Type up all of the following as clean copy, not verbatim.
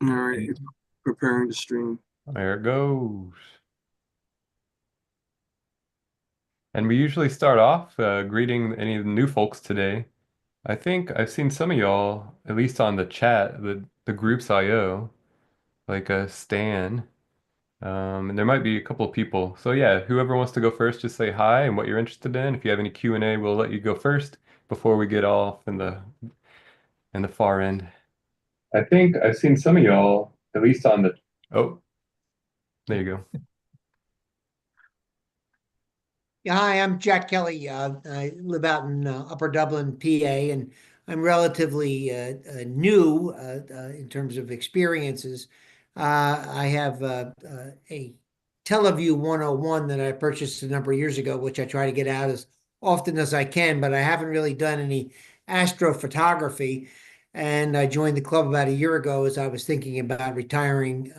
All right, it's preparing to stream. There it goes. And we usually start off greeting any of the new folks today. I think I've seen some of y'all, at least on the chat, the groups IO, like Stan. And there might be a couple of people. So yeah, whoever wants to go first, just say hi and what you're interested in. If you have any Q&A, we'll let you go first before we get off in the far end. I think I've seen some of y'all, at least on the oh, there you go. Yeah, hi, I'm Jack Kelly. I live out in Upper Dublin, PA, and I'm relatively new in terms of experiences. I have a TeleView 101 that I purchased a number of years ago, which I try to get out as often as I can, but I haven't really done any astrophotography. And I joined the club about a year ago as I was thinking about retiring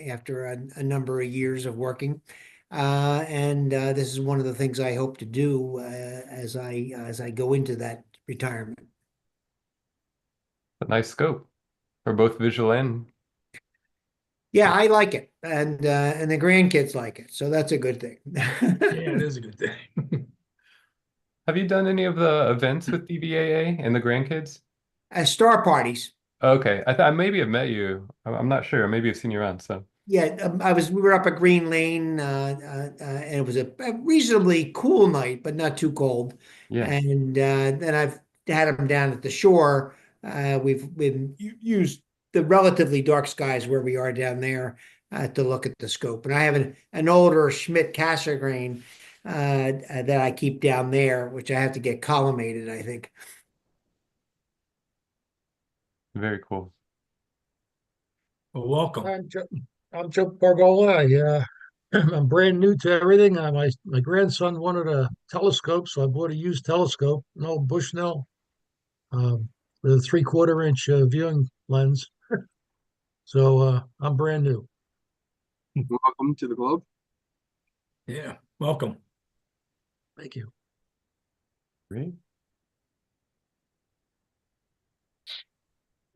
after a number of years of working. And this is one of the things I hope to do as I go into that retirement. A nice scope for both visual and Yeah, I like it, and the grandkids like it, so that's a good thing. Yeah, it is a good thing. have you done any of the events with DVAA and the grandkids? Star parties. Okay, I maybe have met you. I'm not sure. Maybe I've seen you around. So Yeah, we were up at Green Lane, and it was a reasonably cool night, but not too cold. yeah, And then I've had them down at the shore. We've used the relatively dark skies where we are down there to look at the scope. And I have an older Schmidt Cassegrain that I keep down there, which I have to get collimated, I think. very cool. Well, welcome. I'm Joe Bargola. I'm brand new to everything. My grandson wanted a telescope, so I bought a used telescope, an old Bushnell, with a 3/4 inch viewing lens. So I'm brand new. Welcome to the club. Yeah, welcome. Thank you. Great.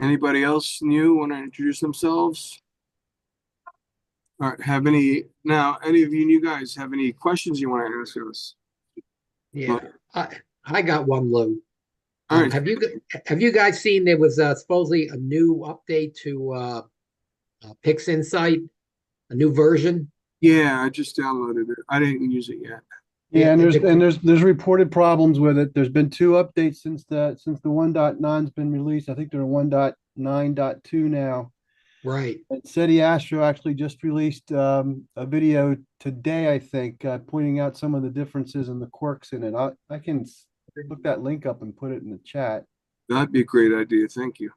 Anybody else new want to introduce themselves? All right, any of you new guys have any questions you want to ask us? Yeah, I got one, Lou. All right. Have you guys seen there was supposedly a new update to Pix Insight, a new version? Yeah, I just downloaded it. I didn't use it yet. Yeah, and the- there's reported problems with it. There's been two updates since the 1.9's been released. I think they're 1.9.2 now. right. And SETI Astro actually just released a video today, I think, pointing out some of the differences and the quirks in it. I can look that link up and put it in the chat. That'd be a great idea. Thank you.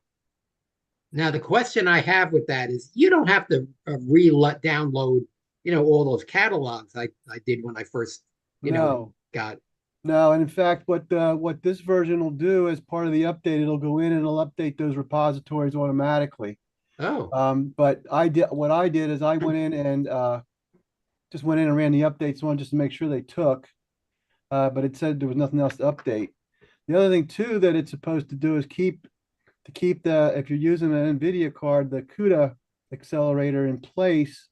Now the question I have with that is, you don't have to download, all those catalogs I did when I first, No. got. No, and in fact, what this version will do as part of the update, it'll go in and it'll update those repositories automatically. Oh, But what I did is I went in and just went in and ran the updates on just to make sure they took. But it said there was nothing else to update. The other thing too that it's supposed to do is keep the, if you're using an NVIDIA card, the CUDA accelerator in place.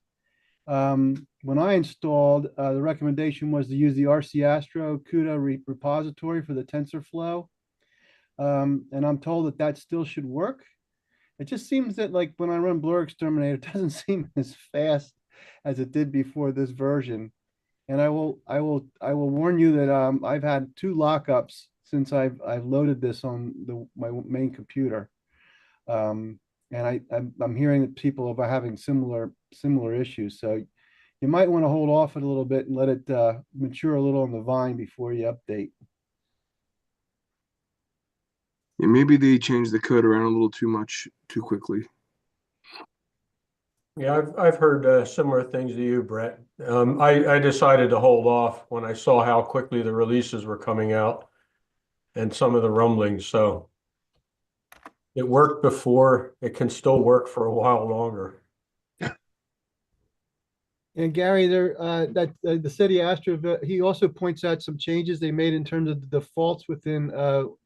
When I installed, the recommendation was to use the RC Astro CUDA repository for the TensorFlow. And I'm told that still should work. It just seems that like when I run Blur Exterminator, it doesn't seem as fast as it did before this version. And I will warn you that I've had two lockups since I've loaded this on my main computer. And I'm hearing that people are having similar issues. So you might want to hold off it a little bit and let it mature a little on the vine before you update. Yeah, maybe they changed the code around a little too much too quickly. Yeah, I've heard similar things to you, Brett. I decided to hold off when I saw how quickly the releases were coming out and some of the rumblings. So it worked before, it can still work for a while longer. And Gary, the SETI Astro, he also points out some changes they made in terms of the defaults within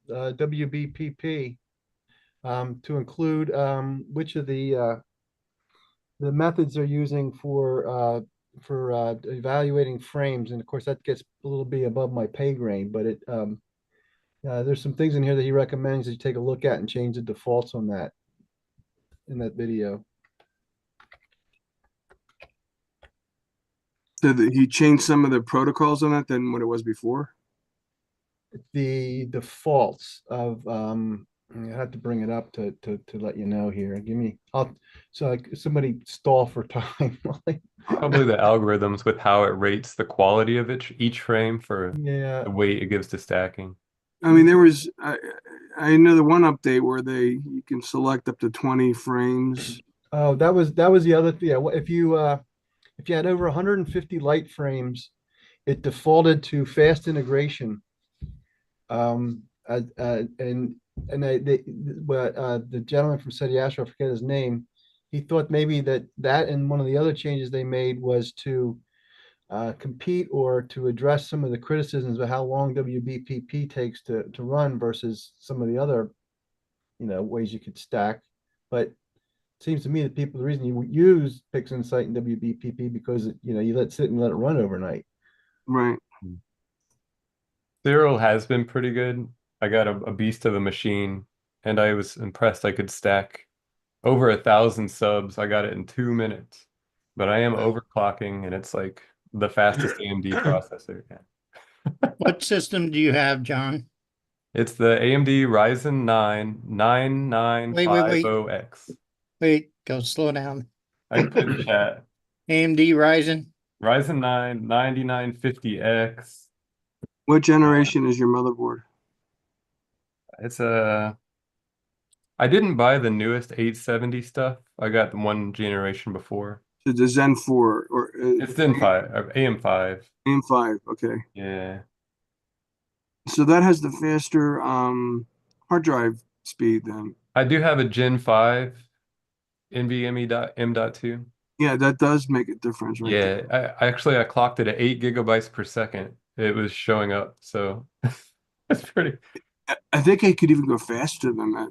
WBPP to include which of the the methods they're using for evaluating frames, and of course that gets a little bit above my pay grade, but there's some things in here that he recommends that you take a look at and change the defaults on that in that video. Did he change some of the protocols on that than what it was before? The defaults of I have to bring it up to let you know here. So like somebody stall for time. Probably the algorithms with how it rates the quality of each frame for Yeah. the weight it gives to stacking. I mean, there was, I know the one update where you can select up to 20 frames. Oh, that was the other thing. Yeah, if you had over 150 light frames, it defaulted to fast integration. The gentleman from SETI Astro, I forget his name, he thought maybe that and one of the other changes they made was to compete or to address some of the criticisms of how long WBPP takes to run versus some of the other, ways you could stack. But it seems to me that the reason you use PixInsight and WBPP because you let sit and let it run overnight. Right. Serial has been pretty good. I got a beast of a machine, and I was impressed I could stack over 1,000 subs. I got it in 2 minutes, but I am overclocking, and it's like the fastest AMD processor. Yeah. What system do you have, John? It's the AMD Ryzen 9 Wait. 9950X. Wait, go slow down. I can put in the chat. AMD Ryzen. Ryzen 9 9950X. What generation is your motherboard? It's I didn't buy the newest 870 stuff. I got the one generation before. The Zen 4 or It's Zen 5, AM5. AM5. Okay. Yeah. So that has the faster hard drive speed then. I do have a Gen 5 NVMe.m.2. Yeah, that does make a difference right Yeah, there. I clocked it at 8 gigabytes per second. It was showing up, so it's pretty. I think I could even go faster than that.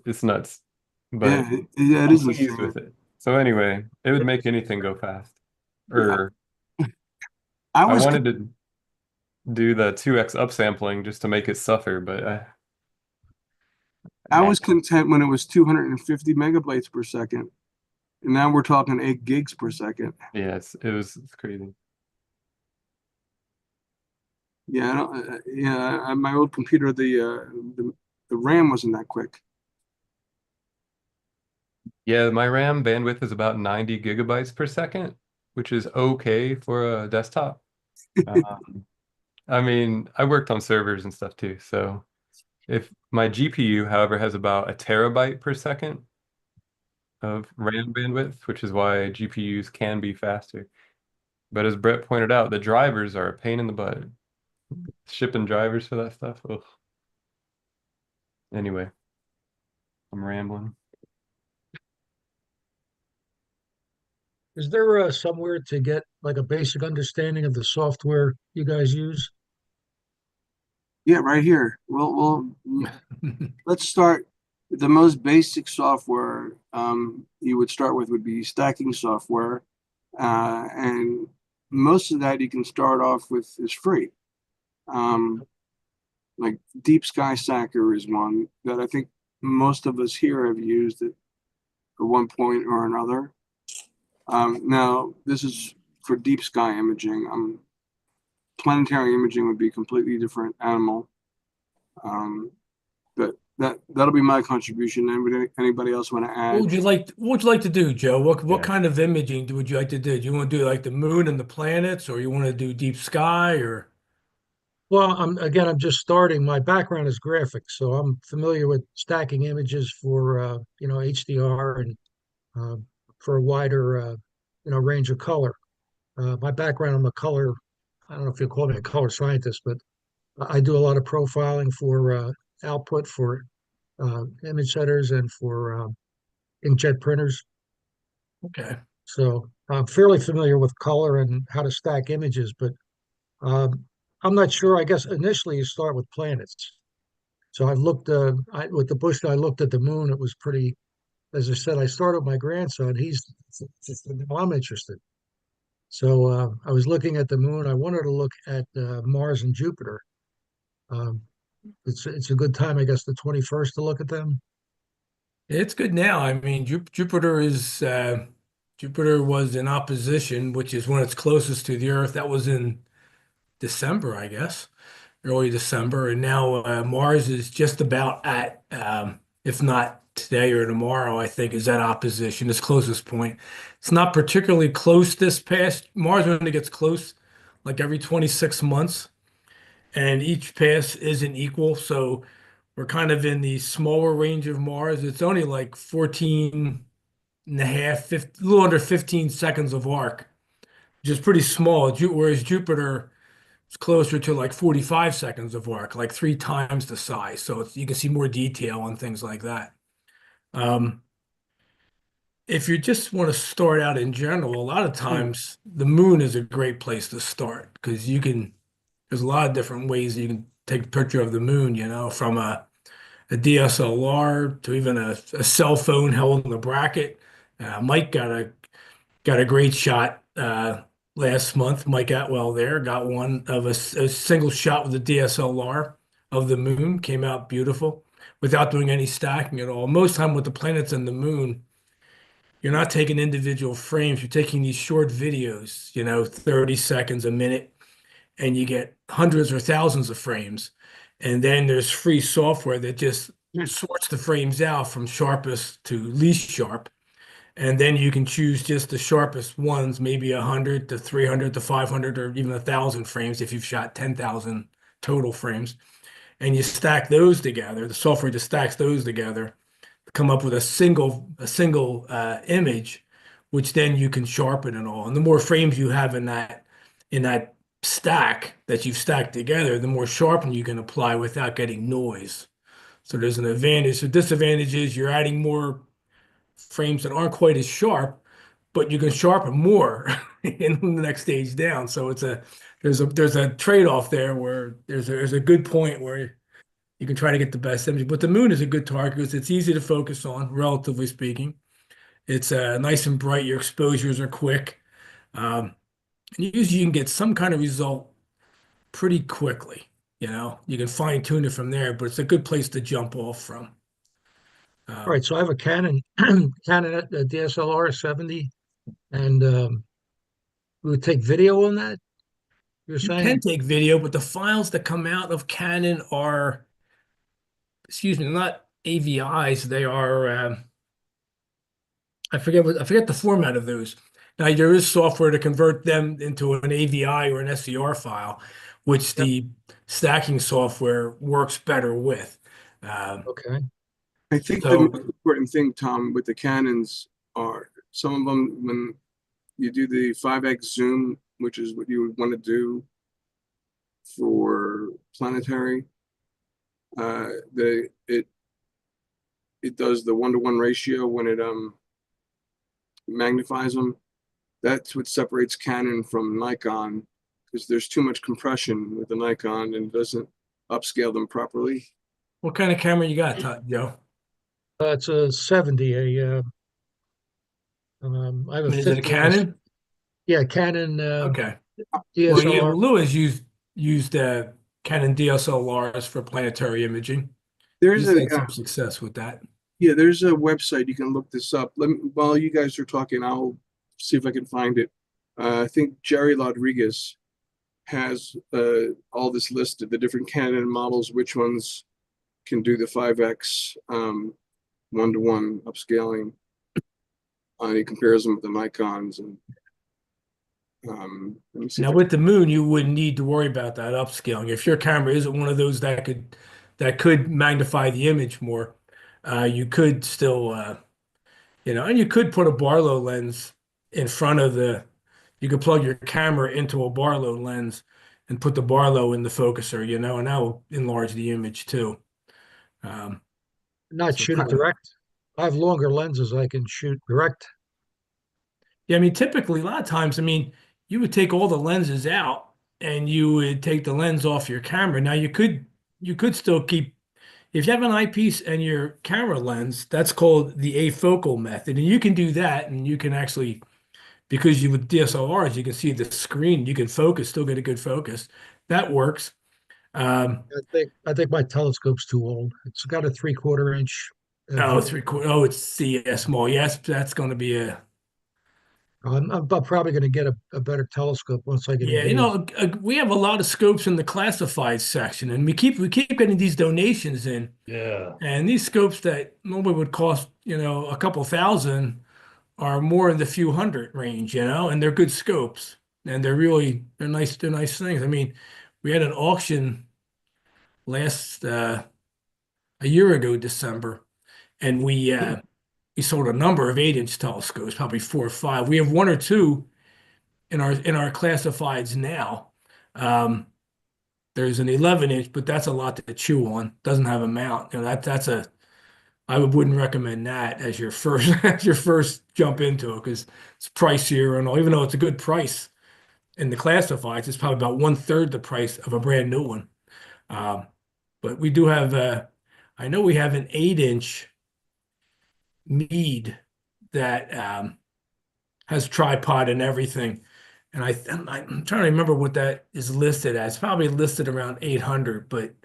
It's nuts, but Yeah, it I'm is pleased insane. with it. So anyway, it would make anything go fast. Or I I was wanted to do the 2x upsampling just to make it suffer, but I was content when it was 250 megabytes per second. And now we're talking 8 gigs per second. yeah, it's crazy. Yeah, I don't, on my old computer, the RAM wasn't that quick. Yeah, my RAM bandwidth is about 90 gigabytes per second, which is okay for a desktop. I mean, I worked on servers and stuff too. So if my GPU, however, has about a terabyte per second of RAM bandwidth, which is why GPUs can be faster. But as Brett pointed out, the drivers are a pain in the butt. Shipping drivers for that stuff. Ugh. Anyway, I'm rambling. Is there somewhere to get like a basic understanding of the software you guys use? Yeah, right here. Well, let's start. The most basic software you would start with would be stacking software. And most of that you can start off with is free. Like Deep Sky Stacker is one that I think most of us here have used it at one point or another. Now, this is for deep sky imaging. Planetary imaging would be a completely different animal. But that'll be my contribution. Anybody else want to What add? would you like to do, Joe? What Yeah. kind of imaging would you like to do? Do you want to do like the moon and the planets, or you want to do deep sky, or Well, I'm just starting. My background is graphics, so I'm familiar with stacking images for HDR and uh, for a wider range of color. My background, I'm a color. I don't know if you call me a color scientist, but I do a lot of profiling for output for image setters and for inkjet printers. okay? So I'm fairly familiar with color and how to stack images, but I'm not sure. I guess initially you start with planets. So I've looked with the Bush. I looked at the moon. It as I said, I started with my grandson. He's well, I'm interested. So I was looking at the moon. I wanted to look at Mars and Jupiter. Um, it's a good time, I guess, the 21st to look at them. It's good now. I mean, Jupiter was in opposition, which is when it's closest to the Earth. That was in December, I guess, early December, and now Mars is just about at, if not today or tomorrow, I think, is at opposition, its closest point. It's not particularly close this past. Mars only gets close like every 26 months, and each pass isn't equal. So we're kind of in the smaller range of Mars. It's only like 14 and a half, 15, a little under 15 seconds of arc, which is pretty small. Whereas Jupiter is closer to like 45 seconds of arc, like 3 times the size. So you can see more detail on things like that. Um, if you just want to start out in general, a lot of times the moon is a great place to start because there's a lot of different ways you can take a picture of the moon, from a DSLR to even a cell phone held in a bracket. Mike got a great shot last month. Mike Atwell there got one of a single shot with the DSLR of the moon. Came out beautiful without doing any stacking at all. Most time with the planets and the moon, you're not taking individual frames. You're taking these short videos, 30 seconds, a minute, and you get hundreds or thousands of frames. And then there's free software that just sorts the frames out from sharpest to least sharp. And then you can choose just the sharpest ones, maybe 100 to 300 to 500 or even 1,000 frames if you've shot 10,000 total frames. And you stack those together. The software just stacks those together to come up with a single image, which then you can sharpen and all. And the more frames you have in that stack that you've stacked together, the more sharpen you can apply without getting noise. So there's an advantage. The disadvantage is you're adding more frames that aren't quite as sharp, but you can sharpen more in the next stage down. So there's a trade-off there where there's a good point where you can try to get the best image. But the moon is a good target because it's easy to focus on, relatively speaking. It's nice and bright. Your exposures are quick. And usually you can get some kind of result pretty quickly. You can fine tune it from there, but it's a good place to jump off from. All right, so I have a Canon Canon DSLR 70, and we would take video on that. You're You saying? can take video, but the files that come out of Canon are, excuse me, not AVIs. They are, I forget the format of those. Now there is software to convert them into an AVI or an SCR file, which Yep. the stacking software works better with. Okay. I think the So- most important thing, Tom, with the Canons are some of them, when you do the 5x zoom, which is what you would want to do for planetary, it does the 1-to-1 ratio when it magnifies them. That's what separates Canon from Nikon, because there's too much compression with the Nikon and it doesn't upscale them properly. What kind of camera you got, Joe? It's a 70. I have a Is it a 50. Canon? Yeah, Canon Okay. DSLR. Well, yeah, Lewis used Canon DSLRs for planetary imaging. There's He's a had some success with that. yeah, there's a website you can look this up. While you guys are talking, I'll see if I can find it. I think Jerry Rodriguez has all this listed, the different Canon models, which ones can do the 5x 1-to-1 upscaling. He compares them with the Nikons and let me see Now if I with the moon, you wouldn't need to worry about that upscaling. If your camera isn't one of those that could magnify the image more, you could still and you could put a Barlow lens in front of you could plug your camera into a Barlow lens and put the Barlow in the focuser, and that will enlarge the image too. Not So shoot it kind of- direct. I have longer lenses I can shoot direct. Yeah, I mean, typically, a lot of times, I mean, you would take all the lenses out and you would take the lens off your camera. Now you could still keep, if you have an eyepiece and your camera lens, that's called the afocal method. And you can do that, and you can actually, because you with DSLRs, you can see the screen, you can focus, still get a good focus. That works. I think my telescope's too old. It's got a 3/4 inch. Oh, 3/4. Oh, it's CS small. Yes, that's going to be a. I'm probably going to get a better telescope once I get Yeah, engaged. we have a lot of scopes in the classified section, and we keep getting these donations in. Yeah. And these scopes that normally would cost, a couple thousand are more in the few hundred range, and they're good scopes. And they're nice things. I mean, we had an auction last a year ago, December, and we sold a number of 8-inch telescopes, probably 4 or 5. We have one or two in our classifieds now. Um, there's an 11-inch, but that's a lot to chew on. Doesn't have a mount. I wouldn't recommend that as your first as your first jump into it because it's pricier and all. Even though it's a good price in the classifieds, it's probably about 1/3 the price of a brand new one. Um, but we do have I know we have an 8-inch Mead that has tripod and everything. And I'm trying to remember what that is listed as. It's probably listed around 800, but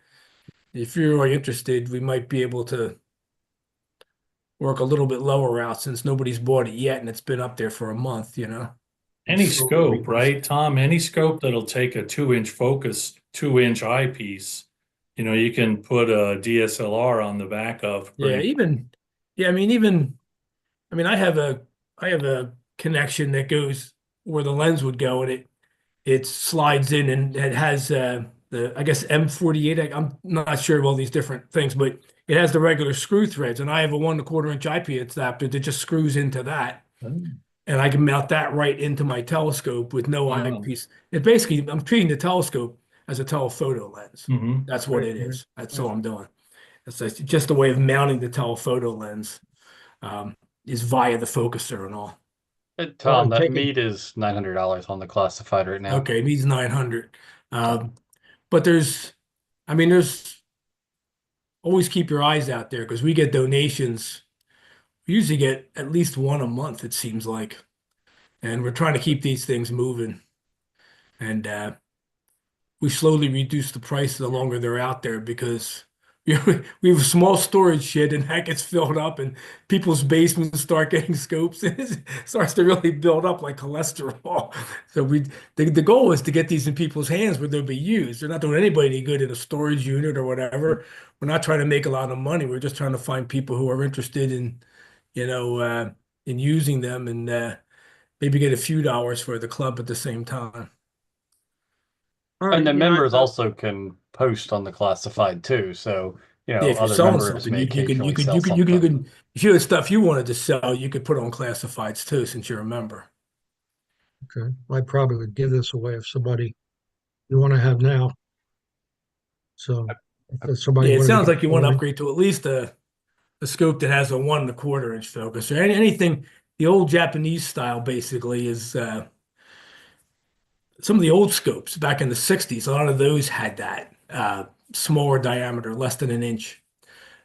if you're really interested, we might be able to work a little bit lower out since nobody's bought it yet and it's been up there for a month. Any So- scope, right, Tom? Any scope that'll take a 2-inch focus, 2-inch eyepiece. You can put a DSLR on the back of. Yeah, I have a connection that goes where the lens would go, and it slides in, and it has the I guess M48. I'm not sure of all these different things, but it has the regular screw threads, and I have a 1 1/4 inch eyepiece adapter that just screws into that, and I can mount that right into my telescope with no Wow. eyepiece. It basically, I'm treating the telescope as a telephoto lens. Mhm. That's what Right, it is. That's right. all I'm doing. It's just a way of mounting the telephoto lens, is via the focuser and all. Tom, that take it- meat is $900 on the classified right now. Okay, it needs 900. But there's always keep your eyes out there because we get donations. We usually get at least one a month, it seems like. And we're trying to keep these things moving. And we slowly reduce the price the longer they're out there because we have a small storage shed and that gets filled up and people's basements start getting scopes and it starts to really build up like cholesterol. So the goal is to get these in people's hands where they'll be used. They're not doing anybody any good in a storage unit or whatever. We're not trying to make a lot of money. We're just trying to find people who are interested in using them and maybe get a few dollars for the club at the same time. All right, And the yeah, members also can post on the classified too. So, Yeah, if you're other selling members something, may you can occasionally sell something. if you had stuff you wanted to sell, you could put on classifieds too, since you're a member. okay. I probably would give this away if somebody you want to have now. So if somebody Yeah, it wanted to sounds get like you want to going, upgrade to at least a scope that has a 1 1/4 inch focus or anything. The old Japanese style basically is some of the old scopes back in the 60s. A lot of those had that smaller diameter, less than an inch,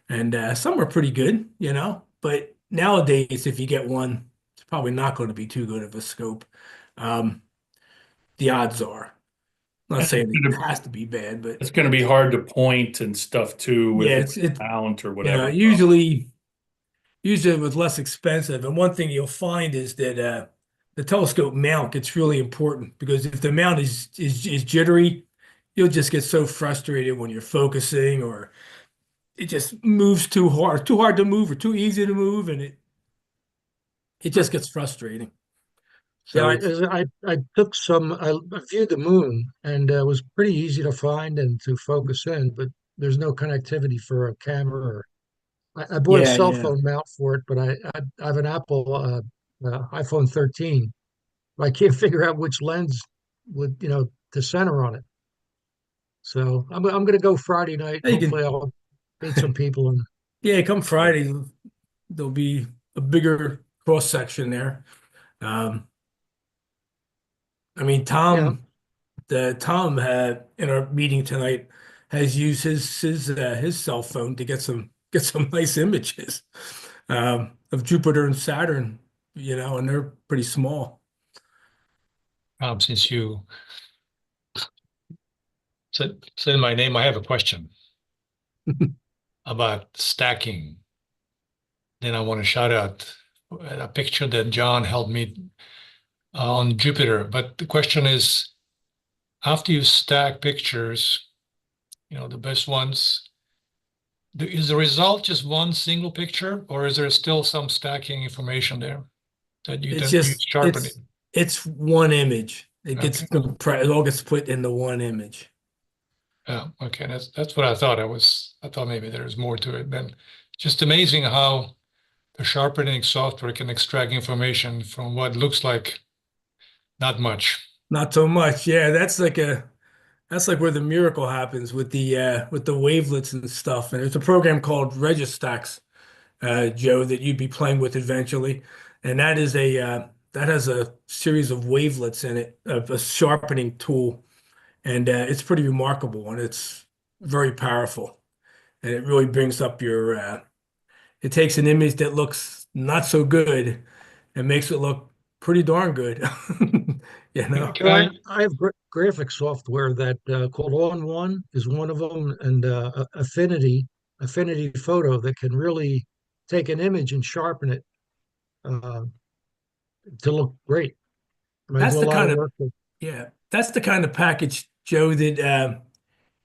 and some are pretty good. But nowadays, if you get one, it's probably not going to be too good of a scope. Um, the odds are. I'm not saying it has to be bad, but It's going to be hard to point and stuff too yeah, with it's mount or whatever. usually with less expensive. And one thing you'll find is that the telescope mount gets really important because if the mount is jittery, you'll just get so frustrated when you're focusing or it just moves too hard to move or too easy to move, and it just gets frustrating. So yeah, it's I took I viewed the moon and it was pretty easy to find and to focus in, but there's no connectivity for a camera. I bought a yeah, cell yeah. phone mount for it, but I have an Apple iPhone 13. I can't figure out which lens would to center on it. So I'm gonna go Friday night. You Hopefully can, I'll meet some people and yeah, come Friday, there'll be a bigger cross section there. Um, I mean, yeah. Tom had in our meeting tonight has used his cell phone to get some nice images of Jupiter and Saturn, and they're pretty small. Since you said my name, I have a question about stacking. Then I want to shout out a picture that John helped me on Jupiter. But the question is, after you stack pictures, the best ones, is the result just one single picture, or is there still some stacking information there that you sharpen it? It's one image. It gets it all gets put into one image. Yeah, okay, that's what I thought. I thought maybe there's more to it. Then just amazing how the sharpening software can extract information from what looks like not much. Not so much. Yeah, that's like where the miracle happens with the wavelets and stuff. And there's a program called Registax, Joe, that you'd be playing with eventually. And that has a series of wavelets in it, of a sharpening tool. And it's pretty remarkable, and it's very powerful. And it really brings up it takes an image that looks not so good and makes it look pretty darn good. I have graphic software that called On1 is one of them, and Affinity Photo that can really take an image and sharpen it uh, to look great. That's the kind of Yeah, that's the kind of package, Joe, that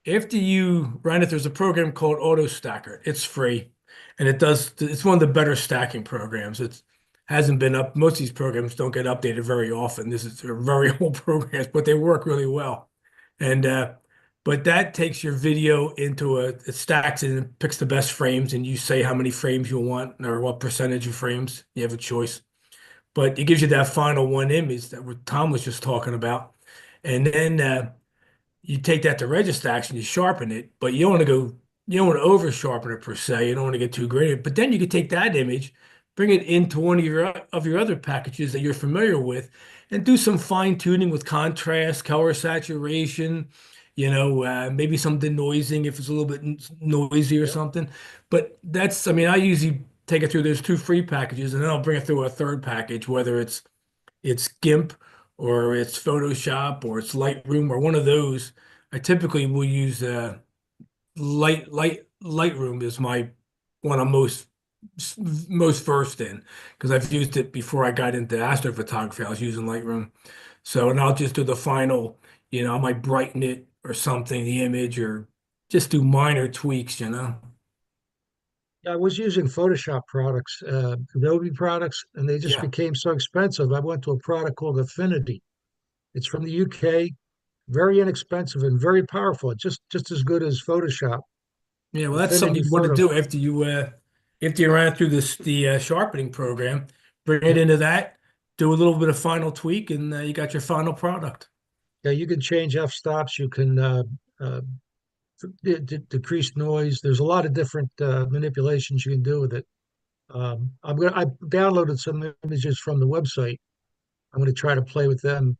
after you run it, there's a program called Auto Stacker. It's free, and it's one of the better stacking programs. It hasn't been up. Most of these programs don't get updated very often. This is they're very old programs, but they work really well. And but that takes your video into it stacks it and picks the best frames, and you say how many frames you want or what percentage of frames. You have a choice. But it gives you that final one image that Tom was just talking about. And then you take that to Registax and you sharpen it, but you don't want to over sharpen it per se. You don't want to get too great. But then you can take that image, bring it into one of your other packages that you're familiar with, and do some fine tuning with contrast, color saturation, maybe some denoising if it's a little bit noisy or something. But I usually take it through those two free packages, and then I'll bring it through a third package, whether it's GIMP or it's Photoshop or it's Lightroom or one of those. I typically will use Lightroom is my one I'm most versed in because I've used it before I got into astrophotography. I was using Lightroom. So, and I'll just do the final, I might brighten it or something, the image, or just do minor tweaks. I was using Photoshop products, Adobe products, and they just Yeah. became so expensive. I went to a product called Affinity. It's from the UK, very inexpensive and very powerful. Just as good as Photoshop. Yeah, well, that's something Affinity you want to Photo. do after you ran through the sharpening program. Bring it into that, do a little bit of final tweak, and you got your final product. Yeah, you can change f-stops. You can decrease noise. There's a lot of different manipulations you can do with it. I downloaded some images from the website. I'm going to try to play with them.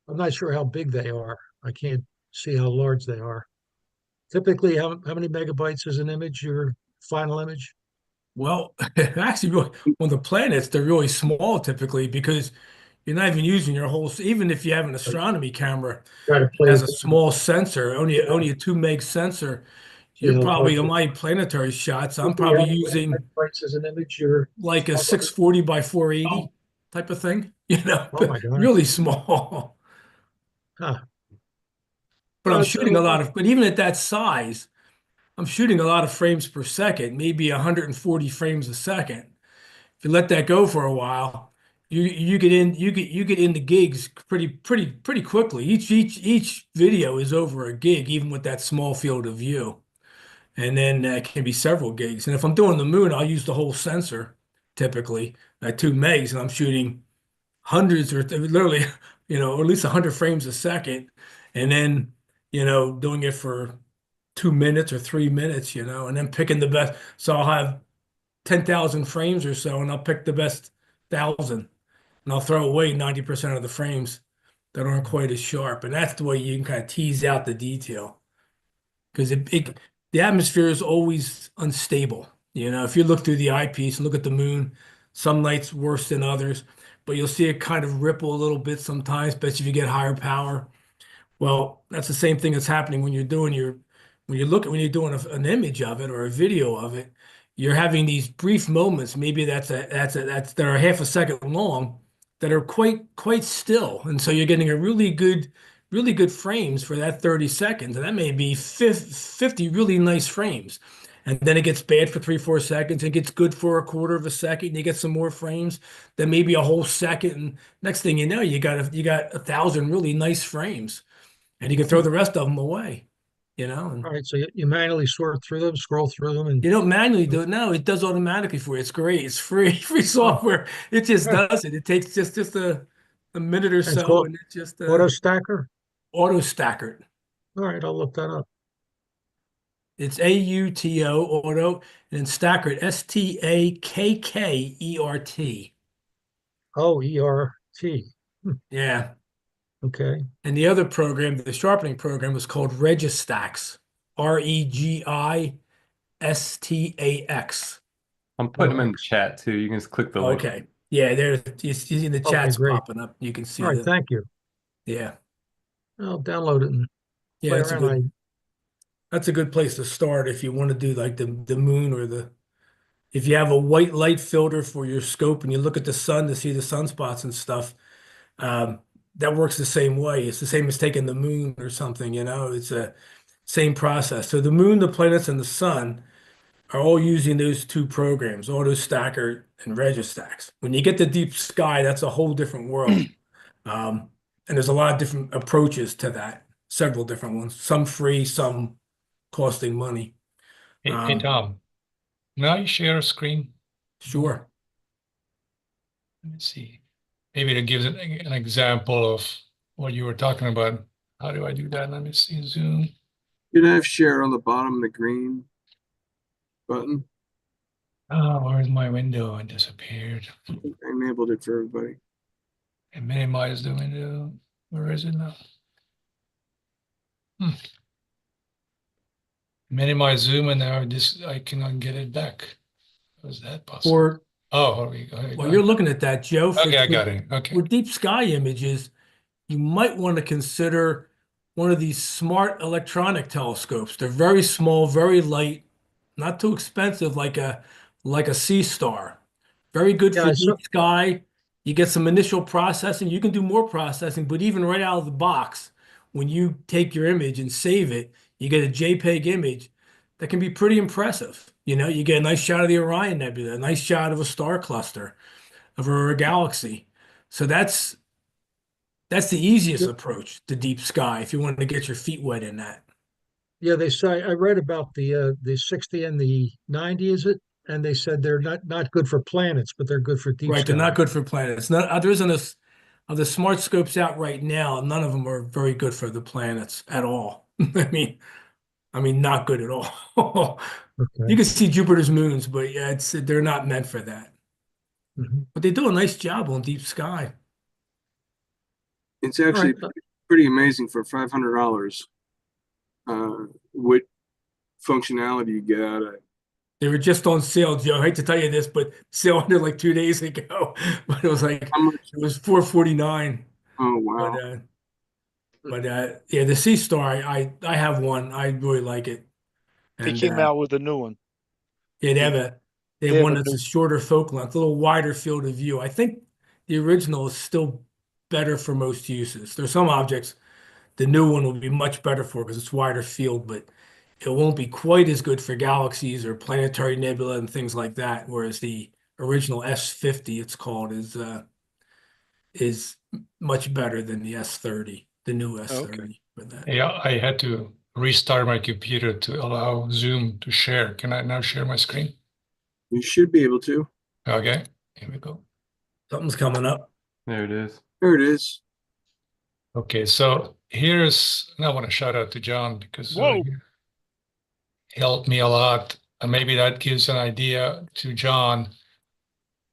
I'm not sure how big they are. I can't see how large they are. Typically, how many megabytes is an image, your final image? Well, actually, on the planets, they're really small typically because you're not even using your whole, even if you have an astronomy camera Try to that play has with a them. small sensor, only a 2 meg sensor, See you're how probably large on it- my planetary shots, I'm Typically, probably how many using megabytes is an image, your like a final image? 640 by 480 type of thing, Oh my God. really small. Huh. But I'm It's shooting a lot of, but even at that size, I'm shooting a lot of frames per second, maybe 140 frames a second. If you let that go for a while, you get into gigs pretty quickly. Each video is over a gig, even with that small field of view, and then it can be several gigs. And if I'm doing the moon, I'll use the whole sensor typically at 2 megs, and I'm shooting hundreds or literally, or at least 100 frames a second, and then doing it for 2 minutes or 3 minutes, and then picking the best. So I'll have 10,000 frames or so, and I'll pick the best 1,000, and I'll throw away 90% of the frames that aren't quite as sharp. And that's the way you can kind of tease out the detail. because the atmosphere is always unstable. If you look through the eyepiece and look at the moon, some nights worse than others, but you'll see it kind of ripple a little bit sometimes, especially if you get higher power. Well, that's the same thing that's happening when you're doing when you're doing an image of it or a video of it, you're having these brief moments, maybe that are half a second long, that are quite still. And so you're getting a really good frames for that 30 seconds. And that may be 50 really nice frames. And then it gets bad for 3-4 seconds. It gets good for a quarter of a second. And you get some more frames, then maybe a whole second. And next thing you know, you got 1,000 really nice frames, and you can throw the rest of them away. And All right, so you manually sort through them, scroll through them, and you don't manually do it. No, it does automatically for you. It's great. It's free, free software. It just yeah. does it. It takes just a minute or And it's so, called and it just Auto Stacker. auto stacker. All right, I'll look that up. It's AUTO auto, and then stacker STAKKERT. Oh, ERT. Yeah. Okay. And the other program, the sharpening program, was called Registax. REGISTAX. I'm putting them in the chat too. You can just click the link. Okay. Yeah, there you see the Okay, chat's great. popping up. You can see All right, thank you. yeah. I'll download it and Yeah, play around. that's a good place to start if you want to do like the moon or if you have a white light filter for your scope and you look at the sun to see the sunspots and stuff. Um, that works the same way. It's the same as taking the moon or something, it's a same process. So the moon, the planets, and the sun are all using those two programs, AutoStacker and Registax. When you get to deep sky, that's a whole different world. Um, and there's a lot of different approaches to that, several different ones, some free, some costing money. Hey, Tom, may I share a screen? Sure. Let me see. Maybe to give an example of what you were talking about. How do I do that? Let me see. Zoom. You have share on the bottom, the green button. Oh, where's my window? It disappeared. I enabled it for everybody. And minimize the window. Where is it now? Minimize zoom, and now I cannot get it back. How is that possible? Here we go. Well, you're looking at that, Joe. Okay, I got it. Okay. For deep sky images, you might want to consider one of these smart electronic telescopes. They're very small, very light, not too expensive, like a Sea Star. Very good Yeah, for deep sky. You get some initial processing. You can do more processing, but even right out of the box, when you take your image and save it, you get a JPEG image that can be pretty impressive. You get a nice shot of the Orion Nebula, a nice shot of a star cluster, of a galaxy. So that's the easiest approach to deep sky if you want to get your feet wet in that. Yeah, they say I read about the 60 and the 90, is it? And they said they're not good for planets, but they're good for deep Right, sky. they're not good for planets. There isn't of the smart scopes out right now. None of them are very good for the planets at all. I mean, not good at all. Okay. You can see Jupiter's moons, but yeah, they're not meant for that. Mhm. But they do a nice job on deep sky. It's actually pretty amazing for $500. What functionality you get out of it. They were just on sale, Joe. I hate to tell you this, but sale ended like 2 days ago. But it was like How much? it was $449. Oh wow! Yeah, the Sea Star, I have one. I really like it. They And came out with a new one. yeah, they have have one a that's new- a shorter focal length, a little wider field of view. I think the original is still better for most uses. There's some objects the new one will be much better for because it's wider field, but it won't be quite as good for galaxies or planetary nebula and things like that. Whereas the original S50, it's called, is much better than the S30, the new S30 for that. Yeah, I had to restart my computer to allow Zoom to share. Can I now share my screen? You should be able to. Okay, here we go. Something's coming up. There it is. There it is. Okay, so and I want to shout out to John because Whoa. he helped me a lot. And maybe that gives an idea to John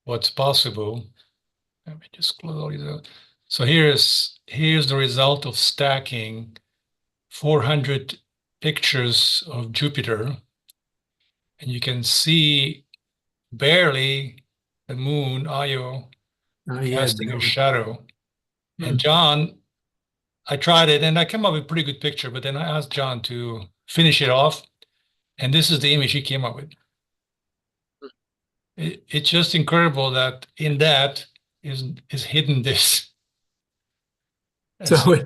what's possible. Let me just close all these out. So here's the result of stacking 400 pictures of Jupiter, and you can see barely the moon, Io, Oh, yeah, casting a barely. shadow. And John, I tried it and I came up with a pretty good picture, but then I asked John to finish it off, and this is the image he came up with. It's just incredible that in that is hidden this. And So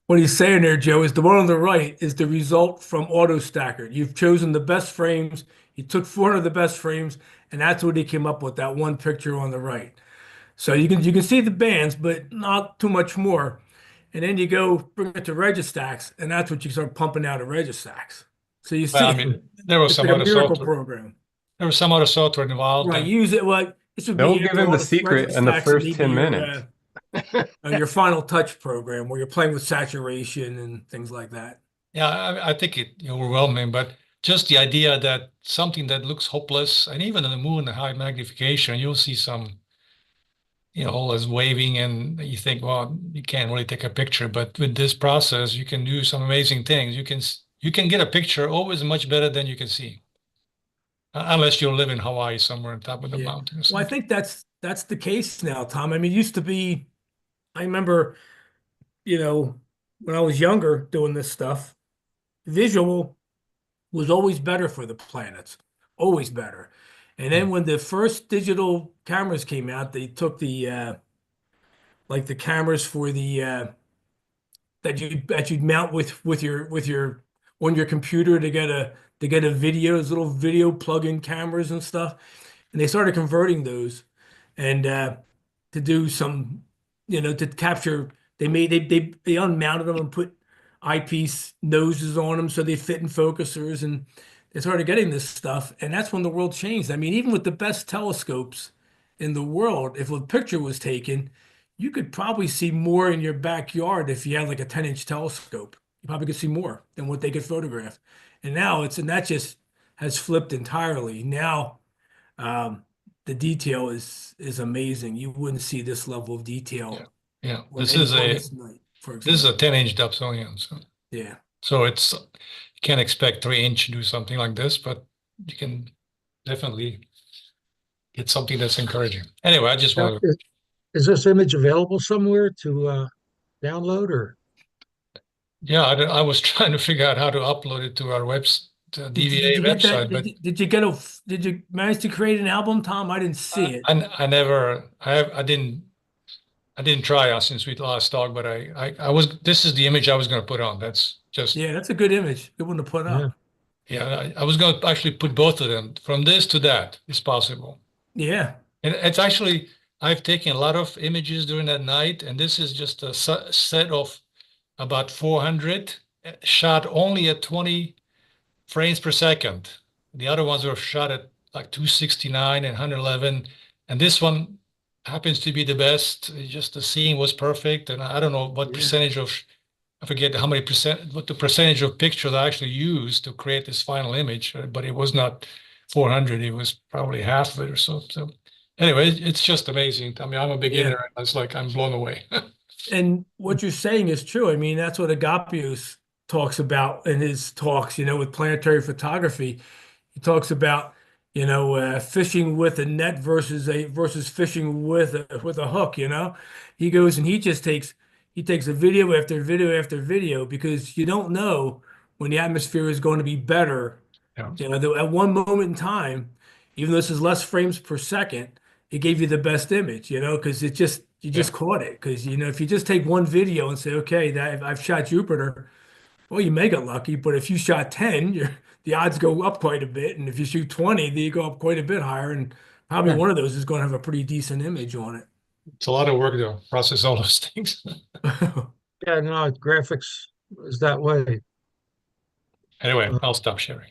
what he's saying there, Joe, is the one on the right is the result from Auto Stacker. You've chosen the best frames. He took 400 of the best frames, and that's what he came up with, that one picture on the right. So you can see the bands, but not too much more. And then you go bring it to Registax, and that's what you start pumping out of Registax. So you well, I see, mean, there was it's some like a other miracle software. program. There was some other software involved. Right, And use it. Well, this would Don't be give after him all the the secret in the Registax and first maybe 10 minutes. your final touch program where you're playing with saturation and things like that. yeah, I think it overwhelming, but just the idea that something that looks hopeless, and even on the moon, the high magnification, you'll see some, all is waving, and you think, well, you can't really take a picture. But with this process, you can do some amazing things. You can get a picture always much better than you can see, unless you live in Hawaii somewhere on top of the Yeah. mountain or Well, I something. think that's the case now, Tom. I mean, it used to be, I remember, when I was younger doing this stuff, visual was always better for the planets, always better. And then when the first digital cameras came out, they took the like the cameras for the that you'd mount with your on your computer to get a video, those little video plug-in cameras and stuff. And they started converting those and to do some, to capture. They unmounted them and put eyepiece noses on them so they fit in focusers, and they started getting this stuff. And that's when the world changed. I mean, even with the best telescopes in the world, if a picture was taken, you could probably see more in your backyard if you had like a 10-inch telescope. You probably could see more than what they could photograph. And that just has flipped entirely. Now, um, the detail is amazing. You wouldn't see this level of detail Yeah, on this any is on a this night, for this is a example. 10-inch Dobsonian, Yeah. so you can't expect 3-inch to do something like this, but you can definitely get something that's encouraging. Anyway, I just Now, want to. is this image available somewhere to download or? Yeah, I was trying to figure out how to upload it to our Did DVA you get that? website, but Did you manage to create an album, Tom? I didn't see it. I didn't try since we last talked, but this is the image I was going to put on. That's just, Yeah, that's a good image. Good one to put Yeah. up. yeah, I was going to actually put both of them from this to that. It's possible. Yeah. And it's actually, I've taken a lot of images during that night, and this is just a set of about 400 shot only at 20 frames per second. The other ones were shot at like 269 and 111. And this one happens to be the best. It's just the scene was perfect. And I don't know what percentage of, I forget how many percent, what the percentage of pictures I actually used to create this final image, but it was not 400. It was probably half of it or so. So anyway, it's just amazing. I mean, I'm a beginner. Yeah. And it's like, I'm blown away. And what you're saying is true. I mean, that's what Agapios talks about in his talks, with planetary photography. He talks about, fishing with a net versus fishing with a hook, He goes and he takes a video after video after video because you don't know when the atmosphere is going to be better. Yeah. At one moment in time, even though this is less frames per second, it gave you the best image, because you just caught it. Because if you just take one video and say, okay, that I've shot Jupiter, well, you may get lucky. But if you shot 10, the odds go up quite a bit, and if you shoot 20, they go up quite a bit higher. And probably one of those is going to have a pretty decent image on it. It's a lot of work to process all those things. Yeah, no, graphics is that way. Anyway, I'll stop sharing.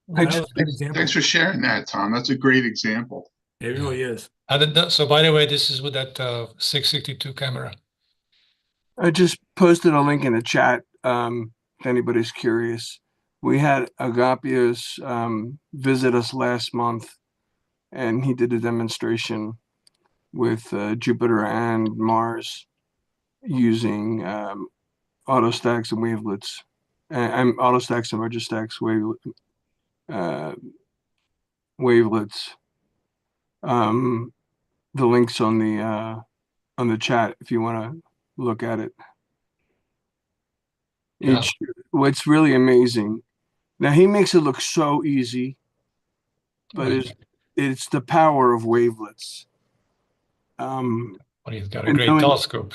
That was a good example. Thanks for sharing that, Tom. That's a great example. It really is. So by the way, this is with that 662 camera. I just posted a link in the chat if anybody's curious. We had Agapios visit us last month, and he did a demonstration with Jupiter and Mars using autostacks and wavelets. and autostacks and registacks wavelets. The links on the chat if you want to look at it. Yeah. What's really amazing. Now he makes it look so easy, but it's the power of wavelets. Well, he's got a and great telescope.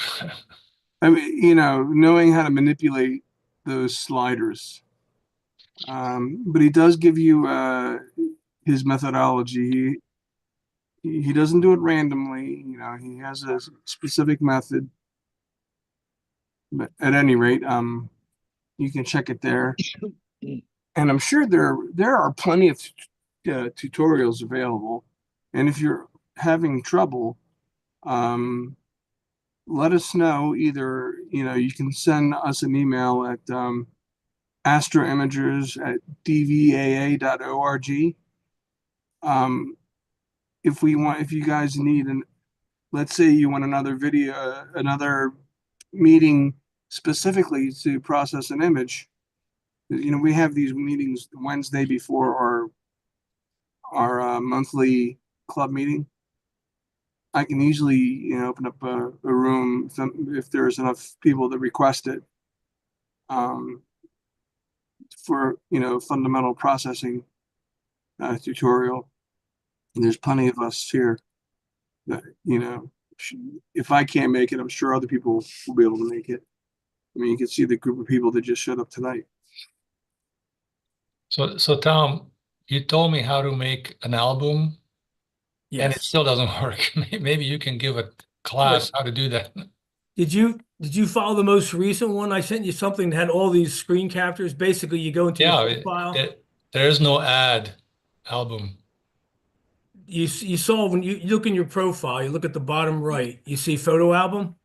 I mean, knowing how to manipulate those sliders. But he does give you his methodology. He doesn't do it randomly. He has a specific method. But at any rate, you can check it there. And I'm sure there are plenty of tutorials available. And if you're having trouble, let us know. Either you can send us an email at astroimagers@dvaa.org. If you guys need let's say you want another video, another meeting specifically to process an image. We have these meetings Wednesday before our monthly club meeting. I can easily, open up a room if there's enough people that request it, for, fundamental processing tutorial. And there's plenty of us here that, if I can't make it, I'm sure other people will be able to make it. I mean, you can see the group of people that just showed up tonight. So Tom, you told me how to make an album, and it still doesn't work. Maybe you can give a class how to do that. Did you follow the most recent one? I sent you something that had all these screen captures. Basically, you go into your profile. There is no add album. You saw when you look in your profile, you look at the bottom right, you see photo album.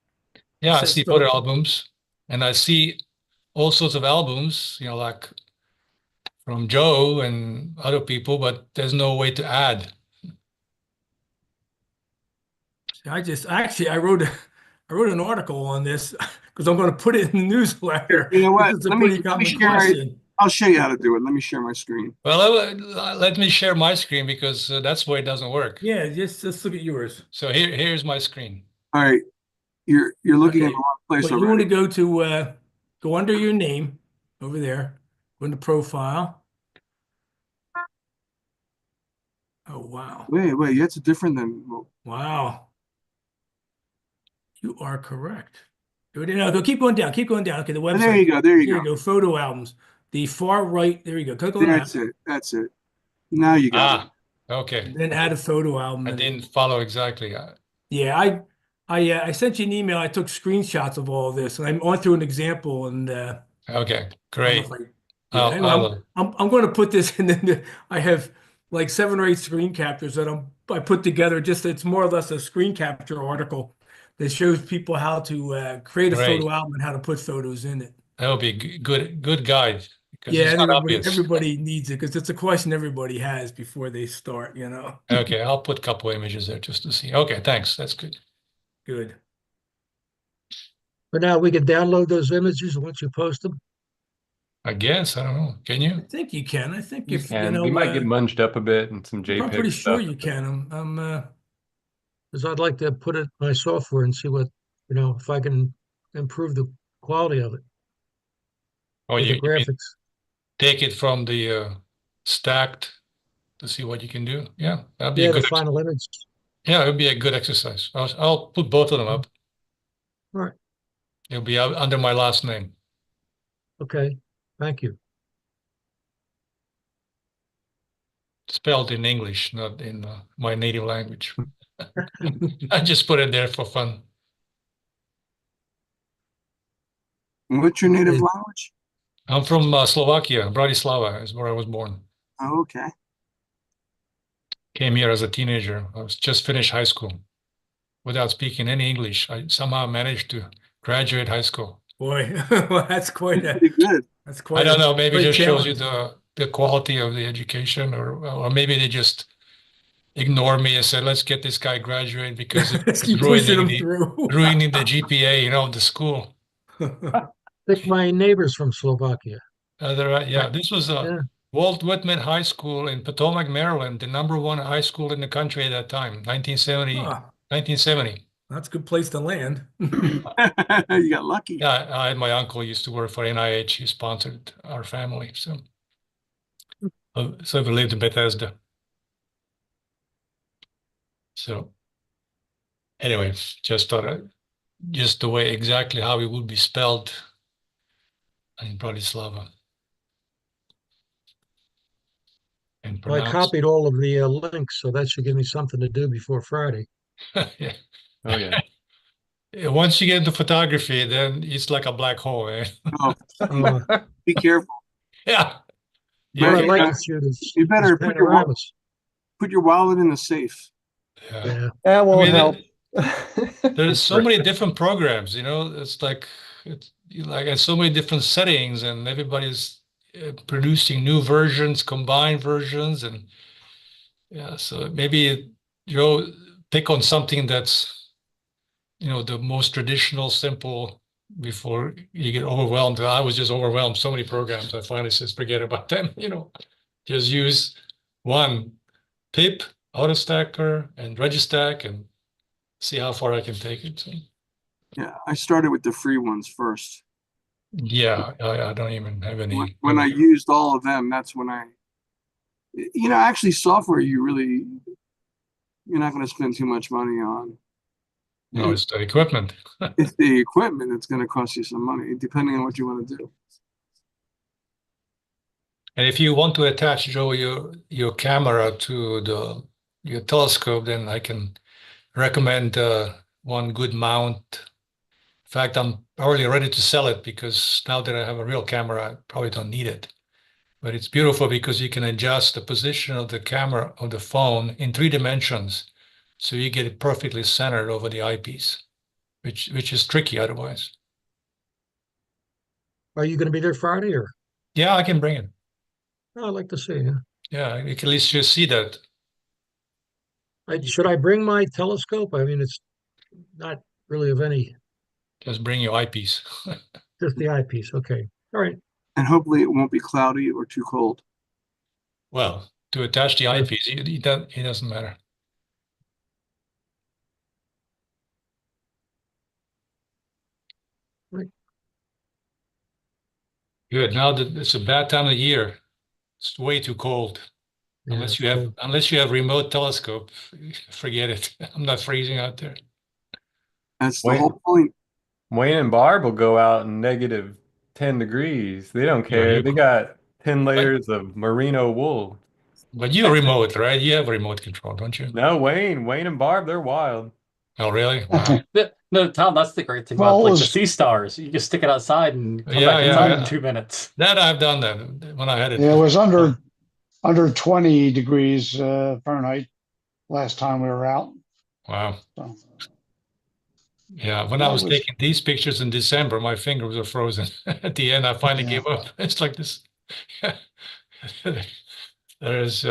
Yeah, I see photo albums, and I see all sorts of albums, like from Joe and other people, but there's no way to add. I wrote an article on this because I'm going to put it in the newsletter. You know what? It's a pretty common question. I'll show you how to do it. Let me share my screen. Well, let me share my screen because that's where it doesn't work. Yeah, just look at yours. So here's my screen. All right, you're looking in the wrong place already. You want to go under your name over there, go into profile. Oh wow! Wait, that's different than. Wow, you are correct. No, go keep going down. Keep going down. Okay, the website. There you go. Photo albums. The far right. There you go. Click on that. That's it. Now you got it. Okay. And then add a photo album. I didn't follow exactly. Yeah, I sent you an email. I took screenshots of all of this, and I'm on through an example. And okay, great. I'm going to put this in. I have like 7 or 8 screen captures that I put together. It's more or less a screen capture article that shows people how to create a photo album and how to put photos in it. That would be good guide. Yeah, everybody needs it because it's a question everybody has before they start. Okay, I'll put a couple images there just to see. Okay, thanks. That's good. Good. But now we can download those images once you post them. I guess. I don't know. Can you? I think you can. I think you can. We might get munged up a bit and some JPEG. I'm pretty sure you can. Because I'd like to put it in my software and see what, if I can improve the quality of it. Oh, the graphics. Take it from the stacked to see what you can do. Yeah, that'd be a good the final image. Yeah, it would be a good exercise. I'll put both of them up. All right. It'll be under my last name. Okay. Thank you. Spelled in English, not in my native language. I just put it there for fun. What's your native language? I'm from Slovakia. Bratislava is where I was born. Oh, okay. Came here as a teenager. I was just finished high school. Without speaking any English, I somehow managed to graduate high school. Boy, well, that's quite pretty good. That's quite. I don't know. Maybe it just shows you the quality of the education, or maybe they just ignored me and said, "Let's get this guy graduated because it's ruining the GPA, of the school." I think my neighbor's from Slovakia. Yeah, this was Yeah. Walt Whitman High School in Potomac, Maryland, the #1 high school in the country at that time, 1970. Ah, 1970. that's a good place to land. You got lucky. Yeah, my uncle used to work for NIH. He sponsored our family, so we lived in Bethesda. So anyway, just thought just the way exactly how it would be spelled in Bratislava and Well, I pronounced. copied all of the links, so that should give me something to do before Friday. Yeah. Oh yeah. Once you get into photography, then it's like a black hole, eh? Oh, Uh, be careful. Yeah. what I You like know, to shoot is you better panoramas. put your wallet in the safe. Yeah. Yeah. That won't mean, help. There's so many different programs, it's like it's so many different settings, and everybody's producing new versions, combined versions, and yeah, so maybe pick on something that's the most traditional, simple before you get overwhelmed. I was just overwhelmed. So many programs. I finally said, forget about them. Just use one pip, AutoStacker, and Registack, and see how far I can take it. So, Yeah, I started with the free ones first. yeah, I don't even have any. When I used all of them, that's when actually software you're not going to spend too much money on. No, it's the equipment. It's the equipment that's going to cost you some money, depending on what you want to do. And if you want to attach, Joe, your camera to your telescope, then I can recommend one good mount. In fact, I'm already ready to sell it because now that I have a real camera, I probably don't need it. But it's beautiful because you can adjust the position of the camera of the phone in 3 dimensions, so you get it perfectly centered over the eyepiece, which is tricky otherwise. Are you going to be there Friday or? Yeah, I can bring it. Oh, I'd like to see. Yeah. Yeah, you can at least just see that. Should I bring my telescope? I mean, it's not really of any. Just bring your eyepiece. Just the eyepiece. Okay. All right. And hopefully it won't be cloudy or too cold. Well, to attach the eyepiece, it doesn't matter. Right. Good. Now that it's a bad time of the year, it's way too cold. Yeah, Unless you have remote telescope, forget it. I'm not freezing out there. That's the whole point. Wayne and Barb will go out in -10 degrees. They don't care. They got 10 layers of merino wool. But you're remote, right? You have remote control, don't you? No, Wayne and Barb, they're wild. Oh, really? Wow. No, Tom, that's the great thing about like the sea stars. You just stick it outside and come back inside in 2 minutes. That I've done that when I had it. Yeah, it was under 20 degrees Fahrenheit last time we were out. Wow. So, yeah, when I was taking these pictures in December, my fingers were frozen. At the end, I finally gave up. It's like this. There is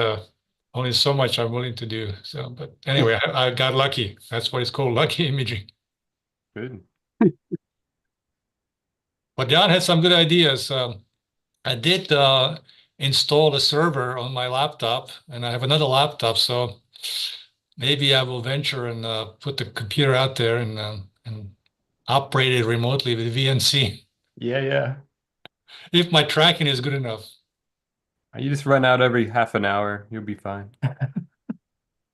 only so much I'm willing to do. So, but anyway, I got lucky. That's what it's called, lucky imaging. Good. But John had some good ideas. I did install a server on my laptop, and I have another laptop, so maybe I will venture and put the computer out there and operate it remotely with VNC. Yeah. If my tracking is good enough. You just run out every half an hour. You'll be fine.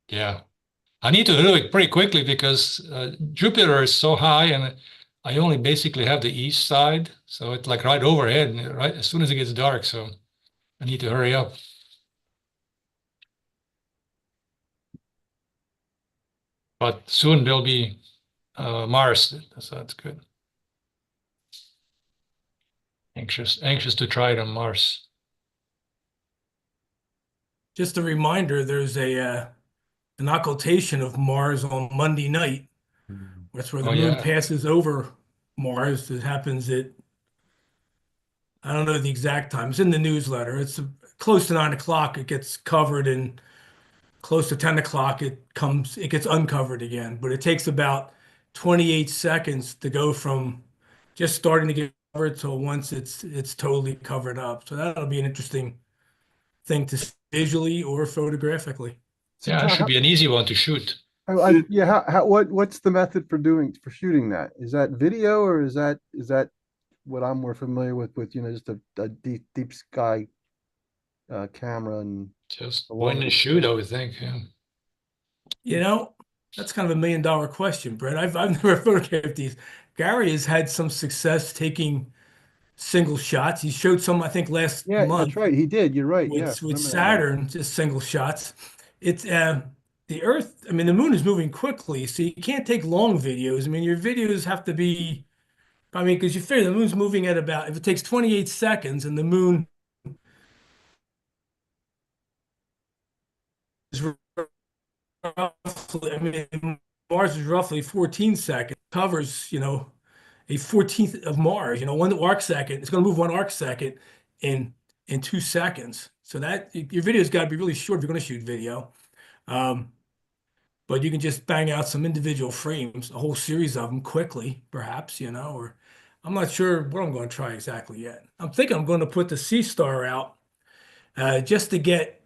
Yeah. I need to do it pretty quickly because Jupiter is so high and I only basically have the east side. So it's like right overhead, right as soon as it gets dark. So I need to hurry up. But soon there'll be Mars. So that's good. Anxious to try it on Mars. Just a reminder, there's an occultation of Mars on Monday night. That's where the moon passes over Mars. It happens at, I don't know the exact time. It's in the newsletter. It's close to 9 o'clock. It gets covered, and close to 10 o'clock it gets uncovered again. But it takes about 28 seconds to go from just starting to get it till once it's totally covered up. So that'll be an interesting thing to see visually or photographically. So Yeah, it John, should be an easy one to shoot. yeah, what's the method for shooting that? Is that video or is that what I'm more familiar with just a deep sky camera and Just a point long and range shoot, I camera? would think. Yeah. You know, that's kind of a $1 million question, Brett. I've never photographed these. Gary has had some success taking single shots. He showed some, I think, last Yeah, that's month right. He did. You're right. Yeah, with remember that now. Saturn, just single shots. It's the Earth. I mean, the moon is moving quickly, so you can't take long videos. I mean, your videos have to be. I mean, because you figure the moon's moving at about, if it takes 28 seconds and the moon is roughly, I mean, Mars is roughly 14 seconds, covers, a 14th of Mars, 1 arc second. It's going to move 1 arc second in 2 seconds. So that your video's got to be really short if you're going to shoot video. But you can just bang out some individual frames, a whole series of them quickly, perhaps, or I'm not sure what I'm going to try exactly yet. I'm thinking I'm going to put the Sea Star out just to get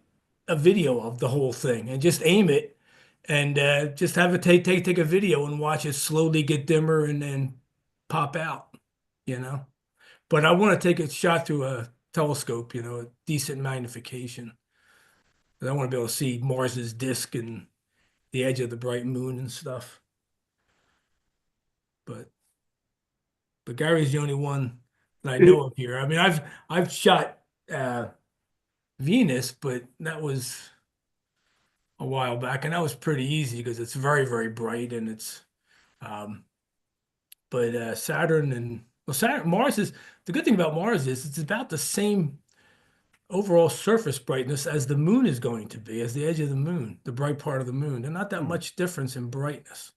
a video of the whole thing and just aim it and just have it take a video and watch it slowly get dimmer and then pop out, you know. But I want to take a shot through a telescope, a decent magnification. 'Cause I want to be able to see Mars's disk and the edge of the bright moon and stuff. But Gary's the only one that I know of here. I mean, I've shot Venus, but that was a while back, and that was pretty easy because it's very, very bright and it's but Saturn and Mars is the good thing about Mars is it's about the same overall surface brightness as the moon is going to be, as the edge of the moon, the bright part of the moon. There's not that much difference in brightness.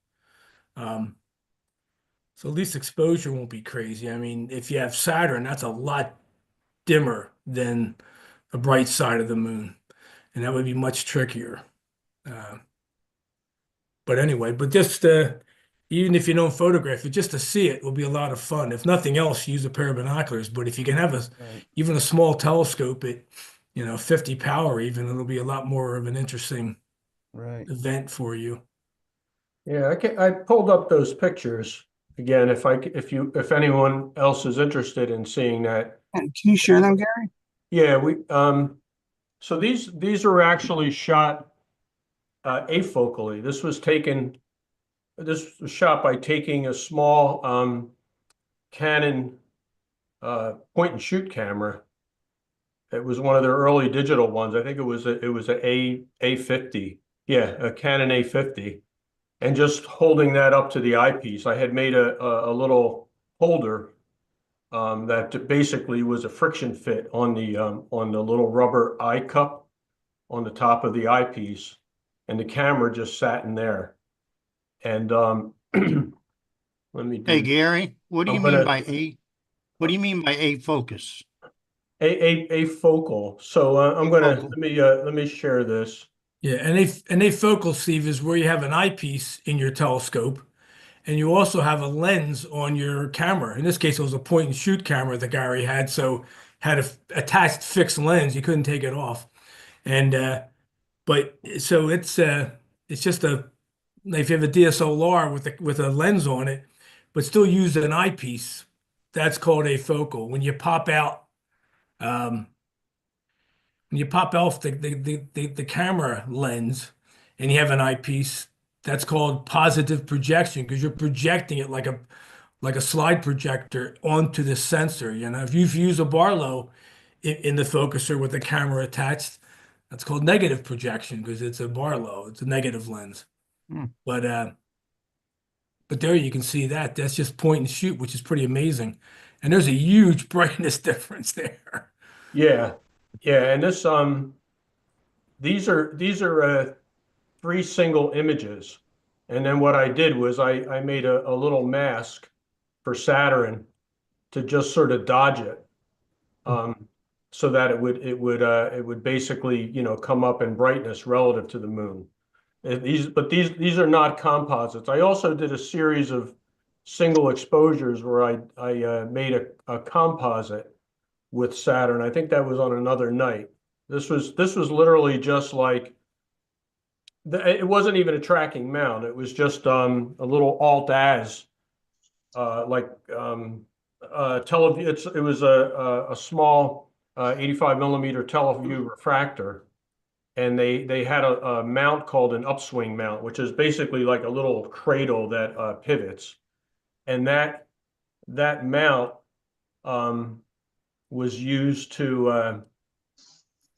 So at least exposure won't be crazy. I mean, if you have Saturn, that's a lot dimmer than the bright side of the moon, and that would be much trickier. But anyway, just even if you don't photograph it, just to see it will be a lot of fun. If nothing else, use a pair of binoculars. But if you can have even a small telescope at 50 power, even it'll be a lot more of an interesting event for you. Yeah, I pulled up those pictures again. If anyone else is interested in seeing that, Can you share them, Gary? yeah, so these are actually shot afocally. This was shot by taking a small Canon point and shoot camera. It was one of their early digital ones. I think it was a A50. Yeah, a Canon A50. And just holding that up to the eyepiece, I had made a little holder that basically was a friction fit on the little rubber eye cup on the top of the eyepiece, and the camera just sat in there. And let me Hey Gary, what do you mean by a focus? A focal. So I'm gonna let me share this. Yeah, and a focal, Steve, is where you have an eyepiece in your telescope, and you also have a lens on your camera. In this case, it was a point and shoot camera that Gary had, so had a attached fixed lens. You couldn't take it off, and but so it's just if you have a DSLR with a lens on it, but still use an eyepiece, that's called a focal. When you pop out. When you pop off the camera lens and you have an eyepiece, that's called positive projection because you're projecting it like a slide projector onto the sensor. If you use a Barlow in the focuser with the camera attached, that's called negative projection because it's a Barlow. It's a negative lens. But there you can see that. That's just point and shoot, which is pretty amazing. And there's a huge brightness difference there. Yeah. Yeah, and these are 3 single images. And then what I did was I made a little mask for Saturn to just sort of dodge it. So that it would basically, come up in brightness relative to the moon. These are not composites. I also did a series of single exposures where I made a composite with Saturn. I think that was on another night. This was literally just like it wasn't even a tracking mount. It was just a little alt as like teleview. It was a small 85 millimeter teleview refractor, and they had a mount called an upswing mount, which is basically like a little cradle that pivots, and that mount was used to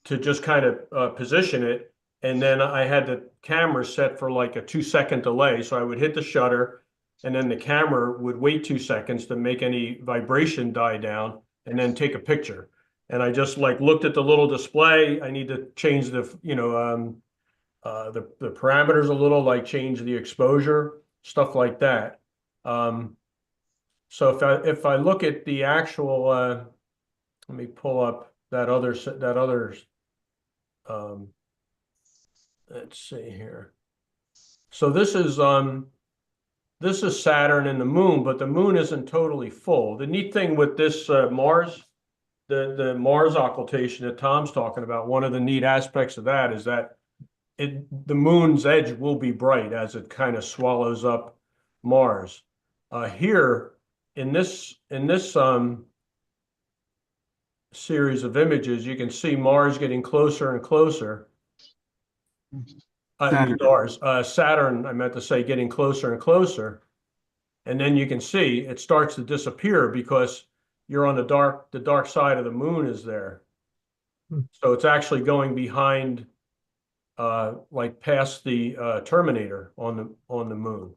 just kind of position it. And then I had the camera set for like a 2 second delay. So I would hit the shutter and then the camera would wait 2 seconds to make any vibration die down and then take a picture. And I just like looked at the little display. I need to change the, the parameters a little, like change the exposure, stuff like that. So if I look at the actual, let me pull up that other let's see here. So this is Saturn and the moon, but the moon isn't totally full. The neat thing with this Mars, the Mars occultation that Tom's talking about, one of the neat aspects of that is that the moon's edge will be bright as it kind of swallows up Mars. Here in this series of images, you can see Mars getting closer and closer. Saturn, I meant to say, getting closer and closer. And then you can see it starts to disappear because you're on the dark side of the moon is there. So it's actually going behind, like past the terminator on the moon.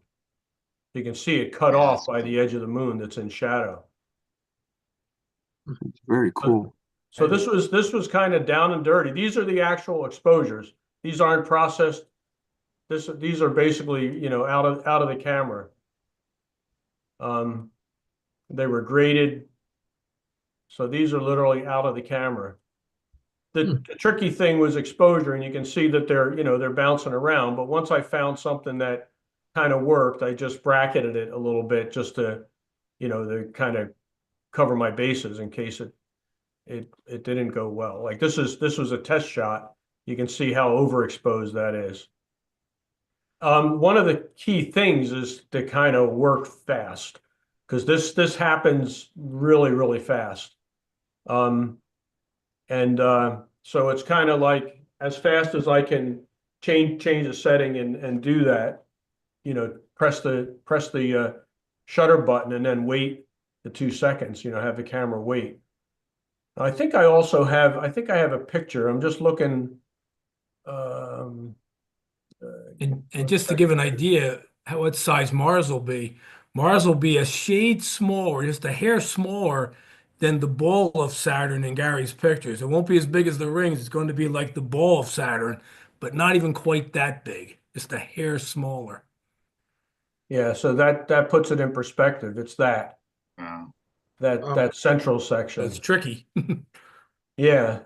You can see it cut off by the edge of the moon that's in shadow. It's very cool. So this was kind of down and dirty. These are the actual exposures. These aren't processed. These are basically, out of the camera. They were graded. So these are literally out of the camera. The tricky thing was exposure, and you can see that they're bouncing around. But once I found something that kind of worked, I just bracketed it a little bit just to, to kind of cover my bases in case it didn't go well. Like this was a test shot. You can see how overexposed that is. One of the key things is to kind of work fast, because this happens really, really fast. So it's kind of like as fast as I can change the setting and do that, press the shutter button and then wait the 2 seconds, have the camera wait. I think I have a picture. I'm just looking. And just to give an idea what size Mars will be a shade smaller, just a hair smaller than the ball of Saturn in Gary's pictures. It won't be as big as the rings. It's going to be like the ball of Saturn, but not even quite that big. Just a hair smaller. Yeah, so that puts it in perspective. It's that central section. It's tricky. Yeah.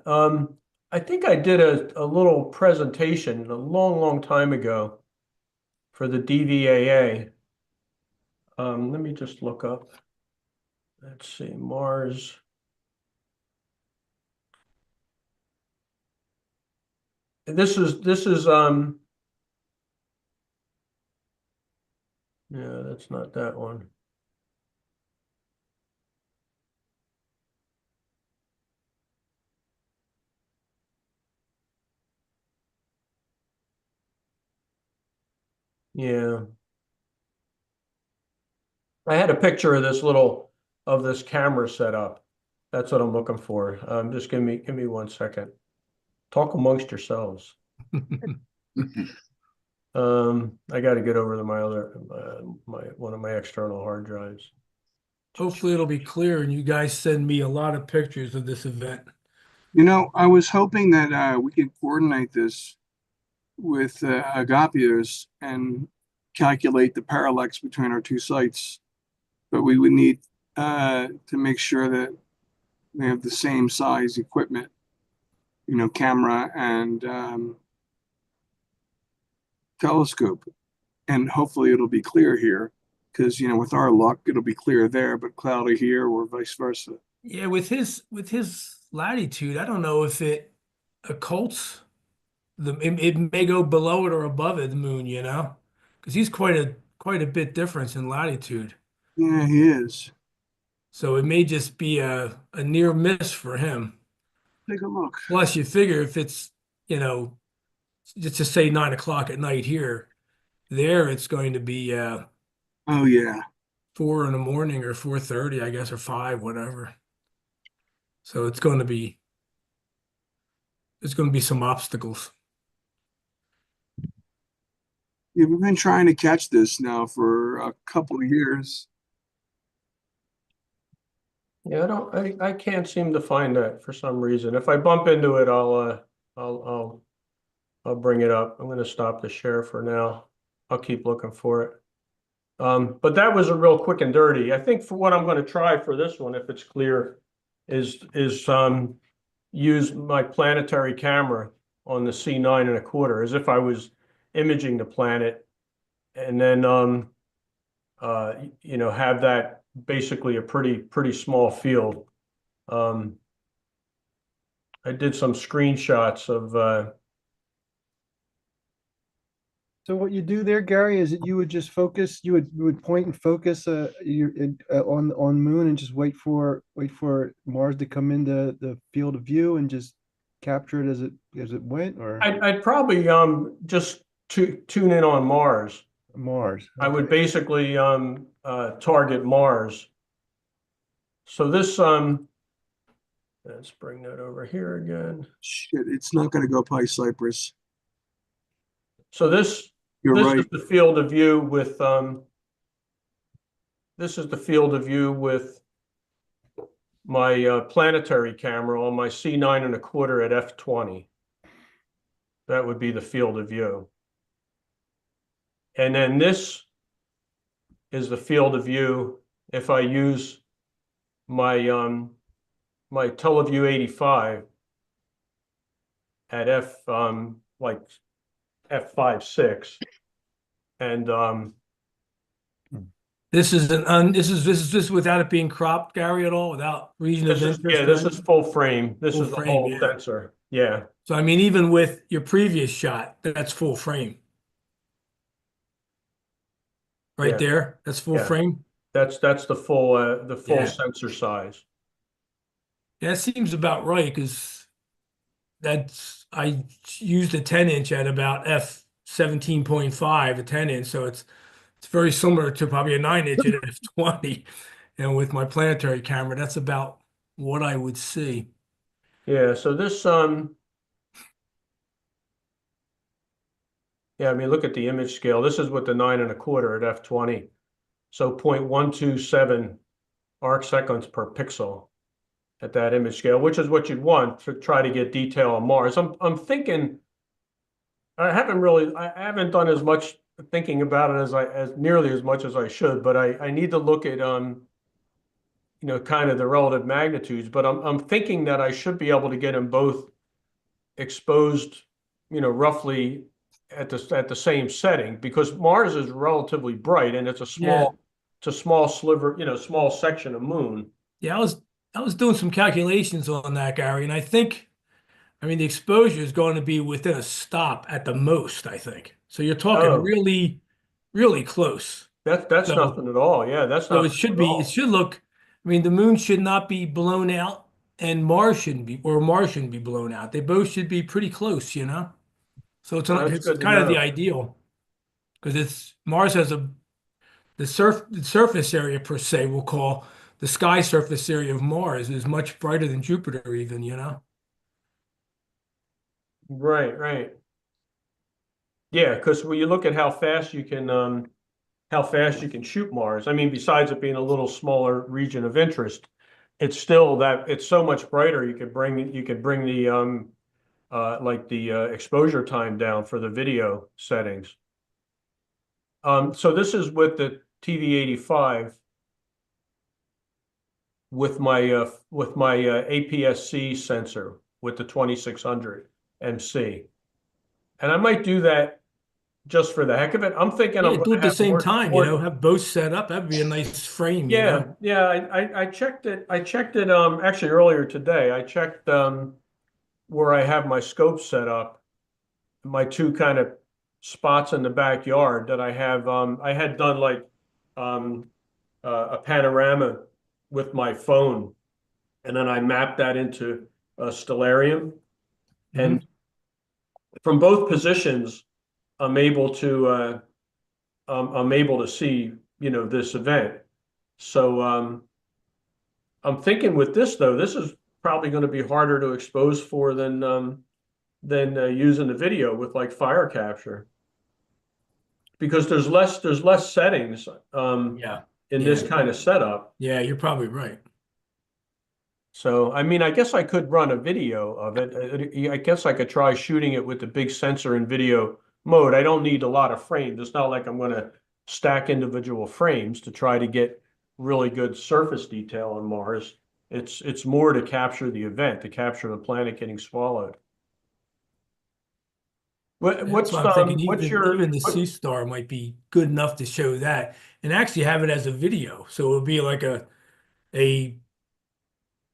I think I did a little presentation a long, long time ago for the DVAA. Let me just look up. Let's see, Mars. This is yeah, that's not that one. Yeah. I had a picture of this camera setup. That's what I'm looking for. Just give me 1 second. Talk amongst yourselves. I got to get over to my other one of my external hard drives. Hopefully it'll be clear and you guys send me a lot of pictures of this event. I was hoping that we could coordinate this with Agapios and calculate the parallax between our two sites, but we would need to make sure that they have the same size equipment, camera and telescope, and hopefully it'll be clear here. Because, with our luck, it'll be clear there, but cloudy here or vice versa. Yeah, with his latitude, I don't know if it occults it may go below it or above it, the moon, because he's quite a bit difference in latitude. Yeah, he is. So it may just be a near miss for him. Take a look. Plus, you figure if it's, just to say 9 o'clock at night here, there it's going to be Oh, yeah. 4 in the morning or 4:30, I guess, or 5, whatever. So it's going to be some obstacles. Yeah, we've been trying to catch this now for a couple of years. Yeah, I can't seem to find that for some reason. If I bump into it, I'll bring it up. I'm going to stop the share for now. I'll keep looking for it. But that was a real quick and dirty. I think for what I'm going to try for this one, if it's clear, is use my planetary camera on the C9 1/4 as if I was imaging the planet, and then have that basically a pretty small field. I did some screenshots of So what you do there, Gary, is that you would just focus, you would point and focus on moon and just wait for Mars to come into the field of view and just capture it as it went, or I'd probably just tune in on Mars. Mars. I would basically target Mars. So this let's bring that over here again. Shit, it's not going to go Pi Cypress. So this You're this right. is the field of view with this is the field of view with my planetary camera on my C9 1/4 at f/20. That would be the field of view. And then this is the field of view if I use my my TeleView 85 at like f5.6, and This is without it being cropped, Gary, at all, without region of interest. this is full frame. This Full is the frame, whole yeah. sensor. Yeah. So I mean, even with your previous shot, that's full frame. Right Yeah. there, that's full Yeah. frame. That's the full Yeah. sensor size. Yeah, that seems about right because I used a 10-inch at about f17.5, a 10-inch, so it's very similar to probably a 9-inch at f20. And with my planetary camera, that's about what I would see. Yeah, so this yeah, I mean, look at the image scale. This is with the 9 1/4 at f20. So 0.127 arc seconds per pixel at that image scale, which is what you'd want to try to get detail on Mars. I'm thinking I haven't done as much thinking about it as nearly as much as I should, but I need to look at kind of the relative magnitudes, but I'm thinking that I should be able to get them both exposed, roughly at the same setting, because Mars is relatively bright and it's a small sliver, small section of moon. Yeah, I was doing some calculations on that, Gary, and I mean, the exposure is going to be within a stop at the most, I think. So you're talking really, really close. That's nothing at all. Yeah, that's So nothing at all. it should look, I mean, the moon should not be blown out and Mars shouldn't be blown out. They both should be pretty close, So it's That's it's good to kind of the know. ideal because Mars has the surface area per se, we'll call the sky surface area of Mars is much brighter than Jupiter even, Right. Yeah, because when you look at how fast you can shoot Mars, I mean, besides it being a little smaller region of interest, it's still that it's so much brighter. You could bring the exposure time down for the video settings. So this is with the TV85 with my APS-C sensor with the 2600 MC, and I might do that just for the heck of it. I'm thinking Yeah, I'm do going it to the have same more, time, you know, have both set up. That'd be a nice frame, you know. Yeah, I checked it. I checked it actually earlier today. I checked where I have my scope set up, my two kind of spots in the backyard that I have. I had done like a panorama with my phone, and then I mapped that into a stellarium. And from both positions, I'm able to see, you know, this event. So I'm thinking with this though, this is probably going to be harder to expose for than using the video with like fire capture, because there's less settings Yeah. in this kind of setup. Yeah, you're probably right. So, I mean, I guess I could run a video of it. I guess I could try shooting it with the big sensor in video mode. I don't need a lot of frames. It's not like I'm going to stack individual frames to try to get really good surface detail on Mars. It's more to capture the event, to capture the planet getting swallowed. That's what I'm thinking. Even the sea star might be good enough to show that, and actually have it as a video. So it would be like a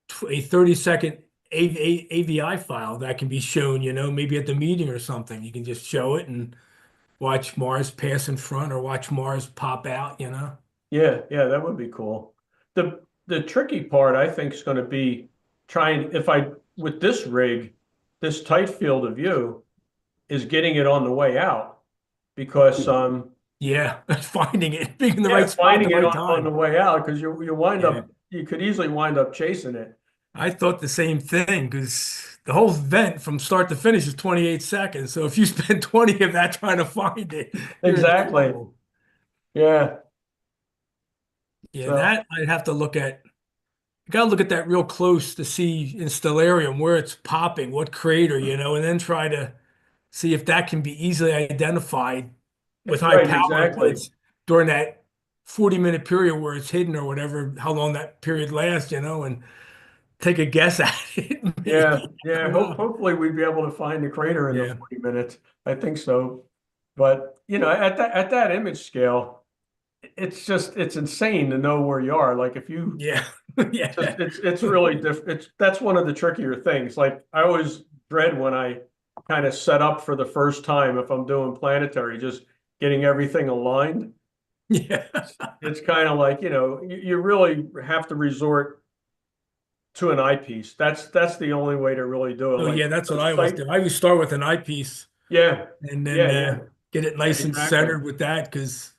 30-second AVI file that can be shown, you know, maybe at the meeting or something. You can just show it and watch Mars pass in front or watch Mars pop out, you know? Yeah, that would be cool. The tricky part, I think, is going to be trying, with this rig, this tight field of view, is getting it on the way out, because yeah, finding it, being in the right spot at finding the it right on the time. way out, because you could easily wind up chasing it. I thought the same thing, because the whole event from start to finish is 28 seconds. So if you spend 20 of that trying to find it, you're in Exactly. trouble. Yeah. Yeah, So- that I'd have to look at. You gotta look at that real close to see in stellarium where it's popping, what crater, you know, and then try to see if that can be easily identified with high Right, power exactly. when it's during that 40-minute period where it's hidden or whatever, how long that period lasts, you know, and take a guess at it. Yeah, maybe. I don't know. hopefully we'd be able to find the crater in the Yeah. 40 minutes. I think so. But, you know, at that image scale, it's insane to know where you are. Like if you, Yeah. Yeah. it's really different. That's one of the trickier things. Like I always dread when I kind of set up for the first time, if I'm doing planetary, just getting everything aligned. Yeah. It's kind of like, you know, you really have to resort to an eyepiece. That's the only way to really do it. Oh Like, yeah, that's what I always do. I always start with an eyepiece. Yeah. And then Yeah. get it nice and Exactly. centered with that, because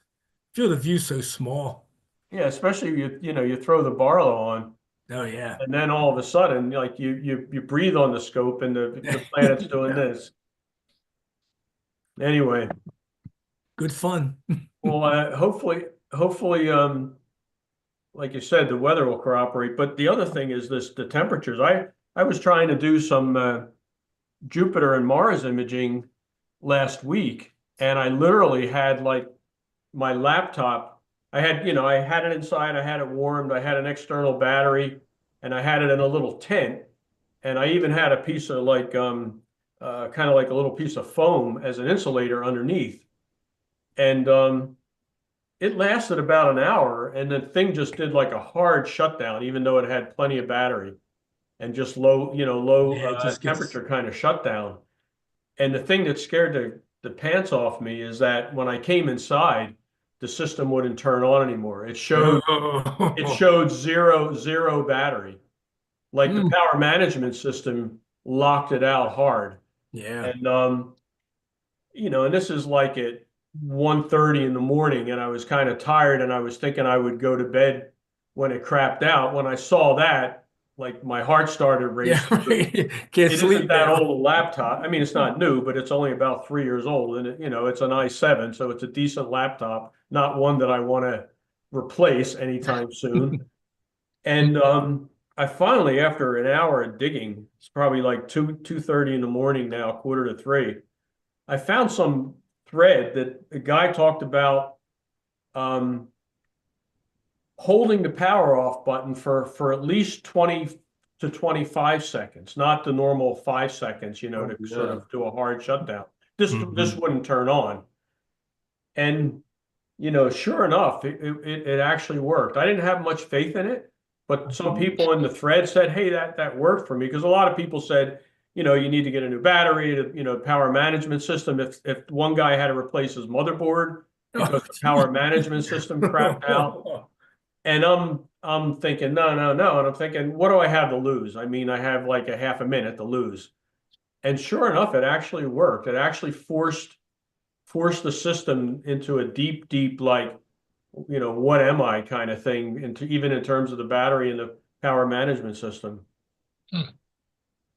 feel the view's so small. Yeah, especially you throw the Barlow on, Oh yeah. and then all of a sudden, like you breathe on the scope, and the planet's doing this. Anyway, good fun. well, hopefully, like you said, the weather will cooperate. But the other thing is the temperatures. I was trying to do some Jupiter and Mars imaging last week, and I literally had like my laptop. I had it inside, I had it warmed, I had an external battery, and I had it in a little tent. And I even had a piece of like kind of like a little piece of foam as an insulator underneath. And it lasted about an hour, and the thing just did like a hard shutdown, even though it had plenty of battery, and just low temperature kind of shutdown. And the thing that scared the pants off me is that when I came inside, the system wouldn't turn on anymore. It showed zero battery. Like the power management system locked it out hard. Yeah. And and this is like at 1:30 in the morning, and I was kind of tired, and I was thinking I would go to bed when it crapped out. When I saw that, like my heart started racing. Yeah, right. Can't It sleep isn't that now. old a laptop. I mean, it's not new, but it's only about 3 years old, and it's an i7, so it's a decent laptop, not one that I want to replace anytime soon. And I finally, after an hour of digging, it's probably like 2:30 in the morning now, 2:45, I found some thread that a guy talked about holding the power off button for at least 20 to 25 seconds, not the normal 5 seconds, to sort of do a hard shutdown. This wouldn't turn on. And, you know, sure enough, it actually worked. I didn't have much faith in it, but some people in the thread said, hey, that worked for me. Because a lot of people said, you know, you need to get a new battery, to, you know, power management system. If one guy had to replace his motherboard because the power management system crapped out. And I'm thinking, no, no, no. And I'm thinking, what do I have to lose? I mean, I have like a half a minute to lose. And sure enough, it actually worked. It actually forced the system into a deep, like, you know, what am I kind of thing, into even in terms of the battery and the power management system.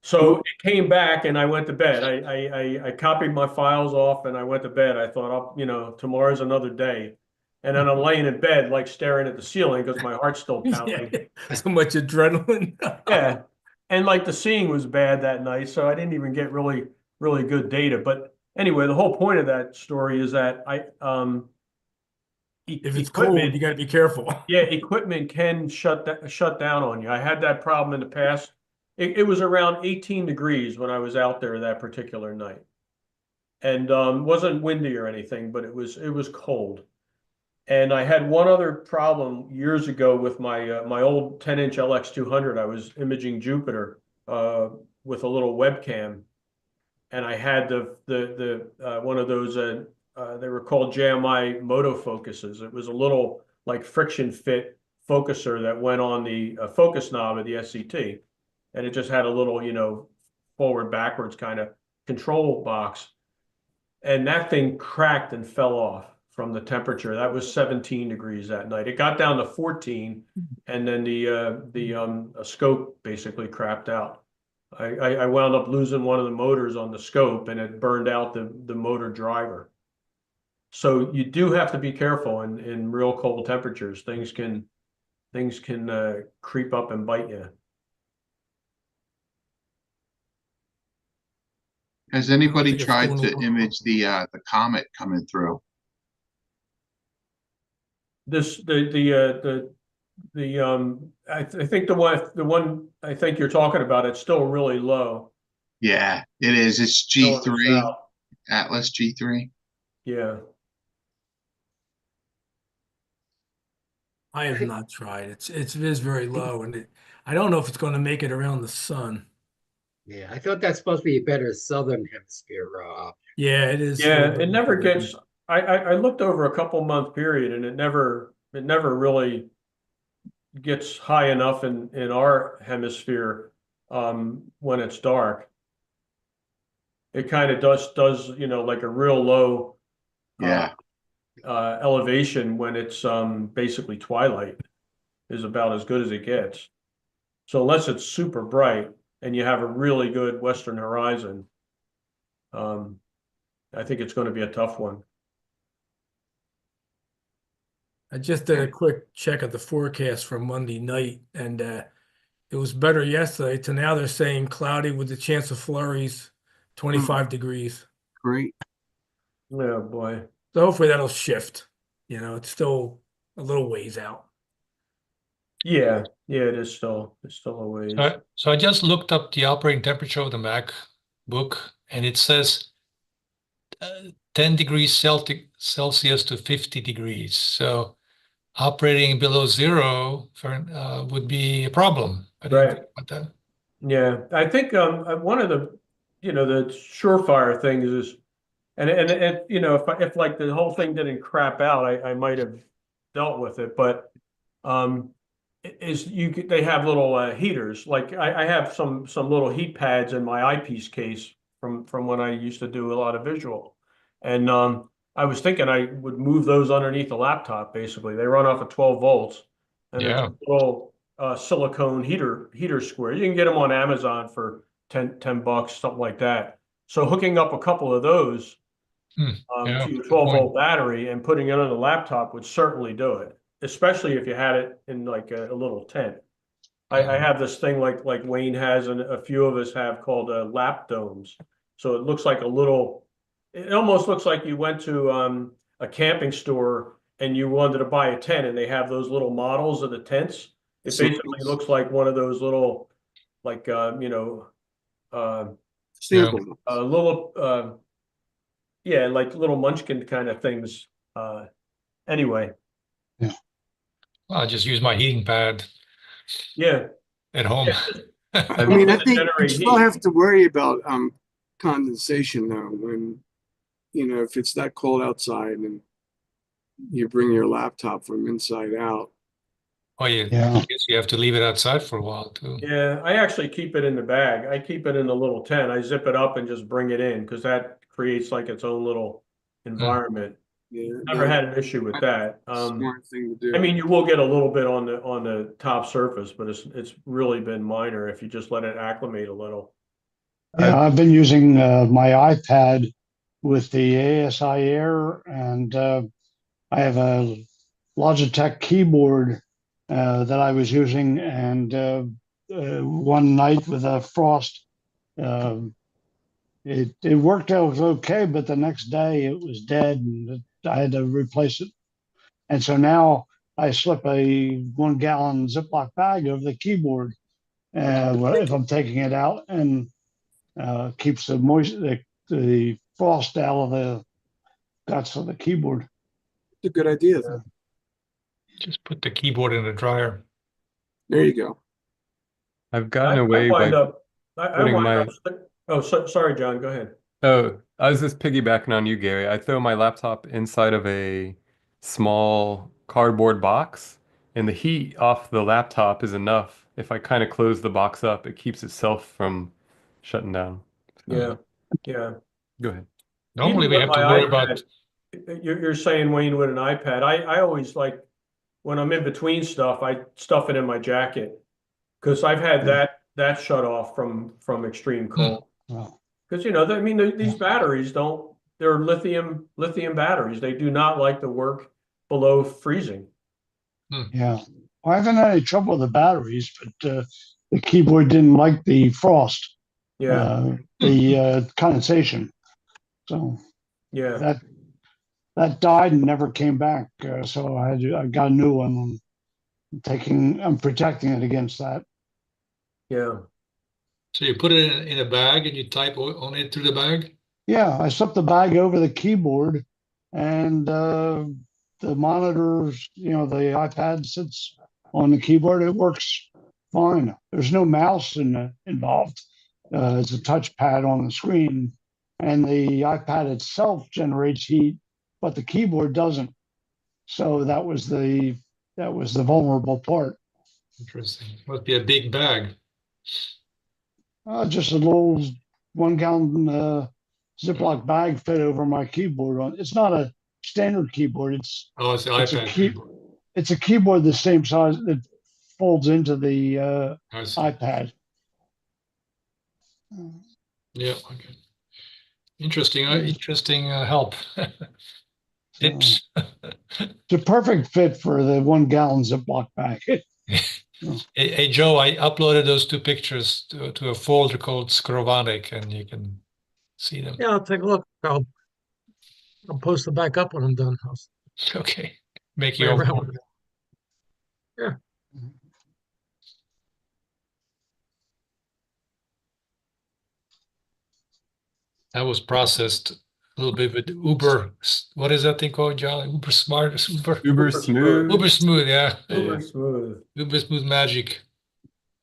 So it came back and I went to bed. I copied my files off and I went to bed. I thought, I'll, you know, tomorrow's another day. And then I'm laying in bed, like staring at the ceiling because my heart's still pounding. So much adrenaline. Yeah. And like the seeing was bad that night, so I didn't even get really good data. But anyway, the whole point of that story is that if it's cold, you got to be careful. Yeah, equipment can shut down on you. I had that problem in the past. It was around 18 degrees when I was out there that particular night, and wasn't windy or anything, but it was cold. And I had one other problem years ago with my my old 10-inch LX200. I was imaging Jupiter with a little webcam, and I had the one of those they were called JMI moto focuses. It was a little like friction fit focuser that went on the focus knob of the SCT, and it just had a little, you know, forward backwards kind of control box, and that thing cracked and fell off from the temperature. That was 17 degrees that night. It got down to 14, and then the scope basically crapped out. I wound up losing one of the motors on the scope, and it burned out the motor driver. So you do have to be careful in real cold temperatures. Things can creep up and bite you. Has anybody tried to image the comet coming through? I think the one I think you're talking about, it's still really low. Yeah, it is. It's G3, Atlas G3. Yeah. I have not tried. It is very low, and I don't know if it's going to make it around the sun. Yeah, I thought that's supposed to be a better southern hemisphere option. Yeah, it is. Yeah, it never gets. I looked over a couple month period, and it never really gets high enough in our hemisphere when it's dark. It kind of does, you know, like a real low elevation when it's basically twilight is about as good as it gets. So unless it's super bright and you have a really good western horizon, I think it's going to be a tough one. I just did a quick check of the forecast for Monday night, and it was better yesterday. To now they're saying cloudy with the chance of flurries, 25 degrees. Great. Oh boy. So hopefully that'll shift. You know, it's still a little ways out. Yeah, it is still a ways. So I just looked up the operating temperature of the MacBook, and it says 10 degrees Celsius to 50 degrees. So operating below zero would be a problem. What do you think about that? Yeah, I think one of the, you know, the surefire things is, and you know, if like the whole thing didn't crap out, I might have dealt with it, but they have little heaters. Like I have some little heat pads in my eyepiece case from when I used to do a lot of visual, and I was thinking I would move those underneath the laptop. Basically, they run off of 12 volts, and they're just little silicone heater square. You can get them on Amazon for 10 bucks, something like that. So hooking up a couple of those to your 12-volt battery and putting it on the laptop would certainly do it, especially if you had it in like a little tent. I have this thing like Wayne has and a few of us have called lap domes. So it looks like it almost looks like you went to a camping store and you wanted to buy a tent and they have those little models of the tents. It basically looks like one of those little, like, you know, sample. little, yeah, like little munchkin kind of things Anyway, I'll just use my heating pad yeah. at home. I mean, I to think you generate still heat. have to worry about condensation though, when, you know, if it's that cold outside and you bring your laptop from inside out. Oh, yeah. Yeah. I guess you have to leave it outside for a while too. Yeah, I actually keep it in the bag. I keep it in the little tent. I zip it up and just bring it in because that creates like its own little environment. Yeah, Never no, had an issue with that. smart thing to I do. mean, you will get a little bit on the top surface, but it's really been minor if you just let it acclimate a little. Yeah, I've been using my iPad with the ASI Air, and I have a Logitech keyboard that I was using, and one night with a frost, uh, it worked out okay, but the next day it was dead, and I had to replace it. And so now I slip a 1 gallon Ziploc bag over the keyboard if I'm taking it out, and keeps the frost out of the guts of the keyboard. It's a good idea though. Just put the keyboard in the dryer. There you go. I've gotten away by I putting wind my. up. Oh, sorry, John. Go ahead. Oh, I was just piggybacking on you, Gary. I throw my laptop inside of a small cardboard box, and the heat off the laptop is enough. If I kind of close the box up, it keeps itself from shutting down. Yeah, yeah. Go ahead. Normally Even we with have to my worry iPad, about. you're saying, Wayne, with an iPad, I always like when I'm in between stuff, I stuff it in my jacket because I've had that shut off from extreme cold. Wow. Because I mean these batteries they're lithium batteries. They do not like to work below freezing. Yeah. I haven't had any trouble with the batteries, but the keyboard didn't like the frost, Yeah, the condensation. So yeah, that died and never came back. So I got a new one. I'm protecting it against that. yeah. So you put it in a bag and you type on it through the bag? Yeah, I slipped the bag over the keyboard, and the monitors, the iPad sits on the keyboard. It works fine. There's no mouse involved. It's a touchpad on the screen, and the iPad itself generates heat, but the keyboard doesn't. So that was the vulnerable part. Interesting. Must be a big bag. Just a little 1 gallon Ziploc bag fit over my keyboard. It's not a standard keyboard. It's the iPad keyboard. It's a keyboard the same size that folds into the iPad. Yeah. Okay. Interesting. Interesting help. Tips. It's a perfect fit for the 1 gallon Ziploc bag. Hey, Joe, I uploaded those two pictures to a folder called Scrovantic, and you can see them. Yeah, I'll take a look. I'll post them back up when I'm done. Okay. Make play your own around folder. with it. Yeah. That was processed a little bit with Uber. What is that thing called, John? Uber Smart? Uber Smooth. Uber Smooth, yeah. Uber Smooth. Uber Smooth Magic.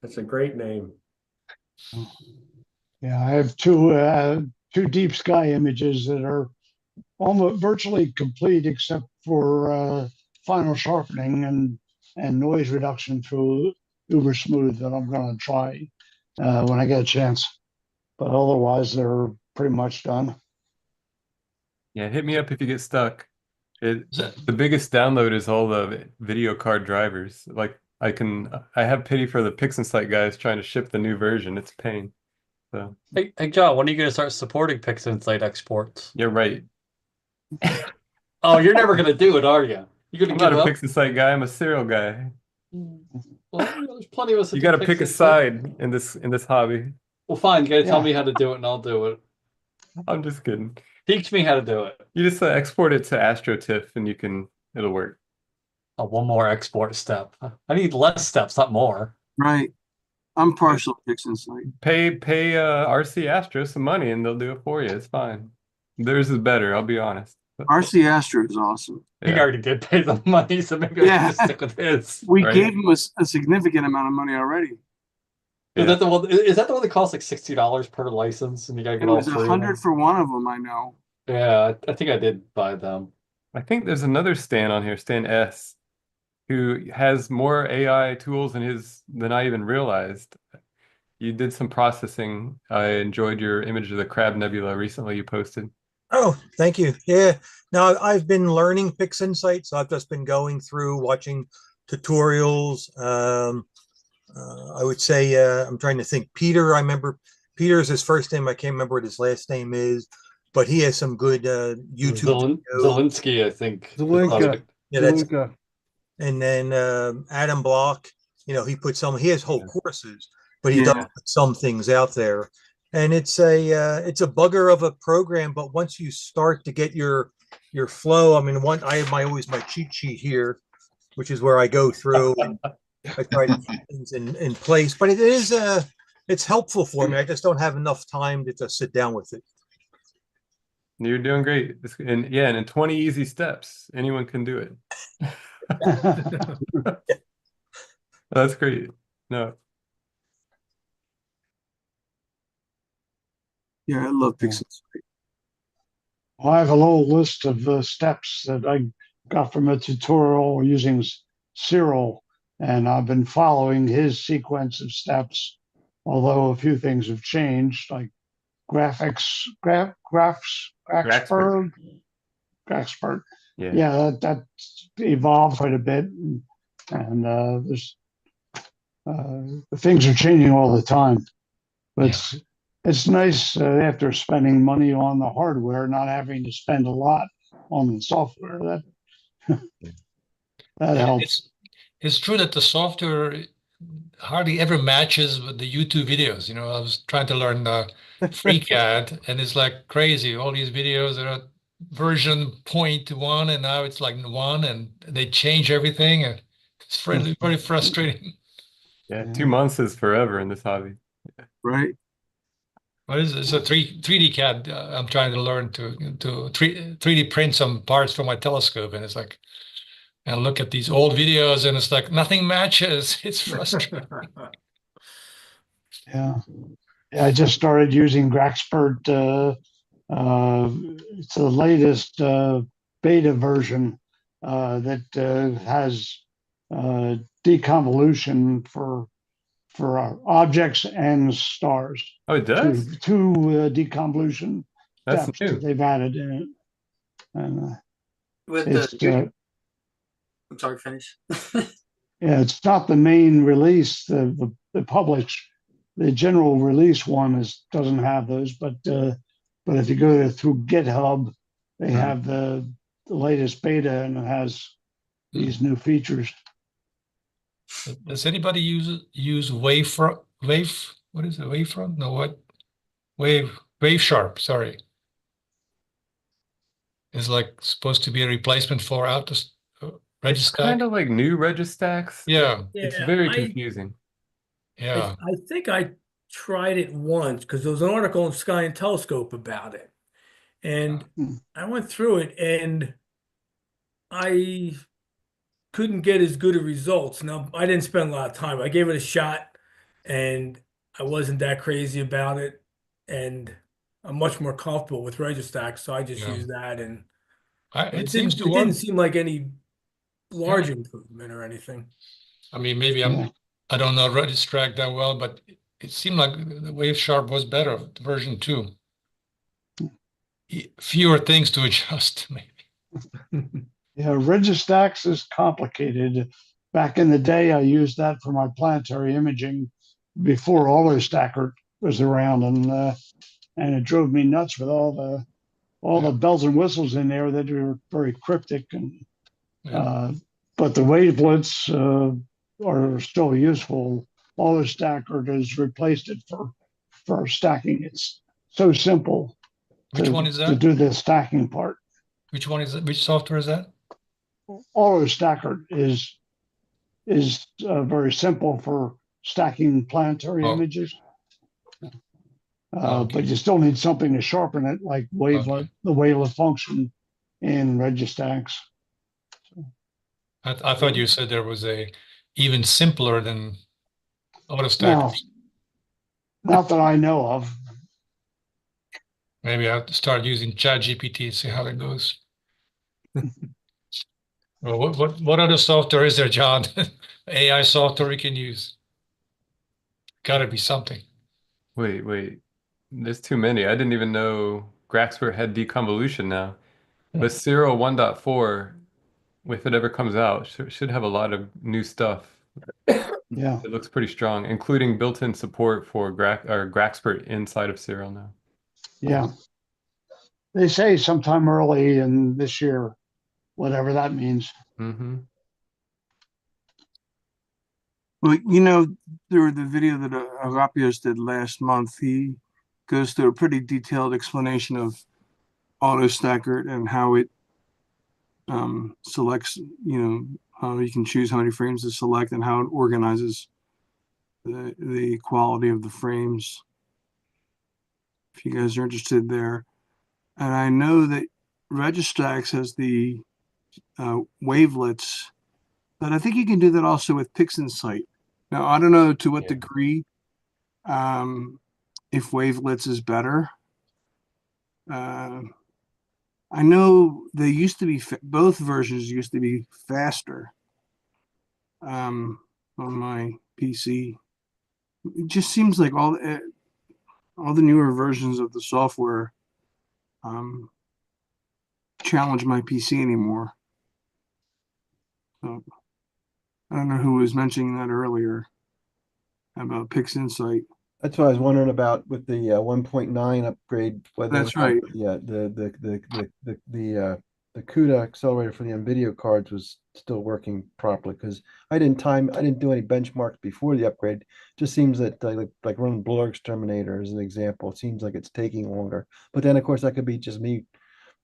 That's a great name. Yeah, I have two deep sky images that are almost virtually complete except for final sharpening and noise reduction through Uber Smooth that I'm going to try when I get a chance. But otherwise, they're pretty much done. Yeah, hit me up if you get stuck. The biggest download is all the video card drivers. Like I have pity for the PixInsight guys trying to ship the new version. It's a pain. So Hey John, when are you going to start supporting PixInsight exports? you're right. Oh, you're never going to do it, are you? You're going to I'm give not a up? PixInsight guy. I'm a serial guy. Well, there's plenty of us that You do got to pick a PixInsight. side in this hobby. Well, fine. You got to tell Yeah. me how to do it, and I'll do it. I'm just kidding. Teach me how to do it. You just export it to Astrotiff and it'll work. Oh, one more export step. I need less steps, not more. Right. I'm partial PixInsight. Pay RC Astro some money and they'll do it for you. It's fine. Theirs is better, I'll be honest. RC Astro is awesome. He Yeah. already did pay the money, so maybe I Yeah. should just stick with his. We Right. gave him a significant amount of money already. Is Yeah. that the one? Is that the one that costs like $60 per license, and you gotta It get all was three of 100 them? for one of them, I know. Yeah, I think I did buy them. I think there's another Stan on here, Stan S, who has more AI tools in his than I even realized. You did some processing. I enjoyed your image of the Crab Nebula recently you posted. Oh, thank you. Yeah. Now I've been learning PixInsight, so I've just been going through watching tutorials. I would say I'm trying to think. Peter, I remember Peter's his first name. I can't remember what his last name is, but he has some good YouTube videos. Zelensky, I think. Zelinka. Yeah, that's Zelinka. and then Adam Block. You know, he has whole courses, but he Yeah. does put some things out there. And it's a bugger of a program, but once you start to get your flow, I mean, I have always my cheat sheet here, which is where I go through and I try to keep things in place. But it's helpful for me. I just don't have enough time to just sit down with it. You're doing great. And yeah, and in 20 easy steps, anyone can do it. That's great. No. Yeah, I love PixInsight. Well, I have a little list of steps that I got from a tutorial using Cyril, and I've been following his sequence of steps, although a few things have changed, like Graphspert. Yeah. Yeah, that evolved quite a bit, and there's things are changing all the time. But it's nice after spending money on the hardware, not having to spend a lot on the software. That helps. It's true that the software hardly ever matches with the YouTube videos. You know, I was trying to learn FreeCAD, and it's like crazy. All these videos are at version 0.1, and now it's like 1, and they change everything, and it's very frustrating. Yeah, 2 months is forever in this hobby. Right. What is it? It's a 3D CAD. I'm trying to learn to 3D print some parts for my telescope, and it's like, and look at these old videos, and it's like nothing matches. It's frustrating. Yeah, I just started using Graphspert. It's the latest beta version that has deconvolution for objects and stars. Oh, it does? Two deconvolution That's steps new. that they've added in it. And With it's, I'm sorry, finish. yeah, it's not the main release. The published, the general release one doesn't have those, but if you go through GitHub, they have the latest beta, and it has these new features. Does anybody use Wavefront? What is it? Wavefront? No, what? Wavesharp. Sorry, is like supposed to be a replacement for It's Registack. kind of like new Registacks. Yeah. It's Yeah, very confusing. Yeah. I think I tried it once because there was an article in Sky and Telescope about it. And I went through it and I couldn't get as good of results. Now, I didn't spend a lot of time. I gave it a shot and I wasn't that crazy about it. And I'm much more comfortable with Registack, so I just use that. And it seems to work. Didn't seem like any large improvement or anything. I mean, maybe I don't know Registrack that well, but it seemed like the Wavesharp was better, version 2. Fewer things to adjust, maybe. Yeah, Registax is complicated. Back in the day, I used that for my planetary imaging before AutoStacker was around, and it drove me nuts with all the bells and whistles in there that were very cryptic. And but the wavelets are still useful. AutoStacker has replaced it for stacking. It's so simple. Which one is that? To do the stacking part. Which one is it? Which software is that? AutoStacker is very simple for stacking planetary images. But you still need something to sharpen it, like wavelet, the wavelet function in Registax. I thought you said there was a even simpler than AutoStack. No, not that I know of. Maybe I have to start using ChatGPT and see how that goes. Well, what other software is there, John? AI software we can use? Got to be something. Wait. There's too many. I didn't even know Graxper had deconvolution now. But Serial 1.4, if it ever comes out, should have a lot of new stuff. Yeah. It looks pretty strong, including built-in support for Graxper inside of Serial now. Yeah. They say sometime early in this year, whatever that means. Mm-hmm. Well, through the video that Agapios did last month, he goes through a pretty detailed explanation of AutoStacker and how it selects, how you can choose how many frames to select and how it organizes the quality of the frames. If you guys are interested there. And I know that Registrax has the wavelets, but I think you can do that also with PixInsight. Now, I don't know to what degree if wavelets is better. I know they used to be, both versions used to be faster on my PC. It just seems like all the newer versions of the software challenge my PC anymore. So, I don't know who was mentioning that earlier about PixInsight. That's what I was wondering about with the 1.9 upgrade. Whether That's right. The CUDA accelerator for the NVIDIA cards was still working properly, because I didn't do any benchmarks before the upgrade. Just seems that like running Blur Exterminator as an example, it seems like it's taking longer. But then of course that could be just me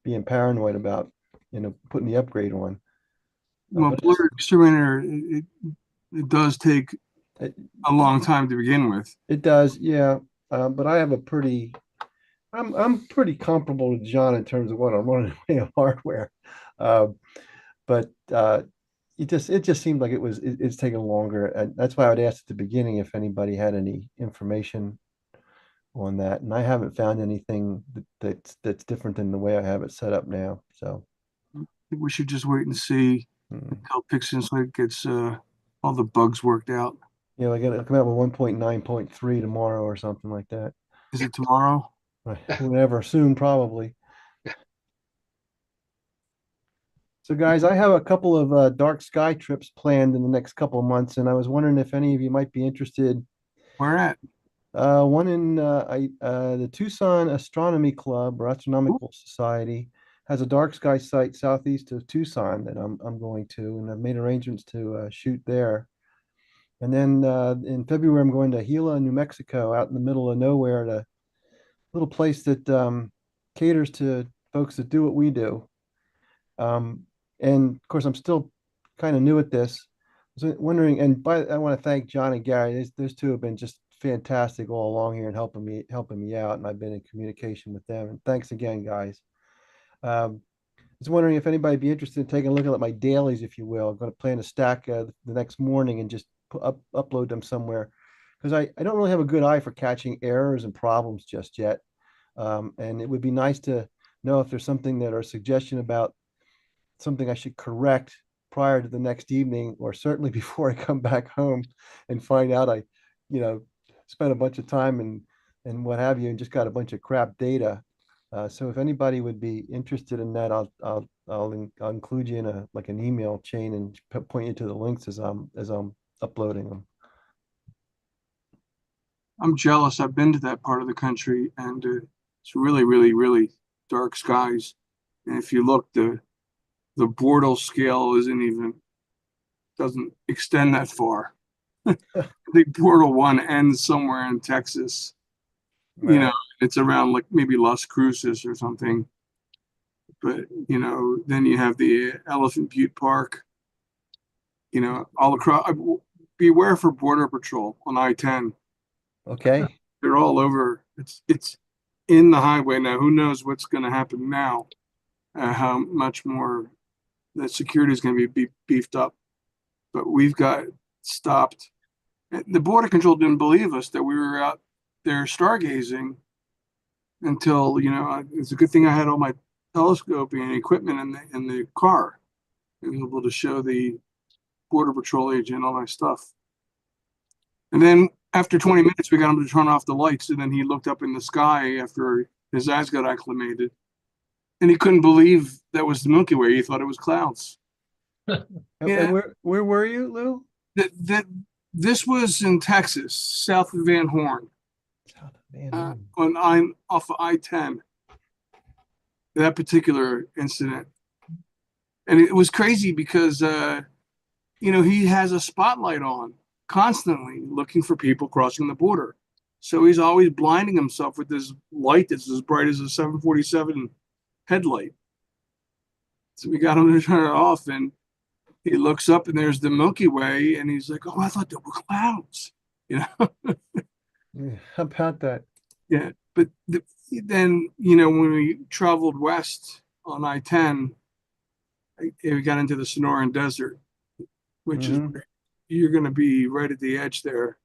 being paranoid about putting the upgrade on. Well, Blur Exterminator, it does take a long time to begin with. It does, yeah. But I have I'm pretty comparable to John in terms of what I'm running of hardware. But it just seemed like it's taking longer, and that's why I would ask at the beginning if anybody had any information on that, and I haven't found anything that's different than the way I have it set up now. So I think we should just wait and see until PixInsight gets all the bugs worked out. I gotta come out with 1.9.3 tomorrow or something like that. Is it tomorrow? Whenever, soon, probably. So, guys, I have a couple of dark sky trips planned in the next couple of months, and I was wondering if any of you might be interested. Where at? One in the Tucson Astronomy Club or Astronomical Society has a dark sky site southeast of Tucson that I'm going to, and I've made arrangements to shoot there. And then in February, I'm going to Gila, New Mexico, out in the middle of nowhere, at a little place that caters to folks that do what we do. And of course, I'm still kind of new at this. I was wondering, and I want to thank John and Gary. Those two have been just fantastic all along here and helping me out, and I've been in communication with them. And thanks again, guys. I was wondering if anybody would be interested in taking a look at my dailies, if you will. I'm going to plan to stack the next morning and just upload them somewhere, because I don't really have a good eye for catching errors and problems just yet. And it would be nice to know if there's something that, or a suggestion about something I should correct prior to the next evening, or certainly before I come back home and find out I, spent a bunch of time and what have you, and just got a bunch of crap data. So if anybody would be interested in that, I'll include you in an email chain and point you to the links as I'm uploading them. I'm jealous. I've been to that part of the country, and it's really, really, really dark skies. And if you look, the Bortle scale doesn't extend that far. I think Bortle 1 ends somewhere in Texas. Right. It's around like maybe Las Cruces or something. But then you have the Elephant Butte Park. All across. Beware for Border Patrol on I-10. Okay. They're all over. It's in the highway now. Who knows what's going to happen now? how much more the security is going to be beefed up. But we've got stopped. The border control didn't believe us that we were out there stargazing until, it's a good thing I had all my telescoping and equipment in the car. I was able to show the border patrol agent all my stuff. And then after 20 minutes, we got him to turn off the lights, and then he looked up in the sky after his eyes got acclimated, and he couldn't believe that was the Milky Way. He thought it was clouds. And Yeah. where were you, Lou? This was in Texas, south of Van Horn, off of I-10. That particular incident, and it was crazy because he has a spotlight on constantly looking for people crossing the border. So he's always blinding himself with this light that's as bright as a 747 headlight. So we got him to turn it off, and he looks up and there's the Milky Way, and he's like, "Oh, I thought there were clouds." Yeah, how about that? Yeah, but then when we traveled west on I-10, we got into the Sonoran Desert, which is where you're going to be right at the edge there.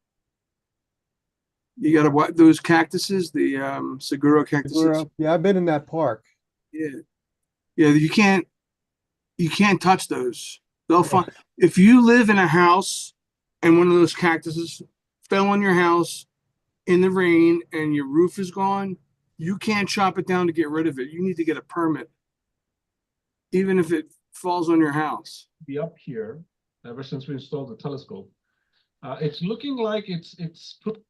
You got to what those cactuses, the Seguro cactuses. Seguro. Yeah, I've been in that park. Yeah, you can't touch those. They'll find if you live in a house and one of those cactuses fell on your house in the rain and your roof is gone, you can't chop it down to get rid of it. You need to get a permit, even if it falls on your house. Be up here ever since we installed the telescope. It's looking like it's put.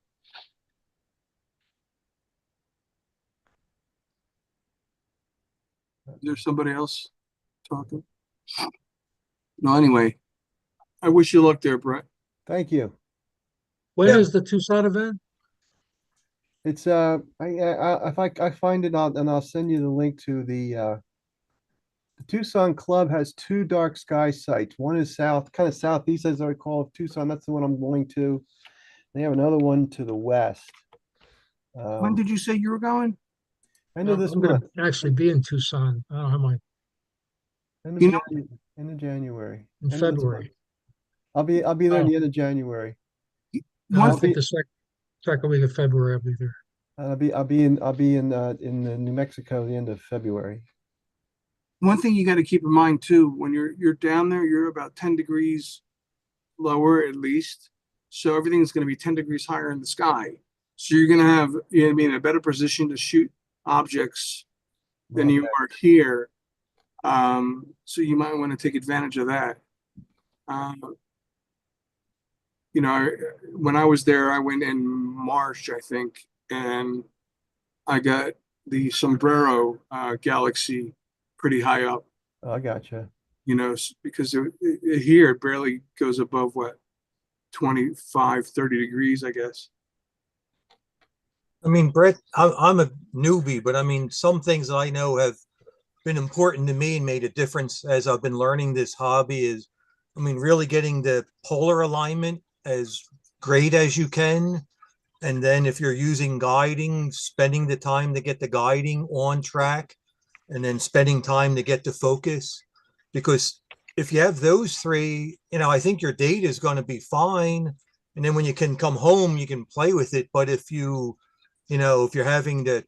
There's somebody else talking. No, anyway, I wish you luck there, Brett. Thank you. When is the Tucson event? It's if I find it out, and I'll send you the link to the Tucson Club has two dark sky sites. One is kind of southeast, as I recall, of Tucson. That's the one I'm going to. They have another one to the west. When did you say you were going? End of this I'm month. going to actually be in Tucson. I don't have my End of January. in End of this February. month. I'll be there in the end of January. I think the second week of February I'll be there. I'll be in New Mexico the end of February. One thing you got to keep in mind too, when you're down there, you're about 10 degrees lower at least. So everything's going to be 10 degrees higher in the sky. So you're going to have, in a better position to shoot objects than you are here. So you might want to take advantage of that. When I was there, I went in March, I think, and I got the Sombrero Galaxy pretty high up. Oh, I gotcha. Because here it barely goes above 25, 30 degrees, I guess. I mean, Brett, I'm a newbie, but I mean, some things that I know have been important to me and made a difference as I've been learning this hobby is, really getting the polar alignment as great as you can. And then if you're using guiding, spending the time to get the guiding on track, and then spending time to get to focus. Because if you have those three, I think your data is going to be fine. And then when you can come home, you can play with it. But if if you're having to,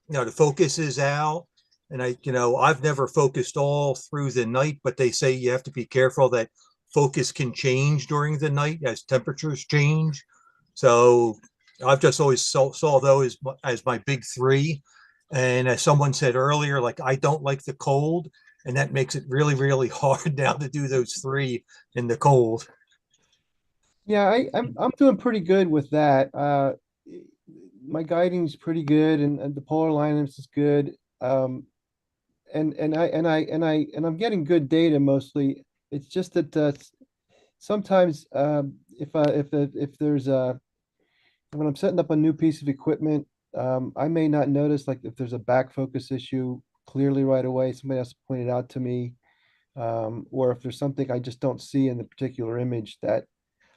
the focus is out, and I've never focused all through the night, but they say you have to be careful that focus can change during the night as temperatures change. So I've just always saw those as my big three. And as someone said earlier, like, I don't like the cold, and that makes it really, really hard now to do those three in the cold. Yeah, I'm doing pretty good with that. My guiding's pretty good, and the polar alignments is good. And I'm getting good data mostly. It's just that sometimes if there's when I'm setting up a new piece of equipment, I may not notice, like, if there's a back focus issue clearly right away. Somebody has to point it out to me, or if there's something I just don't see in the particular image that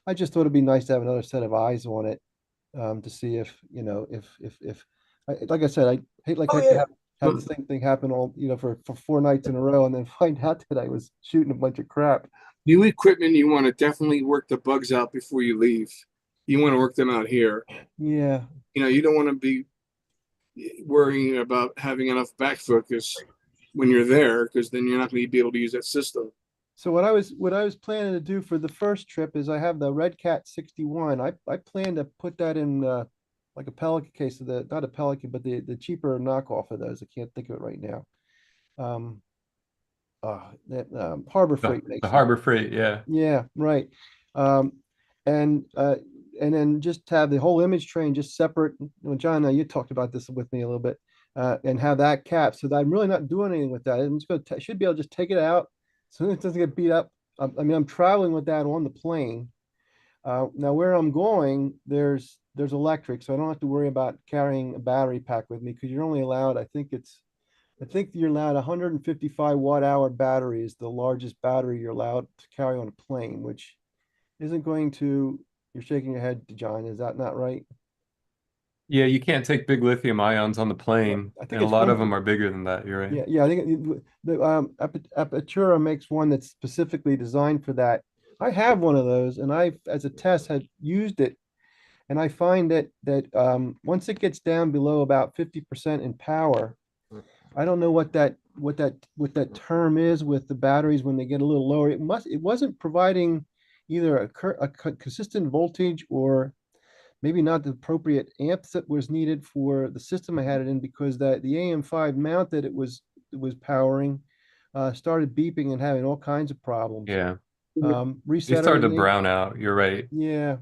I just thought it'd be nice to have another set of eyes on it, to see if like I said, I hate have the same thing happen all, for 4 nights in a row and then find out that I was shooting a bunch of crap. New equipment, you want to definitely work the bugs out before you leave. You want to work them out here. Yeah. You don't want to be worrying about having enough back focus when you're there, because then you're not going to be able to use that system. So what I was planning to do for the first trip is I have the Red Cat 61. I plan to put that in like a Pelican case of not a Pelican, but the cheaper knockoff of those. I can't think of it right now. That Harbor Freight makes the them. Harbor Freight, yeah. Yeah, right. Um, and then just have the whole image train just separate. John, you talked about this with me a little bit, and have that cap so that I'm really not doing anything with that. I'm just going to should be able to just take it out so it doesn't get beat up. I mean, I'm traveling with that on the plane. Now where I'm going, there's electric, so I don't have to worry about carrying a battery pack with me because you're only allowed, I think you're allowed 155 watt hour battery is the largest battery you're allowed to carry on a plane, which isn't going to, you're shaking your head, John, is that not right? Yeah, you can't take big lithium ions on the plane, I think and a it's lot of them are bigger than that. You're right. Yeah, I think the Apertura makes one that's specifically designed for that. I have one of those, and I, as a test, had used it, and I find that once it gets down below about 50% in power, I don't know what that term is with the batteries when they get a little lower. It wasn't providing either a consistent voltage or maybe not the appropriate amps that was needed for the system I had it in, because the AM5 mount that it was powering started beeping and having all kinds of problems. Yeah. They Reset started to everything. brown out. You're right. Yeah,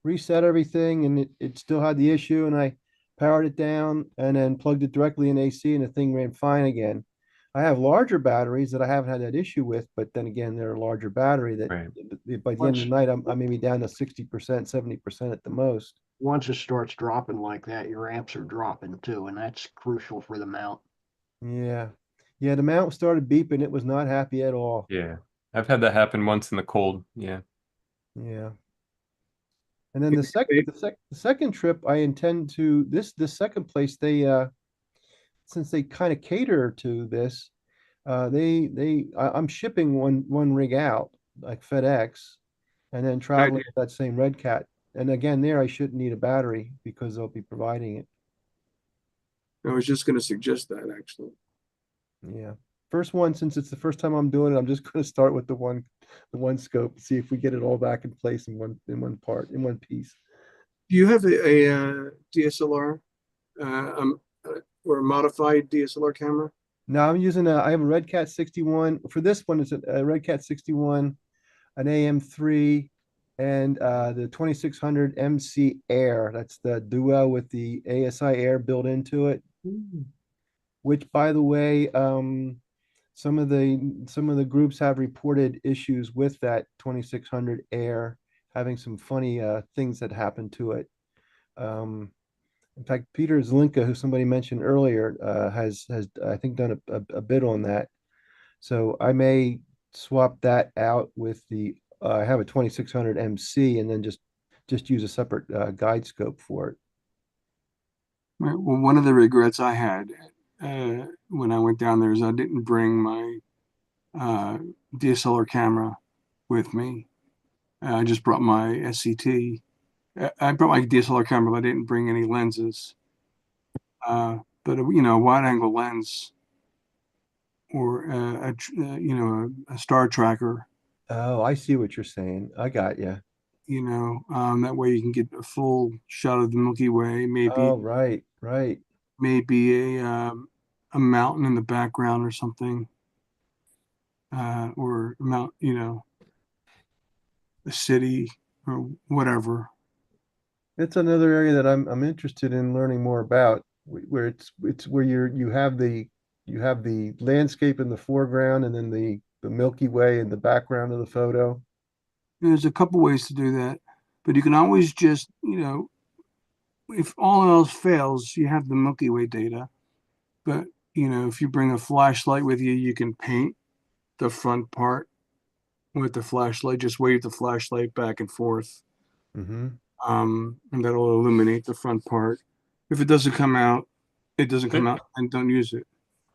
reset everything, and it still had the issue, and I powered it down and then plugged it directly in AC, and the thing ran fine again. I have larger batteries that I haven't had that issue with, but then again, they're a larger battery that by the end of the night, I may be down to 60%, 70% at the most. Once it starts dropping like that, your amps are dropping too, and that's crucial for the mount. Yeah. Yeah, the mount started beeping. It was not happy at all. Yeah. I've had that happen once in the cold. Yeah. Yeah. And then the second trip, I intend to this second place, since they kind of cater to this, I'm shipping one rig out like FedEx, and then traveling with that same Red Cat. And again, there I shouldn't need a battery because they'll be providing it. I was just going to suggest that, actually. Yeah. First one, since it's the first time I'm doing it, I'm just going to start with the one scope, see if we get it all back in place in one piece. Do you have a DSLR or a modified DSLR camera? No, I have a Red Cat 61. For this one, it's a Red Cat 61, an AM3, and the 2600 MC Air. That's the Duo with the ASI Air built into it. Which, by the way, some of the groups have reported issues with that 2600 Air, having some funny things that happened to it. In fact, Peter Zlinka, who somebody mentioned earlier, has I think done a bit on that. So I may swap that out with I have a 2600 MC and then just use a separate guide scope for it. Right. Well, one of the regrets I had when I went down there is I didn't bring my DSLR camera with me. I just brought my SCT. I brought my DSLR camera, but I didn't bring any lenses. But a wide angle lens or a star tracker. Oh, I see what you're saying. I got you. That way you can get a full shot of the Milky Way. Maybe. Oh, right. Maybe a mountain in the background or something, or a city or whatever. It's another area that I'm interested in learning more about, where it's where you have the landscape in the foreground and then the Milky Way in the background of the photo. There's a couple ways to do that, but you can always just, if all else fails, you have the Milky Way data. But, if you bring a flashlight with you, you can paint the front part with the flashlight, just wave the flashlight back and forth. Mm-hmm. And that'll illuminate the front part. If it doesn't come out, it doesn't come out, and don't use it.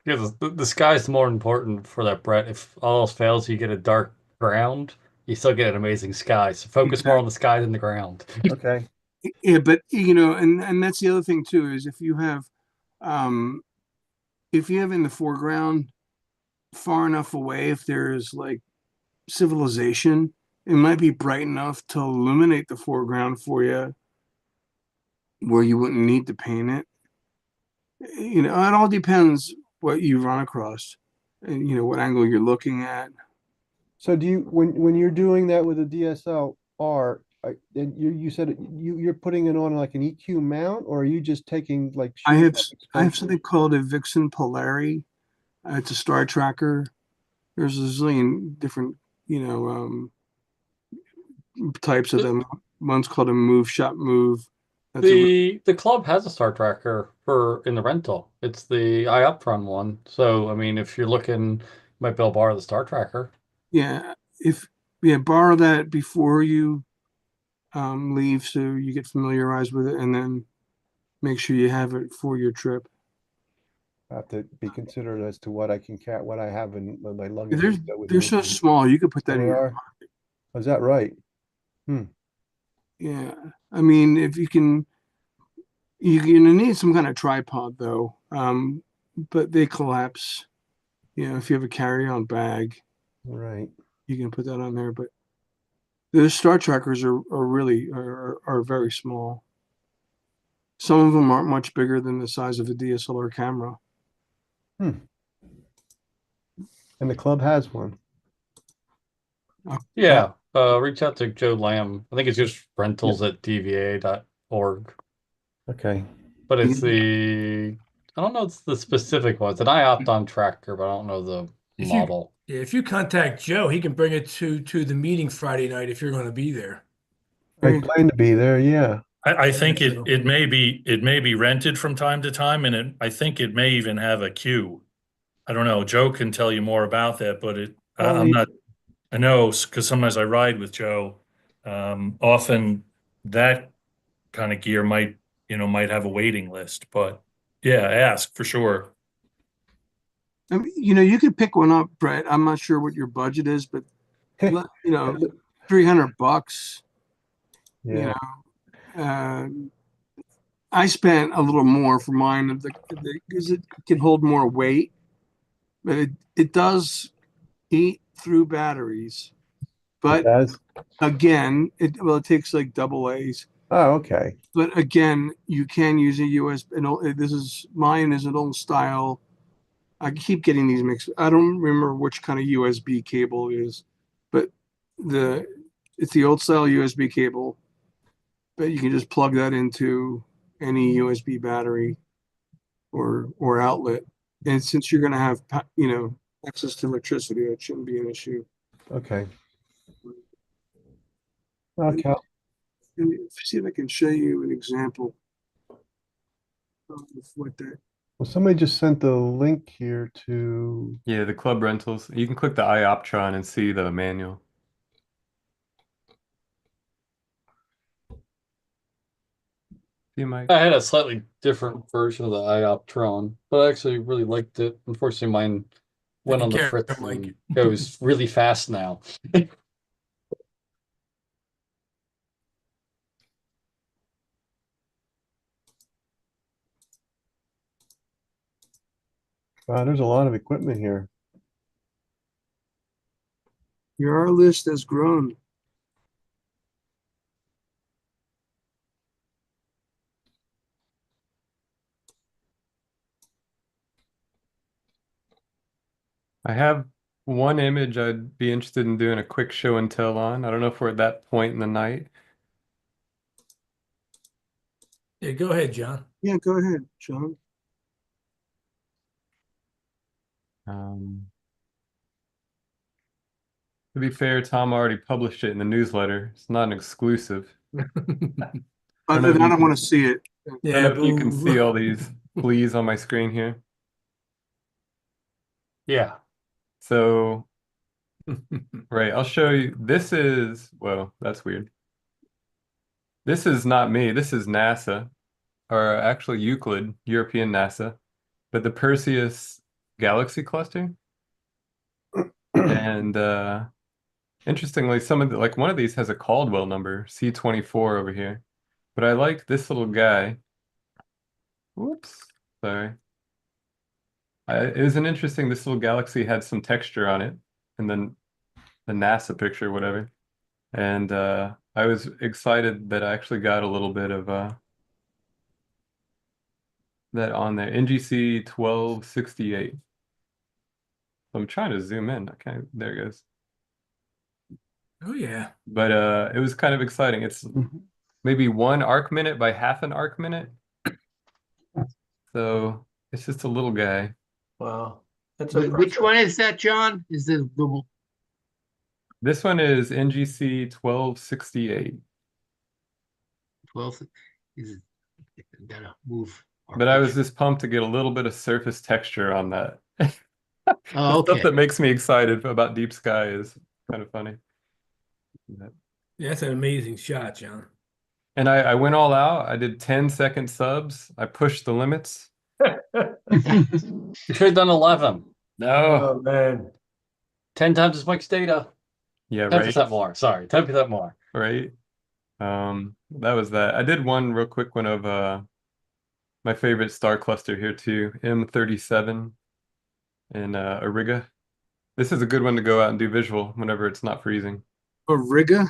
Because the sky's more important for that, Brett. If all else fails, you get a dark ground, you still get an amazing sky. So focus more on the sky than the ground. Okay. Yeah, but and that's the other thing too, is um if you have in the foreground far enough away, if there's like civilization, it might be bright enough to illuminate the foreground for you where you wouldn't need to paint it. It all depends what you run across and what angle you're looking at. So do you when you're doing that with a DSLR, and you said you're putting it on like an EQ mount, or are you just taking like I shooting have up I have exposure? something called a Vixen Polari. It's a star tracker. There's a zillion different, you know, types of them. One's called a move shot move. That's a The club has a star tracker for in the rental. It's the iOptron one. So I mean, if you're looking, you might be able to borrow the star tracker. yeah. If borrow that before you leave, so you get familiarized with it, and then make sure you have it for your trip. I have to be considered as to what I can what I have in my luggage They're to go with they're me. so small, you could put Oh, that they in your are? Oh, is that right? Hmm. yeah. I mean, if you can, you're gonna need some kind of tripod though. But they collapse. If you have a carry-on bag, Right. you can put that on there. But the star trackers are really are very small. Some of them aren't much bigger than the size of a DSLR camera. Hmm. And the club has one. Yeah. Reach out to Joe Lamb. I think it's just rentals@dva.org. Okay. But it's I don't know it's the specific one. It's an iOpton tracker, but I don't know the model. If you contact Joe, he can bring it to the meeting Friday night if you're going to be there. I plan to be there, yeah. I think it may be rented from time to time, and I think it may even have a queue. I don't know. Joe can tell you more about that, but I'm not. I know because sometimes I ride with Joe. Often that kind of gear might have a waiting list, but yeah, ask for sure. I mean, you could pick one up, Brett. I'm not sure what your budget is, but $300. Yeah. I spent a little more for mine because it can hold more weight, but it does eat through batteries. But does? again, it takes like double A's. Oh, okay. But again, you can use a USB. Mine is an old style. I keep getting these mixed. I don't remember which kind of USB cable it is, but it's the old style USB cable. But you can just plug that into any USB battery or outlet. And since you're going to have access to electricity, that shouldn't be an issue. Okay. Okay. Let me see if I can show you an example of what that. Well, somebody just sent the link here to. Yeah, the club rentals. You can click the iOptron and see the manual. You might. I had a slightly different version of the iOptron, but I actually really liked it. Unfortunately, mine went on the fritz and goes really fast now. Wow, there's a lot of equipment here. Your list has grown. I have one image I'd be interested in doing a quick show and tell on. I don't know if we're at that point in the night. Yeah, go ahead, John. Yeah, go ahead, John. To be fair, Tom already published it in the newsletter. It's not an exclusive. I don't want to see it. I don't know if you can see all these fleas on my screen here. Yeah. So, right, I'll show you. Well, that's weird. This is not me. This is NASA, or actually Euclid, European NASA. But the Perseus galaxy cluster. And interestingly, some of the, like one of these has a Caldwell number, C24 over here. But I like this little guy. Whoops, sorry. It was an interesting, this little galaxy had some texture on it, and then the NASA picture, whatever. And I was excited that I actually got a little bit of that on there. NGC 1268. I'm trying to zoom in. I can't, there it goes. Oh yeah. But it was kind of exciting. It's maybe 1 arc minute by half an arc minute. So it's just a little guy. Wow. That's Which one is that, John? Is the This one is NGC 1268. 12th? Is it gotta move? But I was just pumped to get a little bit of surface texture on that. Oh, The stuff okay. that makes me excited about deep sky is kind of funny. Yeah, that's an amazing shot, John. And I went all out. I did 10-second subs. I pushed the limits. You should have done 11. No. Oh man. 10 times as much data. Yeah, 10% right. more. Sorry, 10% more. Right. That was that. I did one real quick one of my favorite star cluster here too, M37 in Auriga. This is a good one to go out and do visual whenever it's not freezing. Auriga?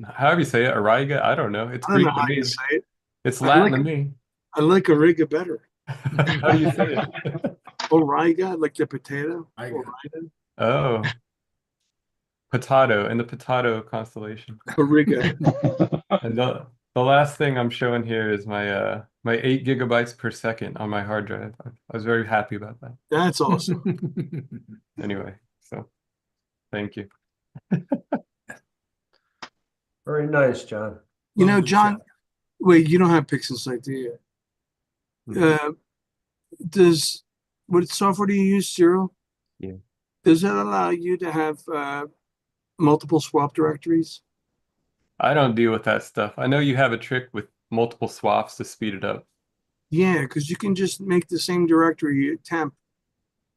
However you say it, Auriga, I don't know. It's I don't Greek know to how me. you say it. It's I Latin like to me. I like Auriga better. How do you say it? Auriga, like the potato. Auriga. Oh, potato in the potato constellation. Auriga. And the last thing I'm showing here is my my 8 gigabytes per second on my hard drive. I was very happy about that. That's awesome. Anyway, so thank you. Very nice, John. You know, John, wait, you don't have PixInsight, do you? What software do you use, Zero? Yeah. Does that allow you to have multiple swap directories? I don't deal with that stuff. I know you have a trick with multiple swaps to speed it up. Yeah, because you can just make the same directory temp,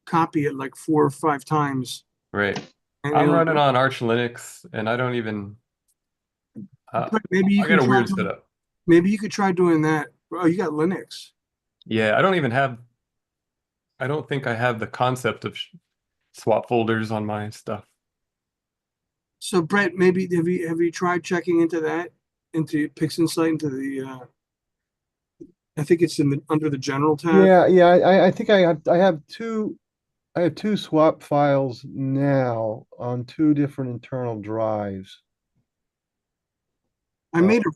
copy it like 4 or 5 times. Right. And I'm running on Arch Linux, and I don't even. Maybe you I can got a try weird setup. Maybe you could try doing that. Oh, you got Linux. Yeah, I don't even have. I don't think I have the concept of swap folders on my stuff. So Brett, maybe have you tried checking into that, into PixInsight, into the I think it's in the under the general tab. Yeah. I think I have two swap files now on 2 different internal drives. I made a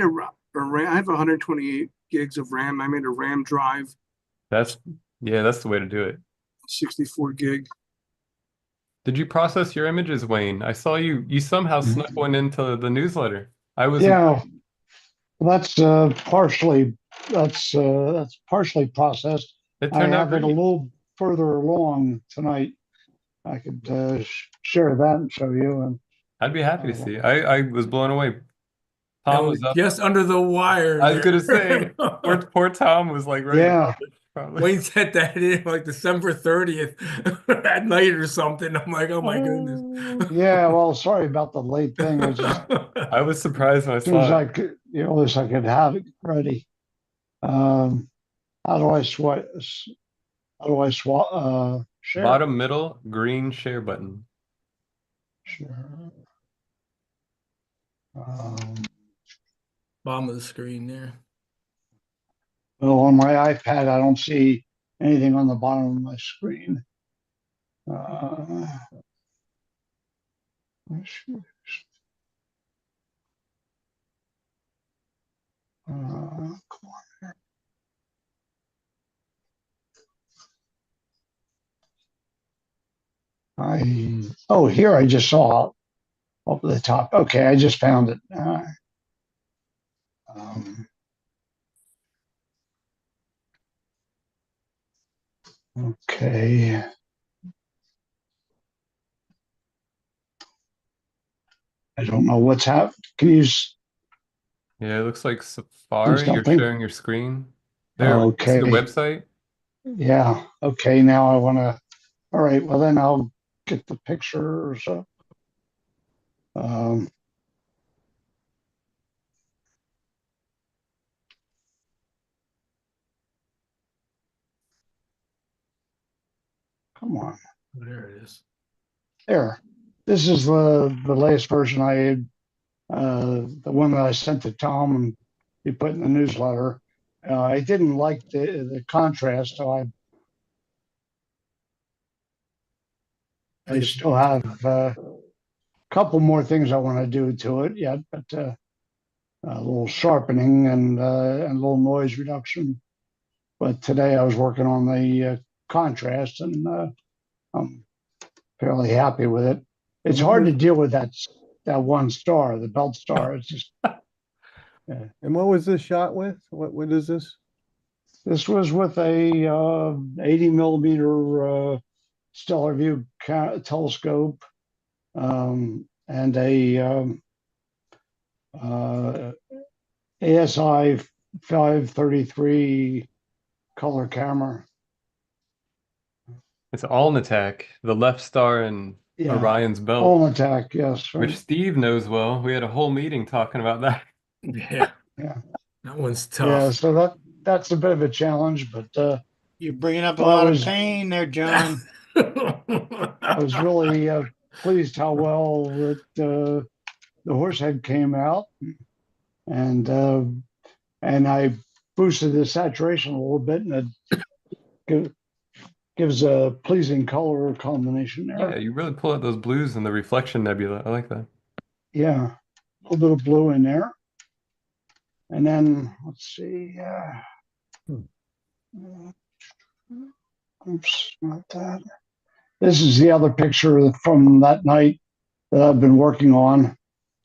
RAM. I have 128 gigs of RAM. I made a RAM drive. That's the way to do it. 64 gig. Did you process your images, Wayne? I saw you somehow snuck one into the newsletter. I was Yeah, that's partially processed. It I turned out have it a great. little further along tonight. I could share that and show you. And I'd be happy to see. I was blown away. Tom was up. Just under the wire. I was gonna say, poor Tom was like ready to publish, probably. Wayne sent that in like December 30th at night or something. I'm like, oh my goodness. yeah, well, sorry about the late thing. I was surprised when I as soon as saw I it. could, as I could have it ready. How do I swap? Share? Bottom middle green share button. Sure. Bottom of the screen there. Well, on my iPad, I don't see anything on the bottom of my screen. Come on here. Here I just saw up at the top. Okay, I just found it. Okay. I don't know what's happened. Can you Yeah, it looks like Safari. You're something? sharing your screen. There, Okay. see the website? Yeah. Okay. Now I want to. All right. Well, then I'll get the pictures up. Um, come on. There it is. There. This is the latest version I had. The one that I sent to Tom and he put in the newsletter. I didn't like the contrast, so I still have a couple more things I want to do to it yet, but a little sharpening and a little noise reduction. But today I was working on the contrast, and I'm fairly happy with it. It's hard to deal with that one star, the belt star. It's just. Yeah. And what was this shot with? What is this? This was with a 80 millimeter stellar view telescope and a ASI 533 color camera. It's Alnitak, the left star in Yeah, Orion's belt, Alnitak, yes. Right. which Steve knows well. We had a whole meeting talking about that. Yeah. Yeah. That one's tough. Yeah, so that's a bit of a challenge, but you're bringing up a lot of pain there, John. I was really pleased how well that the horsehead came out, and I boosted the saturation a little bit, and it gives a pleasing color combination there. Yeah, you really pull out those blues in the reflection nebula. I like that. Yeah, a little bit of blue in there. And then, let's see. Oops, not that. This is the other picture from that night that I've been working on.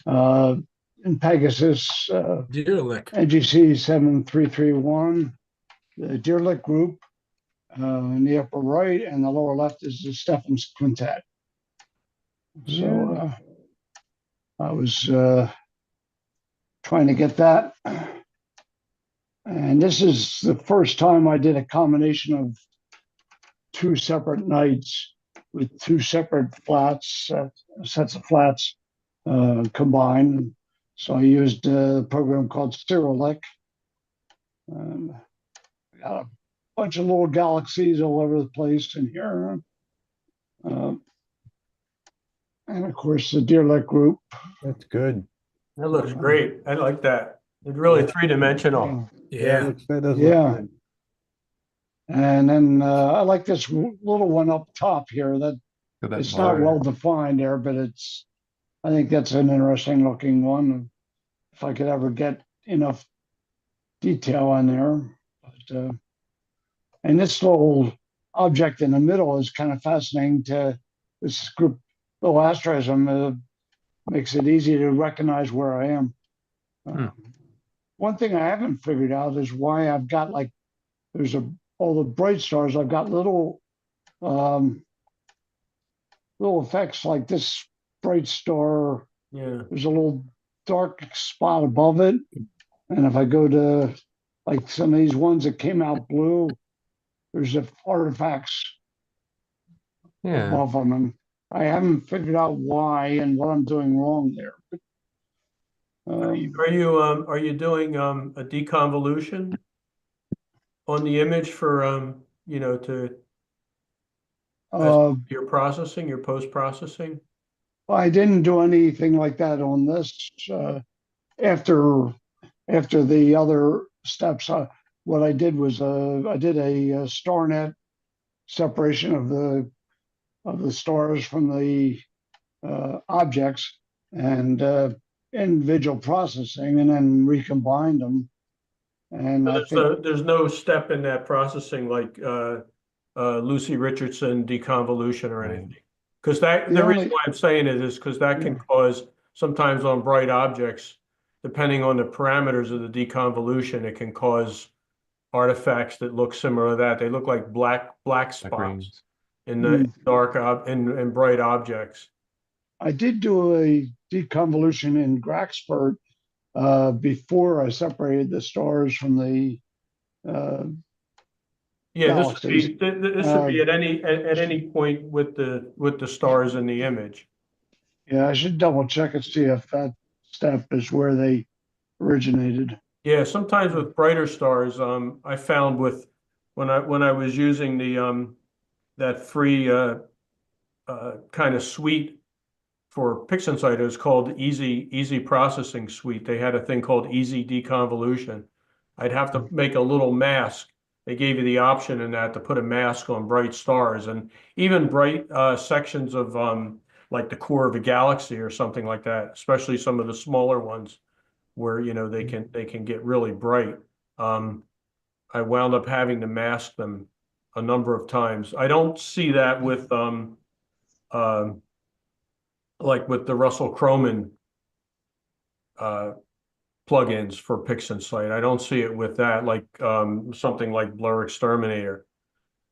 In Pegasus, NGC 7331, the Deerlick group in the upper right, and the lower left is the Stephens Quintet. So I was trying to get that. And this is the first time I did a combination of two separate nights with two separate flats, sets of flats combined. So I used a program called Stereolec. Got a bunch of little galaxies all over the place in here. And of course, the Deerlick group. That's good. That looks great. I like that. It's really three-dimensional. Yeah. That does look good. And then I like this little one up top here that it's not well defined there, but I think that's an interesting looking one. If I could ever get enough detail on there. But, and this little object in the middle is kind of fascinating to this group, little asterism makes it easy to recognize where I am. One thing I haven't figured out is why I've got all the bright stars, I've got little effects like this bright star. Yeah. There's a little dark spot above it. And if I go to like some of these ones that came out blue, there's artifacts above them. And I haven't figured out why and what I'm doing wrong there. Are you doing a deconvolution on the image for your processing, your post-processing? Well, I didn't do anything like that on this. After the other steps, what I did was I did a star net separation of the stars from the objects and individual processing, and then recombined them. And there's no step in that processing like Lucy Richardson deconvolution or anything. Because the reason why I'm saying it is because that can cause, sometimes on bright objects, depending on the parameters of the deconvolution, it can cause artifacts that look similar to that. They look like black spots in the dark and bright objects. I did do a deconvolution in Graxpert before I separated the stars from the Yeah, this would galaxies. be, this would be at any point with the stars in the image. Yeah, I should double check and see if that step is where they originated. Yeah, sometimes with brighter stars, I found with when I was using the that free kind of suite for PixInsight, it was called Easy Processing Suite. They had a thing called Easy Deconvolution. I'd have to make a little mask. They gave you the option in that to put a mask on bright stars, and even bright sections of like the core of a galaxy or something like that, especially some of the smaller ones where they can get really bright. I wound up having to mask them a number of times. I don't see that with like with the Russell Croman plugins for PixInsight. I don't see it with that, like something like Blur Exterminator,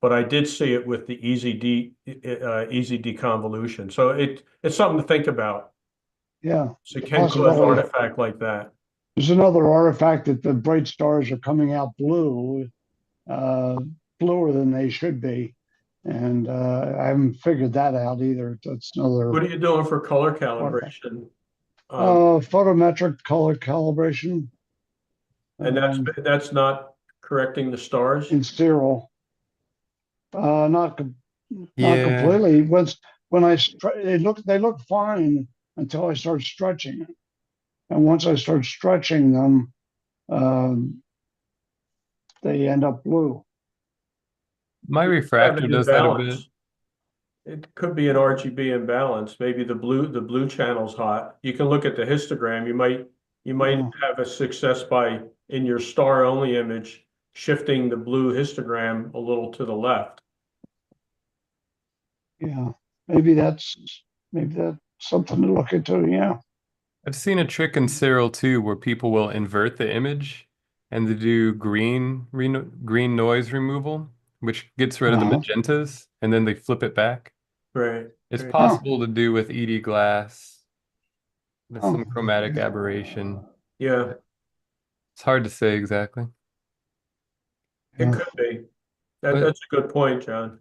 but I did see it with the easy deconvolution. So it's something to think about. Yeah, So it it's a can cause possibility. artifact like that. There's another artifact that the bright stars are coming out blue, bluer than they should be. And I haven't figured that out either. That's another What are you doing for color artifact. calibration? Photometric color calibration. And that's not correcting the stars? In Cyril. Not Yeah. completely. When they look fine until I start stretching it. And once I start stretching them, they end up blue. My Have refractor an does that a bit. imbalance. It could be an RGB imbalance. Maybe the blue channel's hot. You can look at the histogram. You might have a success by in your star only image shifting the blue histogram a little to the left. Yeah, maybe that's something to look into. Yeah. I've seen a trick in Cyril too, where people will invert the image and they do green noise removal, which gets rid of the magentas, and then they flip it back. Right. It's right. possible to do with ED glass. There's some chromatic aberration. Yeah, It's hard to say exactly. it could be. But- That's a good point, John.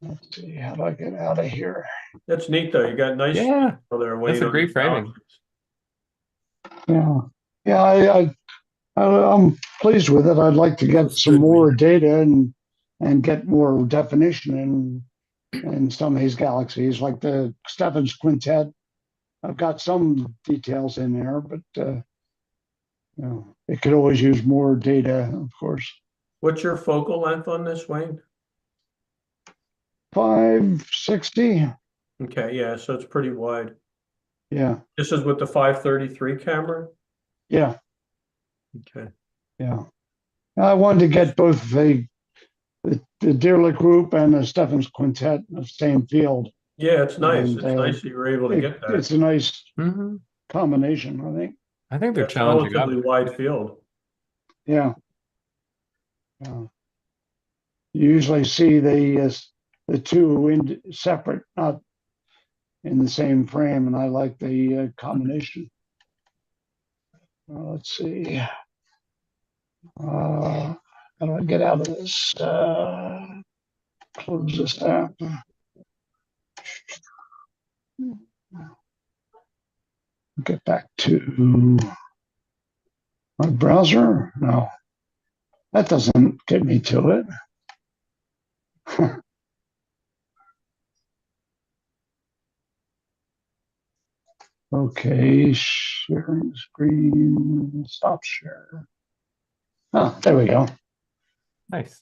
Let's see, how do I get out of here? That's neat though. You got nice Yeah, there that's a great framing. Yeah, yeah. I'm pleased with it. I'd like to get some more data and get more definition in some of these galaxies, like the Stephens Quintet. I've got some details in there, but it could always use more data, of course. What's your focal length on this, Wayne? 560. Okay, yeah, so it's pretty wide. Yeah. This is with the 533 camera? Yeah. Okay. Yeah. I wanted to get both the Deerlich group and the Stephens Quintet in the same field. Yeah, it's nice. And, It's nice that you were able to get that. It's a nice combination, I think. I think they're That's a challenging relatively up. wide field. Yeah. You usually see the two separate, not in the same frame, and I like the combination. Let's see. How do I get out of this? Close this app. Get back to my browser. No, that doesn't get me to it. Okay, sharing screen, stop share. Oh, there we go. Nice.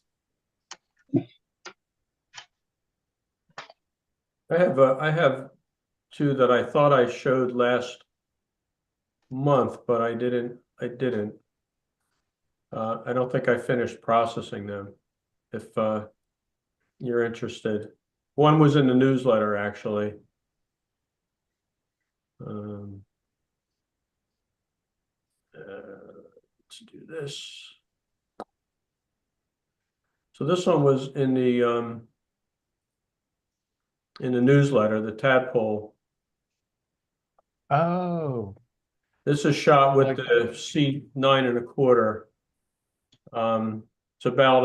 I have two that I thought I showed last month, but I didn't. I don't think I finished processing them. If you're interested, one was in the newsletter actually. Let's do this. So this one was in the newsletter, the tadpole. Oh. This is shot with the C9 1/4 It's about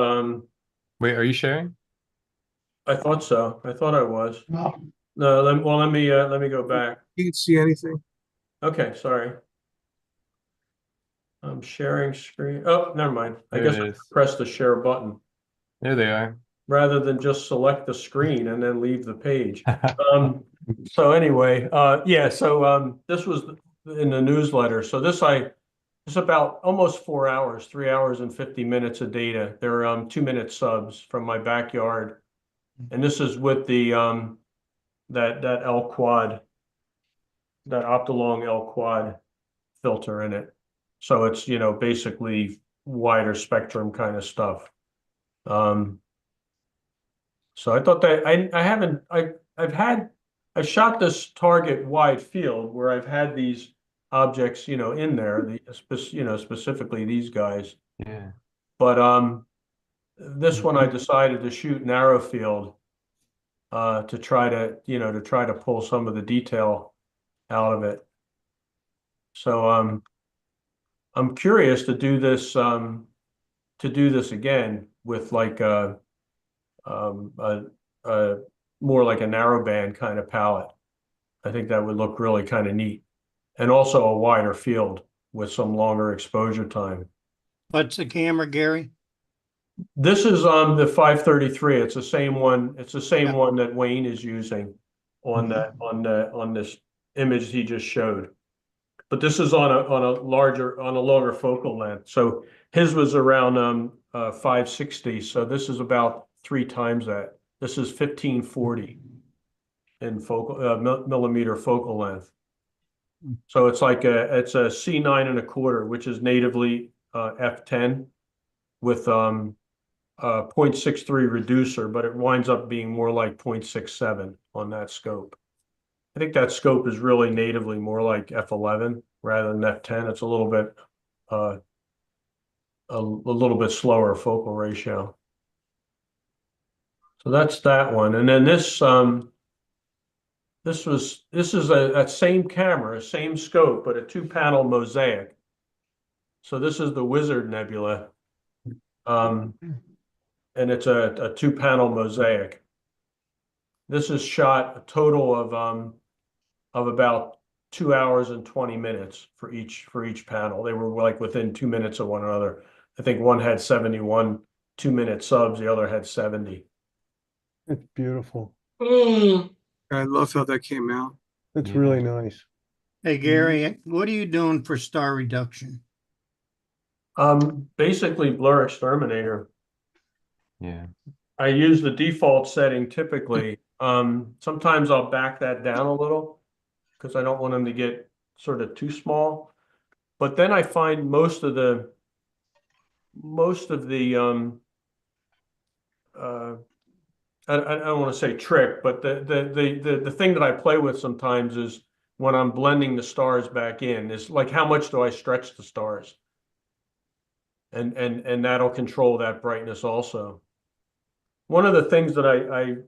Wait, are you sharing? I thought so. I thought I was. No. No, let me go back. You can see anything? Okay, sorry. I'm sharing screen. Oh, never mind. I There guess it I is. press the share button There they are. rather than just select the screen and then leave the page. So anyway, yeah, so this was in the newsletter. So it's about almost 4 hours, 3 hours and 50 minutes of data. They're 2-minute subs from my backyard. And this is with the that L quad, that Optolong L quad filter in it. So it's, basically wider spectrum kind of stuff. So I thought that I've shot this target wide field where I've had these objects, in there, specifically these guys. Yeah. But this one I decided to shoot narrow field to try to pull some of the detail out of it. So I'm curious to do this again with like um, a, a more like a narrowband kind of palette. I think that would look really kind of neat, and also a wider field with some longer exposure time. What's the camera, Gary? This is the 533. It's the same one. It's the same one that Wayne is using on on this image he just showed. But this is on a longer focal length. So his was around 560. So this is about 3 times that. This is 1540 in millimeter focal length. So it's like it's a C9.25, which is natively f10 with 0.63 reducer, but it winds up being more like 0.67 on that scope. I think that scope is really natively more like f11 rather than f10. It's a little bit slower focal ratio. So that's that one. And then this is that same camera, same scope, but a 2-panel mosaic. So this is the Wizard Nebula. And it's a 2-panel mosaic. This is shot a total of about 2 hours and 20 minutes for each panel. They were like within 2 minutes of one another. I think one had 71 2-minute subs, the other had 70. It's beautiful. I love how that came out. It's really nice. Hey, Gary, what are you doing for star reduction? Basically blur exterminator. Yeah. I use the default setting typically. Sometimes I'll back that down a little because I don't want them to get sort of too small. But then I find most of the I don't want to say trick, but the thing that I play with sometimes is when I'm blending the stars back in is like how much do I stretch the stars? And that'll control that brightness also. One of the things that I've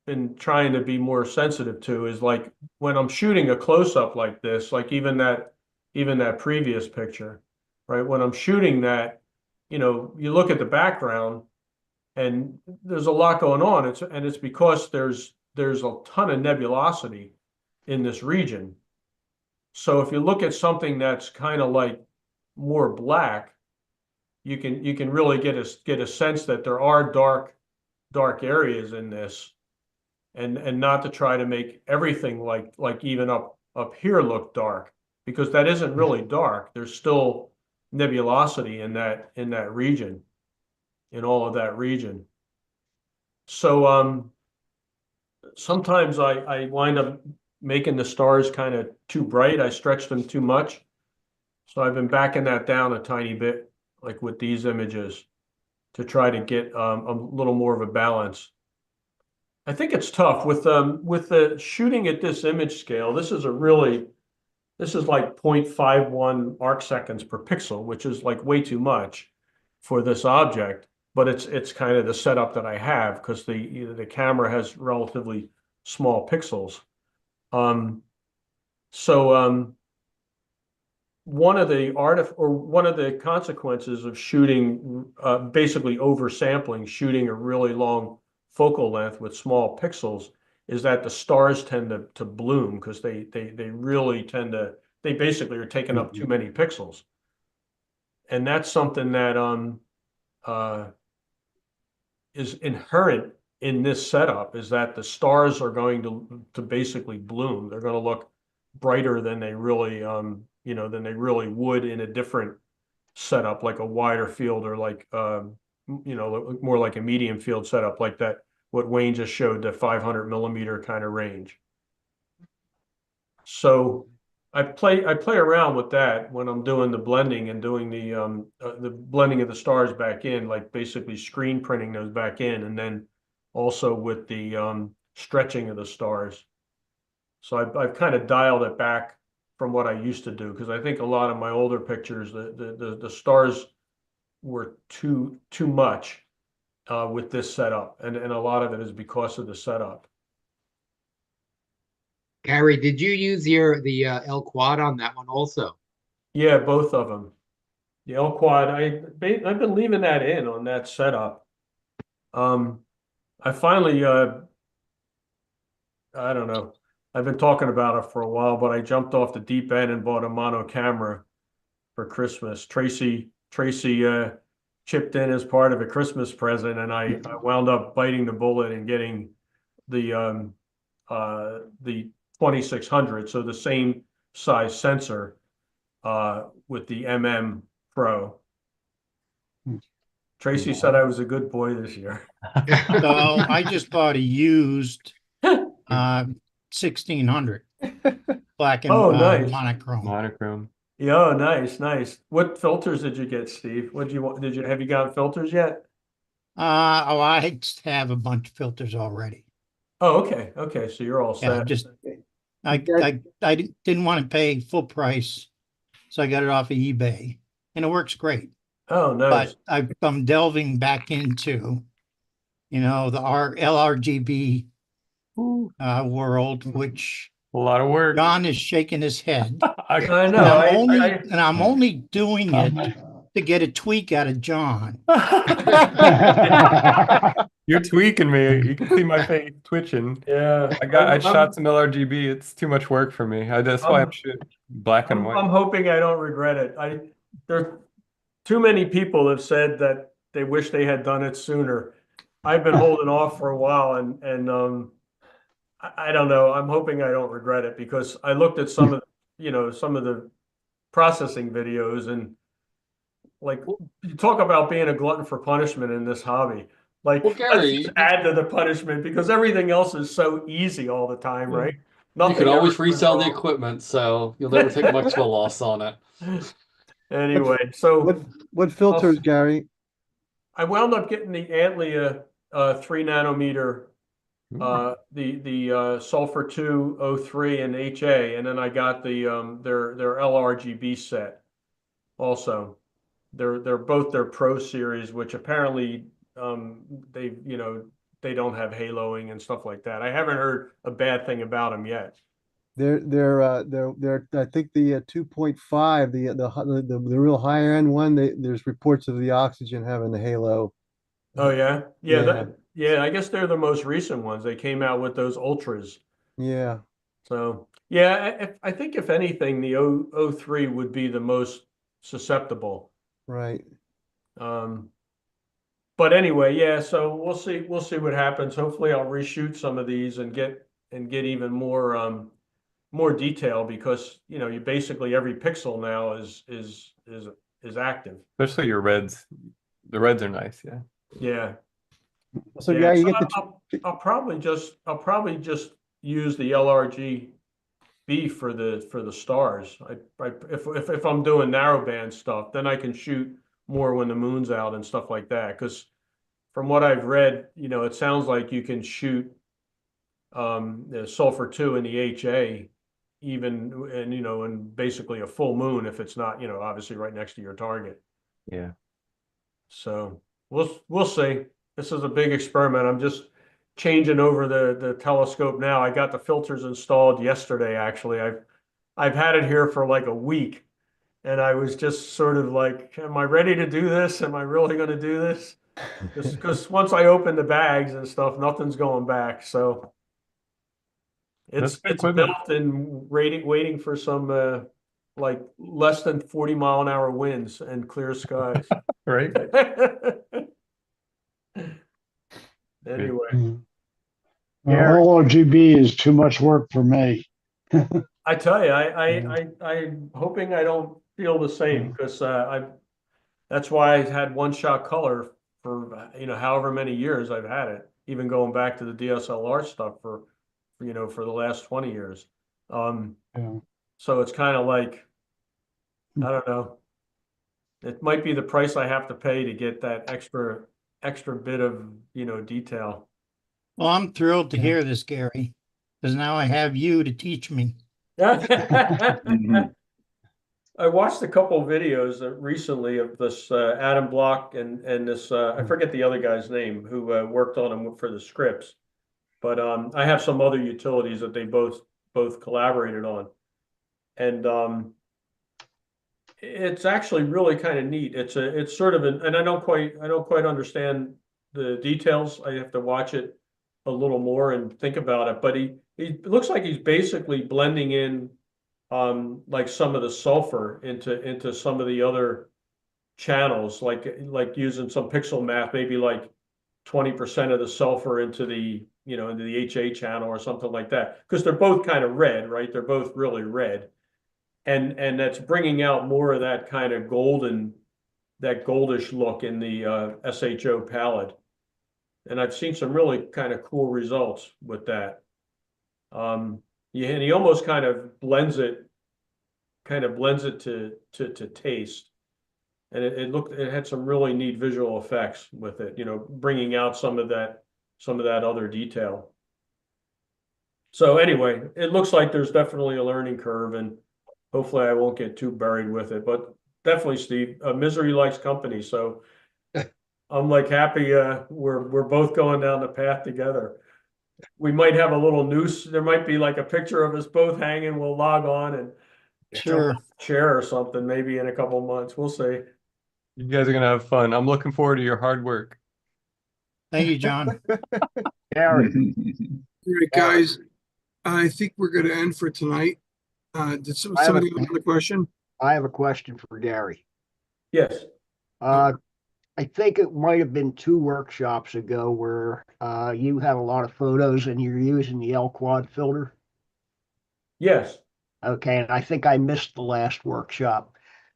been trying to be more sensitive to is like when I'm shooting a close-up like this, like even that previous picture, right? When I'm shooting that, you look at the background and there's a lot going on. It's because there's a ton of nebulosity in this region. So if you look at something that's kind of like more black, you can really get a sense that there are dark areas in this, and not to try to make everything like even up here look dark, because that isn't really dark. There's still nebulosity in that region, in all of that region. So sometimes I wind up making the stars kind of too bright. I stretch them too much. So I've been backing that down a tiny bit, like with these images, to try to get a little more of a balance. I think it's tough with the shooting at this image scale. This is like 0.51 arc seconds per pixel, which is like way too much for this object. But it's kind of the setup that I have because the camera has relatively small pixels. So one of the consequences of shooting, basically oversampling, shooting a really long focal length with small pixels, is that the stars tend to bloom because they really tend to, they basically are taking up too many pixels. And that's something that is inherent in this setup, is that the stars are going to basically bloom. They're going to look brighter than they really than they really would in a different setup, like a wider field, or like more like a medium field setup, like that what Wayne just showed, the 500 millimeter kind of range. So I play around with that when I'm doing the blending and doing the blending of the stars back in, like basically screen printing those back in, and then also with the stretching of the stars. So I've kind of dialed it back from what I used to do, because I think a lot of my older pictures, the stars were too much with this setup, and a lot of it is because of the setup. Gary, did you use the L quad on that one also? Yeah, both of them. The L quad, I've been leaving that in on that setup. I finally, I don't know, I've been talking about it for a while, but I jumped off the deep end and bought a mono camera for Christmas. Tracy chipped in as part of a Christmas present, and I wound up biting the bullet and getting the 2600, so the same size sensor with the Pro. Tracy said I was a good boy this year. So I just bought a used 1600 black and nice. monochrome. Monochrome. Yeah, oh, nice. What filters did you get, Steve? What did you want? Have you got filters yet? I have a bunch of filters already. Oh, okay. So you're all set. I didn't want to pay full price, so I got it off of eBay, and it works great. Oh, nice. But I'm delving back into, the LRGB world, which a lot of work. John is shaking his head. I know. I'm only doing it to get a tweak out of John. You're tweaking me. You can see my face twitching. Yeah. I shot some LRGB. It's too much work for me. That's why I'm shooting black and white. I'm hoping I don't regret it. There too many people have said that they wish they had done it sooner. I've been holding off for a while, and I don't know. I'm hoping I don't regret it, because I looked at some of the processing videos, and like, you talk about being a glutton for punishment in this hobby. Like, well, Gary, let's just add to the punishment, because everything else is so easy all the time, right? You can always resell the equipment, so you'll never take much of a loss on it. Anyway, so what filters, Gary? I wound up getting the Antlia 3 nanometer, the Sulfur 203 and HA, and then I got the their LRGB set also. They're both their Pro series, which apparently they don't have haloing and stuff like that. I haven't heard a bad thing about them yet. They're I think the 2.5, the real higher end one, there's reports of the oxygen having the halo. Oh yeah. I guess they're the most recent ones. They came out with those ultras. Yeah. So yeah, I think if anything, the 03 would be the most susceptible. Right. But anyway, yeah. So we'll see what happens. Hopefully, I'll reshoot some of these and get even more detail, because you basically every pixel now is active. Especially your reds. The reds are nice, yeah. Yeah. So yeah, you get I'll probably just use the LRGB for the stars. If I'm doing narrowband stuff, then I can shoot more when the moon's out and stuff like that. Because from what I've read, it sounds like you can shoot the Sulfur 2 and the HA even, and and basically a full moon if it's not, obviously right next to your target. Yeah. So we'll see. This is a big experiment. I'm just changing over the telescope now. I got the filters installed yesterday, actually. I've had it here for like a week, And I was just sort of like, am I ready to do this? Am I really going to do this? Because once I open the bags and stuff, nothing's going back. So That's it's the equipment. built and waiting for some like less than 40-mile-an-hour winds and clear skies. Right? Anyway, Mm. Gary, RGB is too much work for me. I tell you, I'm hoping I don't feel the same because that's why I had one-shot color for however many years I've had it, even going back to the DSLR stuff for the last 20 years. Yeah. So it's kind of like, I don't know. It might be the price I have to pay to get that extra bit of, detail. Well, I'm thrilled to hear this, Gary, because now I have you to teach me. Mhm. I watched a couple of videos recently of this Adam Block and this I forget the other guy's name who worked on them for the scripts, but I have some other utilities that they both collaborated on, and it's actually really kind of neat. It's sort of and I don't quite understand the details. I have to watch it a little more and think about it, but he looks like he's basically blending in like some of the sulfur into some of the other channels, like using some pixel math, maybe like 20% of the sulfur into the HA channel or something like that. Because they're both kind of red, right? They're both really red. And that's bringing out more of that kind of that goldish look in the SHO palette. And I've seen some really kind of cool results with that. Yeah, and he almost kind of blends it to taste. And it had some really neat visual effects with it, bringing out some of that other detail. So anyway, it looks like there's definitely a learning curve, and hopefully I won't get too buried with it, but definitely, Steve, misery likes company. So I'm like happy we're both going down the path together. We might have a little noose. There might be like a picture of us both hanging. We'll log on and Sure. share or something, maybe in a couple of months. We'll see. You guys are gonna have fun. I'm looking forward to your hard work. Thank you, John. Gary. All right, guys, I think we're going to end for tonight. Did somebody have another question? I have a question for Gary. Yes. I think it might have been 2 workshops ago where you had a lot of photos and you're using the L quad filter. Yes. Okay, and I think I missed the last workshop.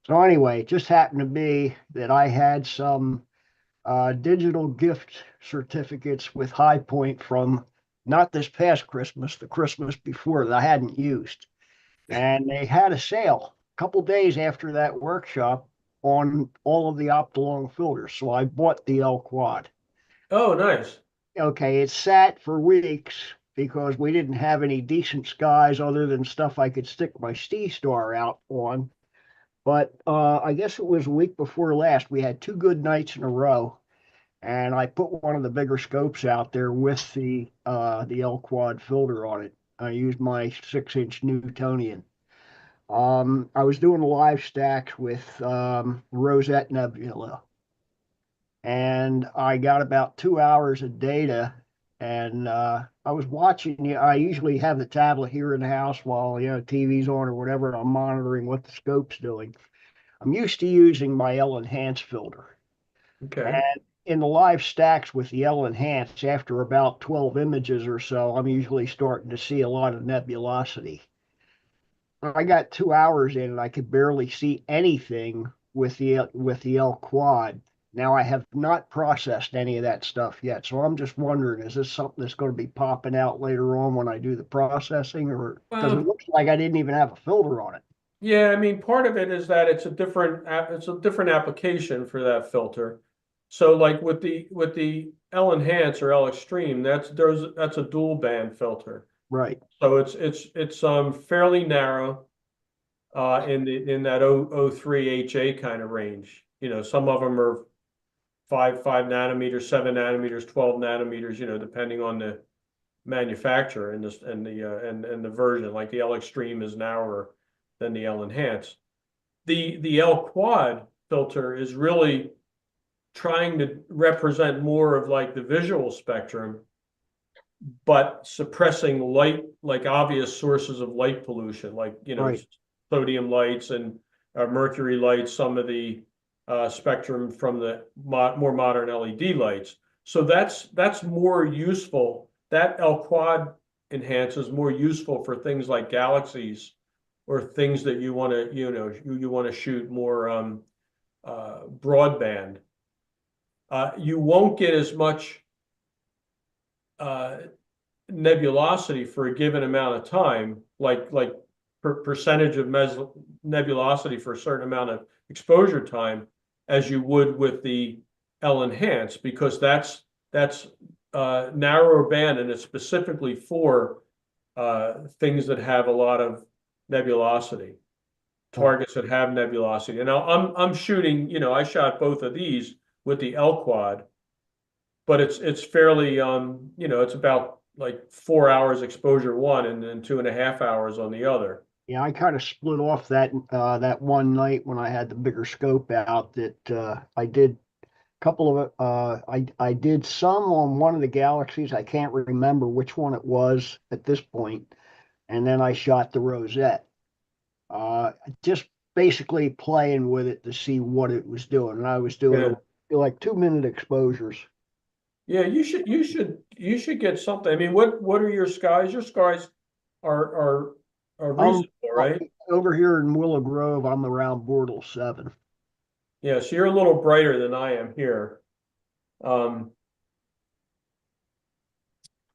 So anyway, it just happened to be that I had some digital gift certificates with High Point from not this past Christmas, the Christmas before that I hadn't used. And they had a sale a couple days after that workshop on all of the Optolong filters. So I bought the L Quad. Oh, nice. Okay, it sat for weeks because we didn't have any decent skies other than stuff I could stick my Star out on. But I guess it was a week before last. We had 2 good nights in a row, and I put one of the bigger scopes out there with the L Quad filter on it. I used my 6-inch Newtonian. I was doing live stacks with Rosette Nebula, and I got about 2 hours of data. And I was watching. I usually have the tablet here in the house while TV's on or whatever. I'm monitoring what the scope's doing. I'm used to using my L Enhance filter. Okay. And in the live stacks with the L Enhance, after about 12 images or so, I'm usually starting to see a lot of nebulosity. I got 2 hours in and I could barely see anything with the L Quad. Now I have not processed any of that stuff yet, so I'm just wondering, is this something that's going to be popping out later on when I do the processing, or because it looks like I didn't even have a filter on it. Yeah, I mean, part of it is that it's a different application for that filter. So like with the L Enhance or L Extreme, that's a dual band filter. Right. So it's fairly narrow in that 003 HA kind of range. Some of them are 5 nanometers, 7 nanometers, 12 nanometers, depending on the manufacturer and the version. Like the L Extreme is narrower than the L Enhance. the L quad filter is really trying to represent more of like the visual spectrum, but suppressing light, like obvious sources of light pollution, like, Right. sodium lights and mercury lights, some of the spectrum from the more modern LED lights. So that's more useful. That L quad enhance is more useful for things like galaxies or things that you want to, you want to shoot more broadband. You won't get as much nebulosity for a given amount of time, like percentage of nebulosity for a certain amount of exposure time, as you would with the L enhance, because that's narrower band, and it's specifically for things that have a lot of nebulosity, targets that have nebulosity. And now I'm shooting, I shot both of these with the L quad, but it's fairly it's about like 4 hours exposure one, and then 2.5 hours on the other. Yeah, I kind of split off that one night when I had the bigger scope out, that I did a couple of I did some on one of the galaxies. I can't remember which one it was at this point, and then I shot the rosette. Just basically playing with it to see what it was doing, and I was doing like 2-minute exposures. Yeah, you should get something. I mean, what are your skies? Your skies are reasonable, right? Over here in Willow Grove, I'm around Bortle 7. Yeah, so you're a little brighter than I am here.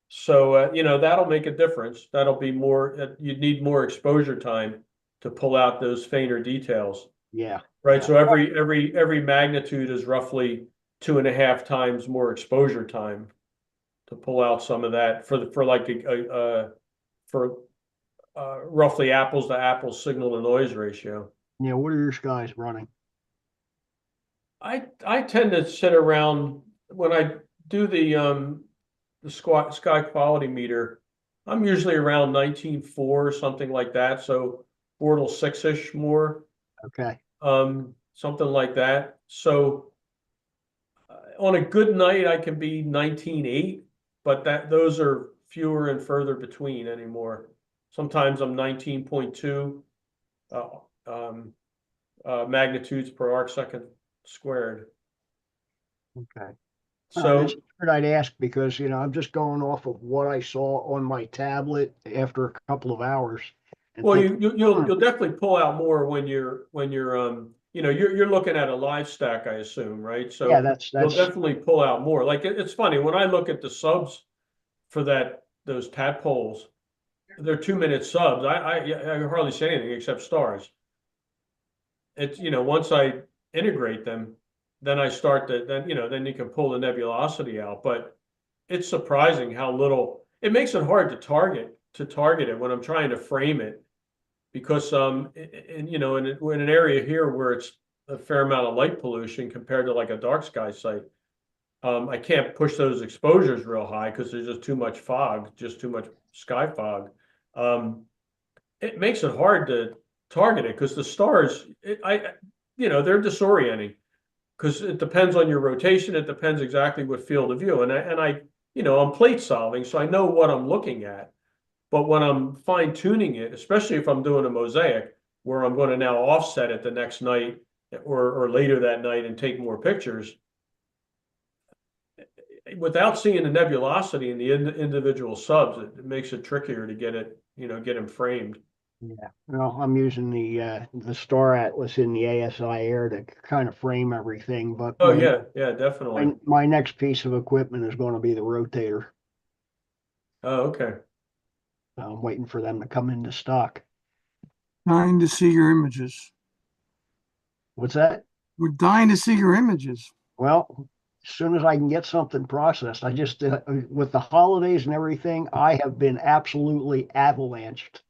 So that'll make a difference. That'll be more. You'd need more exposure time to pull out those fainter details. Yeah. Right. So every magnitude is roughly 2.5 times more exposure time to pull out some of that for roughly apples to apples signal to noise ratio. Yeah. What are your skies running? I tend to sit around when I do the sky quality meter. I'm usually around 19.4 or something like that. So Bortle 6-ish more. Okay. Something like that. So on a good night, I can be 19.8, but those are fewer and further between anymore. Sometimes I'm 19.2 magnitudes per arc second squared. Okay. So that's what I'd ask, because I'm just going off of what I saw on my tablet after a couple of hours. Well, you'll definitely pull out more when you're you're looking at a live stack, I assume, right? So yeah, that's you'll definitely pull out more. Like it's funny when I look at the subs for those tadpoles, they're 2-minute subs. I hardly say anything except stars. It's once I integrate them, then I start to then you can pull the nebulosity out. But it's surprising how little. It makes it hard to target it when I'm trying to frame it, because in an area here where it's a fair amount of light pollution compared to like a dark sky site, I can't push those exposures real high because there's just too much fog, just too much sky fog. It makes it hard to target it because the stars, they're disorienting because it depends on your rotation. It depends exactly what field of view, and I'm plate solving, so I know what I'm looking at. But when I'm fine tuning it, especially if I'm doing a mosaic where I'm going to now offset it the next night or later that night and take more pictures, without seeing the nebulosity in the individual subs, it makes it trickier to get them framed. Yeah. Well, I'm using the Star Atlas in the ASI Air to kind of frame everything. But yeah, definitely. My next piece of equipment is going to be the rotator. Oh, okay. I'm waiting for them to come into stock. Dying to see your images. What's that? We're dying to see your images. Well, as soon as I can get something processed, I just with the holidays and everything, I have been absolutely avalanched